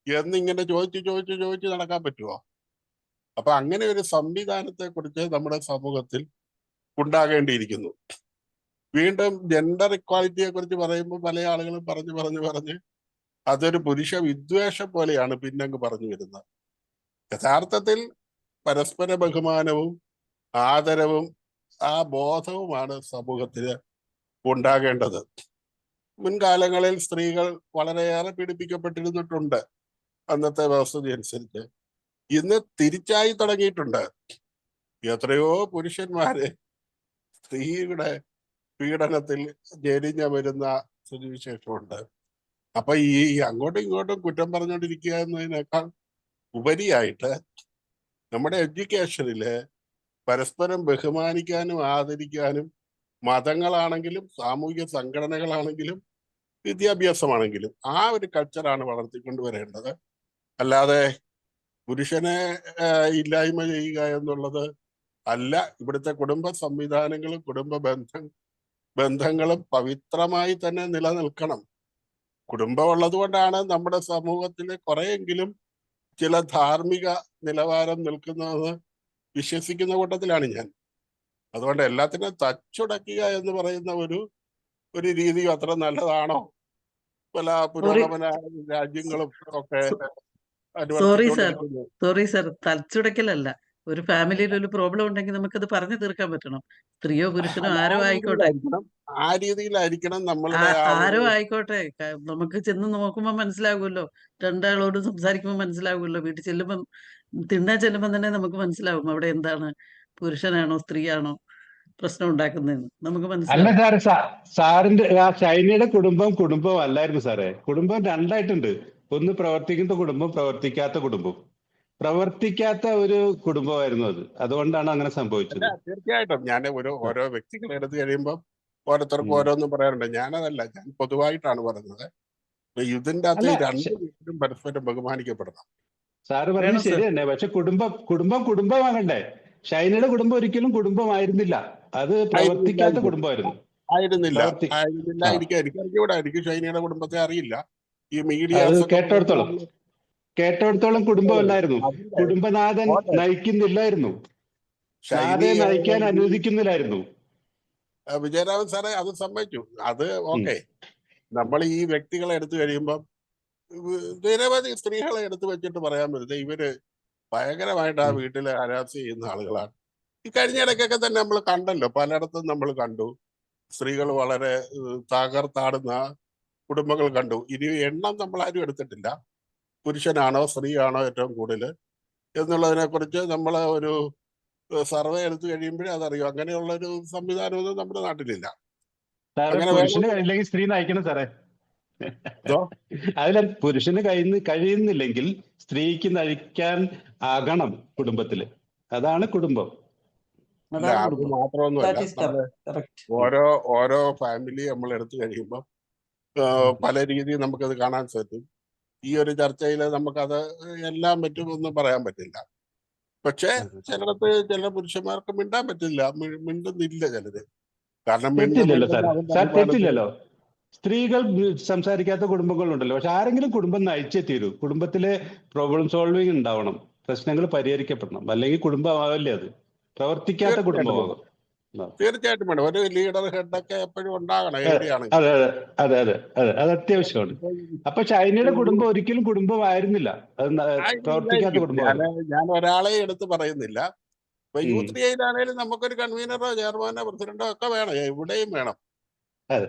എന്നിങ്ങനെ ചോദിച്ച് നടക്കാൻ പറ്റുമോ? അപ്പൊ അങ്ങനെ ഒരു സംവിധാനത്തെ കുറിച്ച് നമ്മുടെ സമൂഹത്തിൽ ഉണ്ടാകേണ്ടിയിരിക്കുന്നു. വീണ്ടും ജെൻഡർ ഇക്വാലിറ്റിയെ കുറിച്ച് പറയുമ്പോൾ പല ആളുകളും പറഞ്ഞ് അതൊരു പുരുഷ വിദ്വേഷം പോലെയാണ് പിന്നങ്ങ് പറഞ്ഞു വരുന്നത്. യഥാർത്ഥത്തിൽ പരസ്പര ബഹുമാനവും ആദരവും ആ ബോധവുമാണ് സമൂഹത്തിന് ഉണ്ടാകേണ്ടത്. മുൻകാലങ്ങളിൽ സ്ത്രീകൾ വളരെയേറെ പീഡിപ്പിക്കപ്പെട്ടിരുന്നിട്ടുണ്ട് അന്നത്തെ വ്യവസ്ഥ അനുസരിച്ച്. ഇന്ന് തിരിച്ചായി തുടങ്ങിയിട്ടുണ്ട്. എത്രയോ പുരുഷന്മാര് സ്ത്രീയുടെ പീഡനത്തിൽ ഞെരിഞ്ഞ വരുന്ന സ്ഥിതിവിശേഷമുണ്ട്. അപ്പൊ ഈ അങ്ങോട്ടും ഇങ്ങോട്ടും കുറ്റം പറഞ്ഞുകൊണ്ടിരിക്കുക എന്നതിനേക്കാൾ ഉപരിയായിട്ട് നമ്മുടെ എഡ്യൂക്കേഷനില് പരസ്പരം ബഹുമാനിക്കാനും ആദരിക്കാനും മതങ്ങളാണെങ്കിലും സാമൂഹിക സംഘടനകളാണെങ്കിലും വിദ്യാഭ്യാസമാണെങ്കിലും ആ ഒരു കൾച്ചറാണ് വളർത്തിക്കൊണ്ടുവരേണ്ടത്. അല്ലാതെ പുരുഷനെ ഇല്ലായ്മ ചെയ്യുക എന്നുള്ളത് അല്ല. ഇവിടുത്തെ കുടുംബ സംവിധാനങ്ങളും കുടുംബ ബന്ധങ്ങളും പവിത്രമായി തന്നെ നിലനിൽക്കണം. കുടുംബം ഉള്ളത് കൊണ്ടാണ് നമ്മുടെ സമൂഹത്തിൽ കുറെയെങ്കിലും ചില ധാർമ്മിക നിലവാരം നിൽക്കുന്നതെന്ന് വിശ്വസിക്കുന്ന കൂട്ടത്തിലാണ് ഞാൻ. അതുകൊണ്ട് എല്ലാത്തിനും തച്ചുടക്കുക എന്ന് പറയുന്ന ഒരു രീതി അത്ര നല്ലതാണോ? പല പുരോഗമന രാജ്യങ്ങളും ഒക്കെ സോറി സാർ, തലച്ചുടക്കലല്ല. ഒരു ഫാമിലിയിൽ ഒരു പ്രോബ്ലം ഉണ്ടെങ്കിൽ നമുക്കത് പറഞ്ഞു തീർക്കാൻ പറ്റണം. സ്ത്രീയോ പുരുഷനോ ആരോ ആയിക്കോട്ടെ, ആ രീതിയിലായിരിക്കണം നമ്മളുടെ ആരോ ആയിക്കോട്ടെ. നമുക്ക് ചെന്ന് നോക്കുമ്പോൾ മനസ്സിലാകുമല്ലോ, 2 ആളോട് സംസാരിക്കുമ്പോൾ മനസ്സിലാകുമല്ലോ. വീട്ടിൽ ചെല്ലുമ്പം തിണ്ണാൻ ചെല്ലുമ്പം തന്നെ നമുക്ക് മനസ്സിലാവും അവിടെ എന്താണ്, പുരുഷനാണോ സ്ത്രീയാണോ പ്രശ്നം ഉണ്ടാക്കുന്നതെന്ന് നമുക്ക് അല്ല മനസ്സിലാവും. സാറിന്റെ ഷൈനിയുടെ കുടുംബം അല്ലായിരുന്നു സാറേ. കുടുംബം 2 ആയിട്ടുണ്ട്. ഒന്ന് പ്രവർത്തിക്കുന്ന കുടുംബം, പ്രവർത്തിക്കാത്ത കുടുംബം. പ്രവർത്തിക്കാത്ത ഒരു കുടുംബമായിരുന്നു അത്. അതുകൊണ്ടാണ് അങ്ങനെ സംഭവിച്ചത്. തീർച്ചയായിട്ടും ഞാൻ ഓരോ വ്യക്തികളെ എടുത്തു കഴിയുമ്പോൾ ഓരോരുത്തർക്കും ഓരോന്നും പറയാറുണ്ട്. ഞാനതല്ല, ഞാൻ പൊതുവായിട്ടാണ് പറഞ്ഞത്. ഇതിന്റെ അകത്ത് 2 വീട്ടിലും പരസ്പരം ബഹുമാനിക്കപ്പെടണം. സാറ് പറഞ്ഞത് ശരി തന്നെ. പക്ഷെ കുടുംബമാകണ്ടേ? ഷൈനയുടെ കുടുംബം ഒരിക്കലും കുടുംബമായിരുന്നില്ല. അത് പ്രവർത്തിക്കാത്ത കുടുംബമായിരുന്നു. ആയിരുന്നില്ല. ആ എനിക്കറിഞ്ഞൂടാ. എനിക്ക് ഷൈനിയുടെ കുടുംബത്തെ അറിയില്ല. ഈ അത് മീഡിയാസ് ഒക്കെ കേട്ടിടത്തോളം കുടുംബം അല്ലായിരുന്നു. അതിന്റെ കുടുംബനാഥൻ പോട്ടെ. നയിക്കുന്നില്ലായിരുന്നു. ഷൈനി നാഥയെ നയിക്കാൻ അനുവദിക്കുന്നില്ലായിരുന്നു. വിജയരാമൻ സാറേ അത് സമ്മതിച്ചു. അത് ഓക്കെ. നമ്മൾ ഈ വ്യക്തികളെ എടുത്തു കഴിയുമ്പം നിരവധി സ്ത്രീകളെ എടുത്തു വെച്ചിട്ട് പറയാൻ പറ്റുന്നത് ഇവര് ഭയങ്കരമായിട്ട് ആ വീട്ടിലെ ഹരാസ് ചെയ്യുന്ന ആളുകളാണ്. ഈ കഴിഞ്ഞ ഇടയ്ക്കൊക്കെ തന്നെ നമ്മൾ കണ്ടല്ലോ, പലയിടത്തും നമ്മൾ കണ്ടു സ്ത്രീകൾ വളരെ തകർത്താടുന്ന കുടുംബങ്ങൾ കണ്ടു. ഇനി എണ്ണം നമ്മൾ ആരും എടുത്തിട്ടില്ല, പുരുഷനാണോ സ്ത്രീയാണോ ഏറ്റവും കൂടുതൽ എന്നുള്ളതിനെ കുറിച്ച് നമ്മൾ ഒരു സർവേ എടുത്തു കഴിയുമ്പോഴേ അതറിയും. അങ്ങനെയുള്ള ഒരു സംവിധാനമൊന്നും നമ്മുടെ നാട്ടിലില്ല. സാറേ അങ്ങനെ പുരുഷന് വേണം. കഴിയില്ലെങ്കിൽ സ്ത്രീ നയിക്കണം സാറേ. ഇതോ അതിൽ പുരുഷന് കഴിയുന്നില്ലെങ്കിൽ സ്ത്രീക്ക് നയിക്കാൻ ആകണം കുടുംബത്തില്. അതാണ് കുടുംബം. ഇല്ല, അതാണ് അത് കുടുംബം. മാത്രമൊന്നുമല്ല. That is നമ്മള് correct. ഓരോ ഫാമിലി നമ്മൾ എടുത്തു കഴിയുമ്പോൾ പല രീതിയിൽ നമുക്കത് കാണാൻ സാധിക്കും. ഈ ഒരു ചർച്ചയിൽ നമുക്കത് എല്ലാം പറ്റുമെന്ന് പറയാൻ പറ്റില്ല. പക്ഷേ ചിലടത്ത് ചില പുരുഷന്മാർക്ക് മിണ്ടാൻ പറ്റില്ല, മിണ്ടുന്നില്ല ചിലര്. കാരണം തെറ്റില്ലല്ലോ സാർ. അവരുടെ സാർ അഭിമാനത്തിൽ തെറ്റില്ലല്ലോ. സ്ത്രീകൾ സംസാരിക്കാത്ത കുടുംബങ്ങളുണ്ടല്ലോ. പക്ഷെ ആരെങ്കിലും കുടുംബം നയിച്ചേ തീരൂ. കുടുംബത്തിലെ പ്രോബ്ലം സോൾവിങ് ഉണ്ടാവണം, പ്രശ്നങ്ങൾ പരിഹരിക്കപ്പെടണം. അല്ലെങ്കിൽ കുടുംബമാവില്ലേ അത്, പ്രവർത്തിക്കാത്ത കുടുംബമാകും. തീർച്ചയായിട്ടും വേണം. ഒരു ലീഡർ ഹെഡൊക്കെ എപ്പോഴും ഉണ്ടാകണം അതെ എവിടെയാണെങ്കിലും. അതെ അതെ അതെ അതെ അത് അത്യാവശ്യമാണ്. അപ്പൊ ഷൈനയുടെ കുടുംബം ഒരിക്കലും കുടുംബമായിരുന്നില്ല, അത് പ്രവർത്തിക്കാത്ത കുടുംബമായിരുന്നു. ഞാൻ ഒരാളെ എടുത്ത് പറയുന്നില്ല. ഇപ്പൊ യൂത്ത് ഡേയിലാണേലും നമുക്കൊരു കൺവീനറോ ചെയർമാനോ പ്രസിഡന്റോ ഒക്കെ വേണം, എവിടെയും വേണം.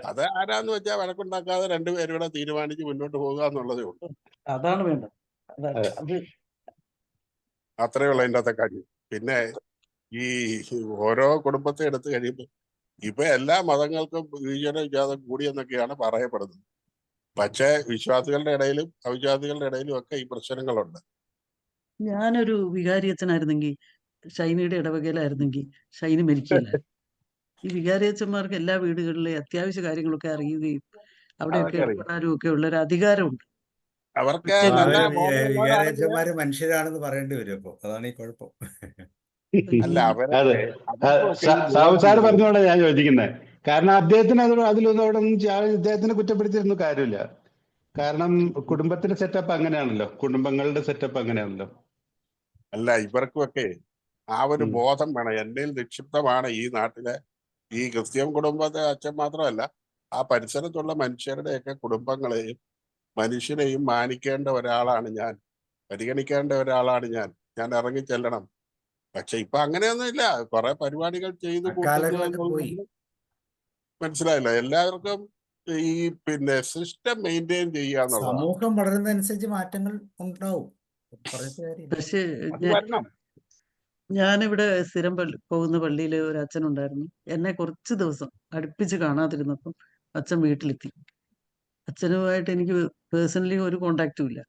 അത് ആരാന്ന് വെച്ചാൽ വഴക്കുണ്ടാക്കാതെ രണ്ടുപേരും തീരുമാനിച്ച് മുന്നോട്ട് പോകുക എന്നുള്ളതേ ഉള്ളൂ. അതാണ് വേണ്ടത്. അത് അത്രേ ഉള്ളൂ അതിൻ്റെ അകത്തെ കാര്യം. പിന്നെ ഈ ഓരോ കുടുംബത്തെ എടുത്തു കഴിയുമ്പോൾ ഇപ്പൊ എല്ലാ മതങ്ങൾക്കും വിജാതം കൂടിയെന്നൊക്കെയാണ് പറയപ്പെടുന്നത്. പക്ഷേ വിശ്വാസികളുടെ ഇടയിലും അവിശ്വാസികളുടെ ഇടയിലും ഒക്കെ ഈ പ്രശ്നങ്ങളുണ്ട്. ഞാനൊരു വികാരിയച്ഛനായിരുന്നെങ്കിൽ, ഷൈനിയുടെ ഇടവകയിലായിരുന്നെങ്കിൽ ഷൈനി മരിക്കില്ല. ഈ വികാരിയച്ഛന്മാർക്ക് എല്ലാ വീടുകളിലെ അത്യാവശ്യ കാര്യങ്ങളൊക്കെ അറിയുകയും അവിടെയൊക്കെ അതൊക്കെ അറിയാം. ഇടപെടാനും ഒക്കെ ഉള്ള ഒരു അധികാരമുണ്ട്. അവർക്ക് പക്ഷേ നല്ല ഞാൻ വികാരച്ചന്മാര് മനുഷ്യരാണെന്ന് പറയേണ്ടി വരും. അപ്പൊ അതാണ് ഈ കുഴപ്പം. അല്ല അതെ, സാബു സാറ് പറഞ്ഞോളാം ഞാൻ യോജിക്കുന്നത്. കാരണം അദ്ദേഹത്തിന് അതിലൊന്നും അവിടെ ഇദ്ദേഹത്തിനെ കുറ്റപ്പെടുത്തിയിരുന്നു കാര്യമില്ല. കാരണം കുടുംബത്തിന്റെ സെറ്റപ്പ് അങ്ങനെയാണല്ലോ, കുടുംബങ്ങളുടെ സെറ്റപ്പ് അങ്ങനെയാണല്ലോ. അല്ല, ഇവർക്കുമൊക്കെ ആ ഒരു ബോധം വേണം. എൻ്റെ നിക്ഷിപ്തമാണ് ഈ നാട്ടിലെ ഈ ക്രിസ്ത്യൻ കുടുംബത്തെ അച്ഛൻ മാത്രമല്ല, ആ പരിസരത്തുള്ള മനുഷ്യരുടെയൊക്കെ കുടുംബങ്ങളെയും മനുഷ്യരെയും മാനിക്കേണ്ട ഒരാളാണ് ഞാൻ, പരിഗണിക്കേണ്ട ഒരാളാണ് ഞാൻ. ഞാൻ ഇറങ്ങി ചെല്ലണം. പക്ഷെ ഇപ്പൊ അങ്ങനെയൊന്നുമില്ല. കുറെ പരിപാടികൾ ചെയ്തു കൂട്ടുന്നു. മനസ്സിലായില്ല. എല്ലാവർക്കും ഈ പിന്നെ സിസ്റ്റം മെയിൻറ്റെയിൻ ചെയ്യുക എന്നുള്ളതാണ്. സമൂഹം വളരുന്നതനുസരിച്ച് മാറ്റങ്ങൾ ഉണ്ടാവും. പക്ഷേ അത് വരണം. ഞാനിവിടെ സ്ഥിരം പോകുന്ന പള്ളിയിൽ ഒരു അച്ഛനുണ്ടായിരുന്നു. എന്നെ കുറച്ച് ദിവസം അടുപ്പിച്ച് കാണാതിരുന്നപ്പം അച്ഛൻ വീട്ടിലെത്തി. അച്ഛനുമായിട്ട് എനിക്ക് പേഴ്സണലി ഒരു കോണ്ടാക്റ്റും ഇല്ല.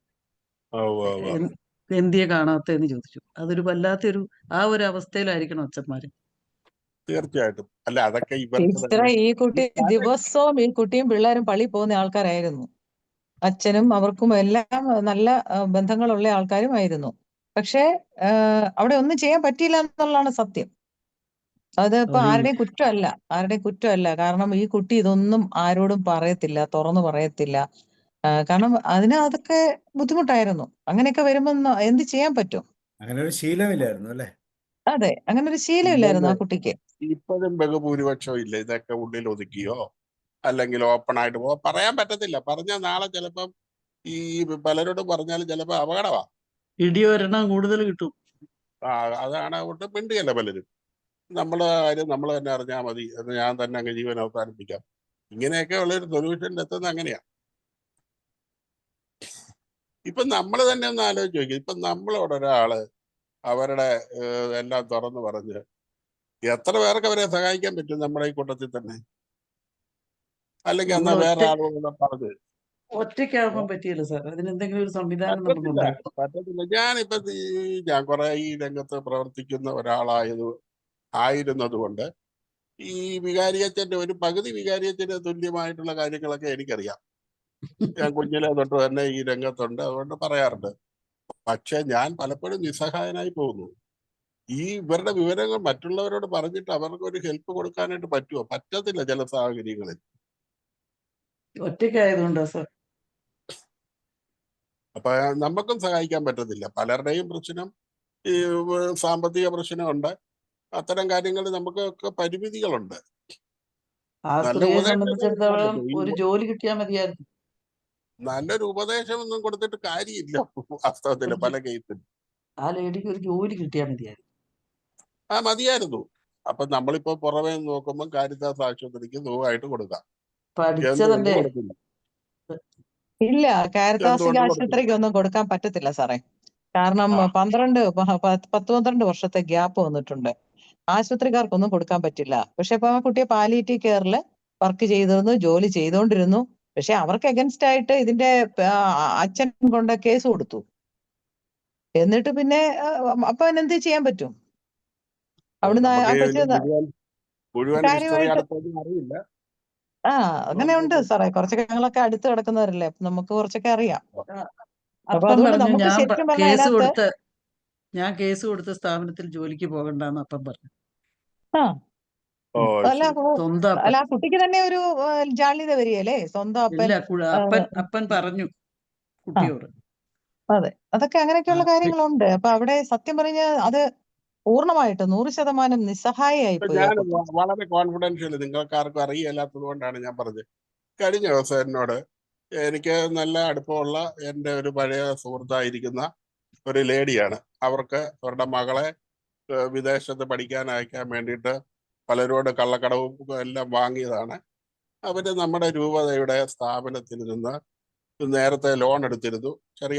എന്തിയെ കാണാത്തതെന്ന് ചോദിച്ചു. അതൊരു വല്ലാത്തൊരു ആ ഒരു അവസ്ഥയിലായിരിക്കണം അച്ഛന്മാര്. തീർച്ചയായിട്ടും. അല്ല, അതൊക്കെ ടീച്ചറെ, ഈ കുട്ടി ദിവസവും ഈ കുട്ടിയും പിള്ളേരും പള്ളി പോകുന്ന ആൾക്കാരായിരുന്നു. അച്ഛനും അവർക്കും എല്ലാം നല്ല ബന്ധങ്ങളുള്ള ആൾക്കാരുമായിരുന്നു. പക്ഷെ അവിടെ ഒന്നും ചെയ്യാൻ പറ്റിയില്ല എന്നുള്ളതാണ് സത്യം. അത് ഇപ്പൊ ആരുടെയും കുറ്റമല്ല. കാരണം ഈ കുട്ടി ഇതൊന്നും ആരോടും പറയത്തില്ല, തുറന്നു പറയത്തില്ല. കാരണം അതൊക്കെ ബുദ്ധിമുട്ടായിരുന്നു. അങ്ങനെയൊക്കെ വരുമ്പോ എന്ത് ചെയ്യാൻ പറ്റും? അങ്ങനെ ഒരു ശീലമില്ലായിരുന്നു അല്ലേ? അതെ, അങ്ങനെ ഒരു ശീലമില്ലായിരുന്നു ആ കുട്ടിക്ക്. ഇപ്പോഴും ബഹുഭൂരിപക്ഷം ഇല്ല. ഇതൊക്കെ ഉള്ളിൽ ഒതുക്കിയോ അല്ലെങ്കിൽ ഓപ്പൺ ആയിട്ട് പറയാൻ പറ്റത്തില്ല. പറഞ്ഞാൽ നാളെ ചിലപ്പം ഈ പലരോടും പറഞ്ഞാലും ചിലപ്പോ അപകടമാ. ഇടിയൊരെണ്ണം കൂടുതൽ കിട്ടും. അതാണ് കൊണ്ട് മിണ്ടുകയല്ല പലരും. നമ്മളെ കാര്യം നമ്മൾ തന്നെ അറിഞ്ഞാൽ മതി എന്ന് ഞാൻ തന്നെ അങ്ങ് ജീവൻ അവസാനിപ്പിക്കാം. ഇങ്ങനെയൊക്കെ ഉള്ളൊരു സൊല്യൂഷനിൽ എത്തുന്നത് അങ്ങനെയാ. ഇപ്പൊ നമ്മൾ തന്നെ ഒന്ന് ആലോചിച്ച് നോക്കി. ഇപ്പൊ നമ്മളോട് ഒരാള് അവരുടെ എല്ലാം തുറന്നു പറഞ്ഞ് എത്ര പേർക്ക് അവരെ സഹായിക്കാൻ പറ്റും നമ്മുടെ ഈ കൂട്ടത്തിൽ തന്നെ? അല്ലെങ്കിൽ എന്നാ വേറെ ആളുകളെ പറഞ്ഞ് ഒറ്റയ്ക്കാവാൻ പറ്റിയല്ലോ സാർ. അതിനെന്തെങ്കിലും ഒരു സംവിധാനം പറ്റത്തില്ല. ഞാൻ കുറെ ഈ രംഗത്ത് പ്രവർത്തിക്കുന്ന ആയിരുന്നത് കൊണ്ട് ഈ വികാരിയച്ഛന്റെ ഒരു പകുതി വികാരിയച്ഛന്റെ തുല്യമായിട്ടുള്ള കാര്യങ്ങളൊക്കെ എനിക്കറിയാം. ഞാൻ കുഞ്ഞിലെ തൊട്ട് തന്നെ ഈ രംഗത്തുണ്ട്, അതുകൊണ്ട് പറയാറുണ്ട്. പക്ഷെ ഞാൻ പലപ്പോഴും നിസ്സഹായനായി പോകുന്നു. ഈ ഇവരുടെ വിവരങ്ങൾ മറ്റുള്ളവരോട് പറഞ്ഞിട്ട് അവർക്ക് ഒരു ഹെൽപ്പ് കൊടുക്കാനായിട്ട് പറ്റുമോ? പറ്റത്തില്ല ചില സാഹചര്യങ്ങളിൽ. ഒറ്റയ്ക്കായതുകൊണ്ടാ സാർ. അപ്പൊ നമുക്കും സഹായിക്കാൻ പറ്റത്തില്ല. പലരുടെയും പ്രശ്നം ഈ സാമ്പത്തിക പ്രശ്നമുണ്ട്. അത്തരം കാര്യങ്ങളിൽ നമുക്കൊക്കെ പരിമിതികളുണ്ട്. ആ നല്ല സ്ത്രീയെ ഉപദേശം സംബന്ധിച്ചിടത്തോളം ഒരു ജോലി കിട്ടിയാൽ മതിയായിരുന്നു. നല്ലൊരു ഉപദേശം ഒന്നും കൊടുത്തിട്ട് കാര്യമില്ല വാസ്തവത്തില് പല കേസിലും. ആ ലേഡിക്ക് ഒരു ജോലി കിട്ടിയാൽ മതിയായിരുന്നു. മതിയായിരുന്നു. അപ്പൊ നമ്മളിപ്പോ പുറമേ നോക്കുമ്പോൾ കാരിത്താസ് ആശുപത്രിക്ക് സുഖമായിട്ട് കൊടുക്കാം. എന്തുകൊണ്ട് പഠിച്ചതല്ലേ? കൊടുക്കില്ല? ഇല്ല, കാരിത്താസ് എന്തുകൊണ്ട് കൊടുക്കില്ല? ആശുപത്രിക്ക് ഒന്നും കൊടുക്കാൻ പറ്റത്തില്ല സാറേ. കാരണം ആ 10-12 വർഷത്തെ ഗ്യാപ്പ് വന്നിട്ടുണ്ട്. ആശുപത്രിക്കാർക്കൊന്നും കൊടുക്കാൻ പറ്റില്ല. പക്ഷെ ഇപ്പൊ ആ കുട്ടിയെ പാലിയേറ്റീവ് കെയറിൽ വർക്ക് ചെയ്തിരുന്നു, ജോലി ചെയ്തുകൊണ്ടിരുന്നു. പക്ഷെ അവർക്ക് എഗൻസ്റ്റ് ആയിട്ട് ഇതിന്റെ അച്ഛൻ കൊണ്ട് കേസ് കൊടുത്തു. എന്നിട്ട് പിന്നെ അപ്പൊ എന്ത് ചെയ്യാൻ പറ്റും? അവിടുന്ന് നമുക്ക് ആ ഇതിന്റെ കൊച്ചു മുഴുവൻ ഹിസ്റ്ററി കാര്യമായിട്ട് അടുത്തൊന്നും അറിയില്ല. അങ്ങനെ ഉണ്ട് സാറേ. കുറച്ചൊക്കെ ഞങ്ങളൊക്കെ അടുത്ത് കിടക്കുന്നവരല്ലേ, അപ്പൊ നമുക്ക് കുറച്ചൊക്കെ അറിയാം. അപ്പൊ അപ്പം അതുകൊണ്ട് പറഞ്ഞു നമുക്ക് ശരിക്കും പറഞ്ഞാൽ അതിനകത്ത് ഞാൻ കേസ് കൊടുത്ത സ്ഥാപനത്തിൽ ജോലിക്ക് പോകണ്ടെന്ന് അപ്പം പറഞ്ഞു. ആ ഓ അല്ല ശരി. സ്വന്തം അല്ല, അപ്പൻ. ആ കുട്ടിക്ക് തന്നെ ഒരു ജാള്യത വരികയല്ലേ, സ്വന്തം അപ്പൻ. ഇല്ല, അപ്പൻ പറഞ്ഞു ആ കുട്ടിയോട്. അതെ, അതൊക്കെ അങ്ങനെയൊക്കെയുള്ള കാര്യങ്ങളുണ്ട്. അപ്പൊ അവിടെ സത്യം പറഞ്ഞ അത് പൂർണ്ണമായിട്ട് 100% നിസ്സഹായായി പോയി ആ ഞാൻ കുട്ടി. വളരെ കോൺഫിഡൻഷ്യൽ, നിങ്ങൾക്കാർക്കും അറിയില്ലാത്തത് കൊണ്ടാണ് ഞാൻ പറഞ്ഞത്. കഴിഞ്ഞ ദിവസം എന്നോട് എനിക്ക് നല്ല അടുപ്പമുള്ള എൻ്റെ ഒരു പഴയ സുഹൃത്തായിരിക്കുന്ന ഒരു ലേഡിയാണ്. അവർക്ക് അവരുടെ മകളെ വിദേശത്ത് പഠിക്കാൻ അയക്കാൻ വേണ്ടിയിട്ട് പലരോട് കള്ളക്കടവും എല്ലാം വാങ്ങിയതാണ്. അവർ നമ്മുടെ രൂപതയുടെ സ്ഥാപനത്തിൽ നിന്ന് നേരത്തെ ലോൺ എടുത്തിരുന്നു. ചെറിയ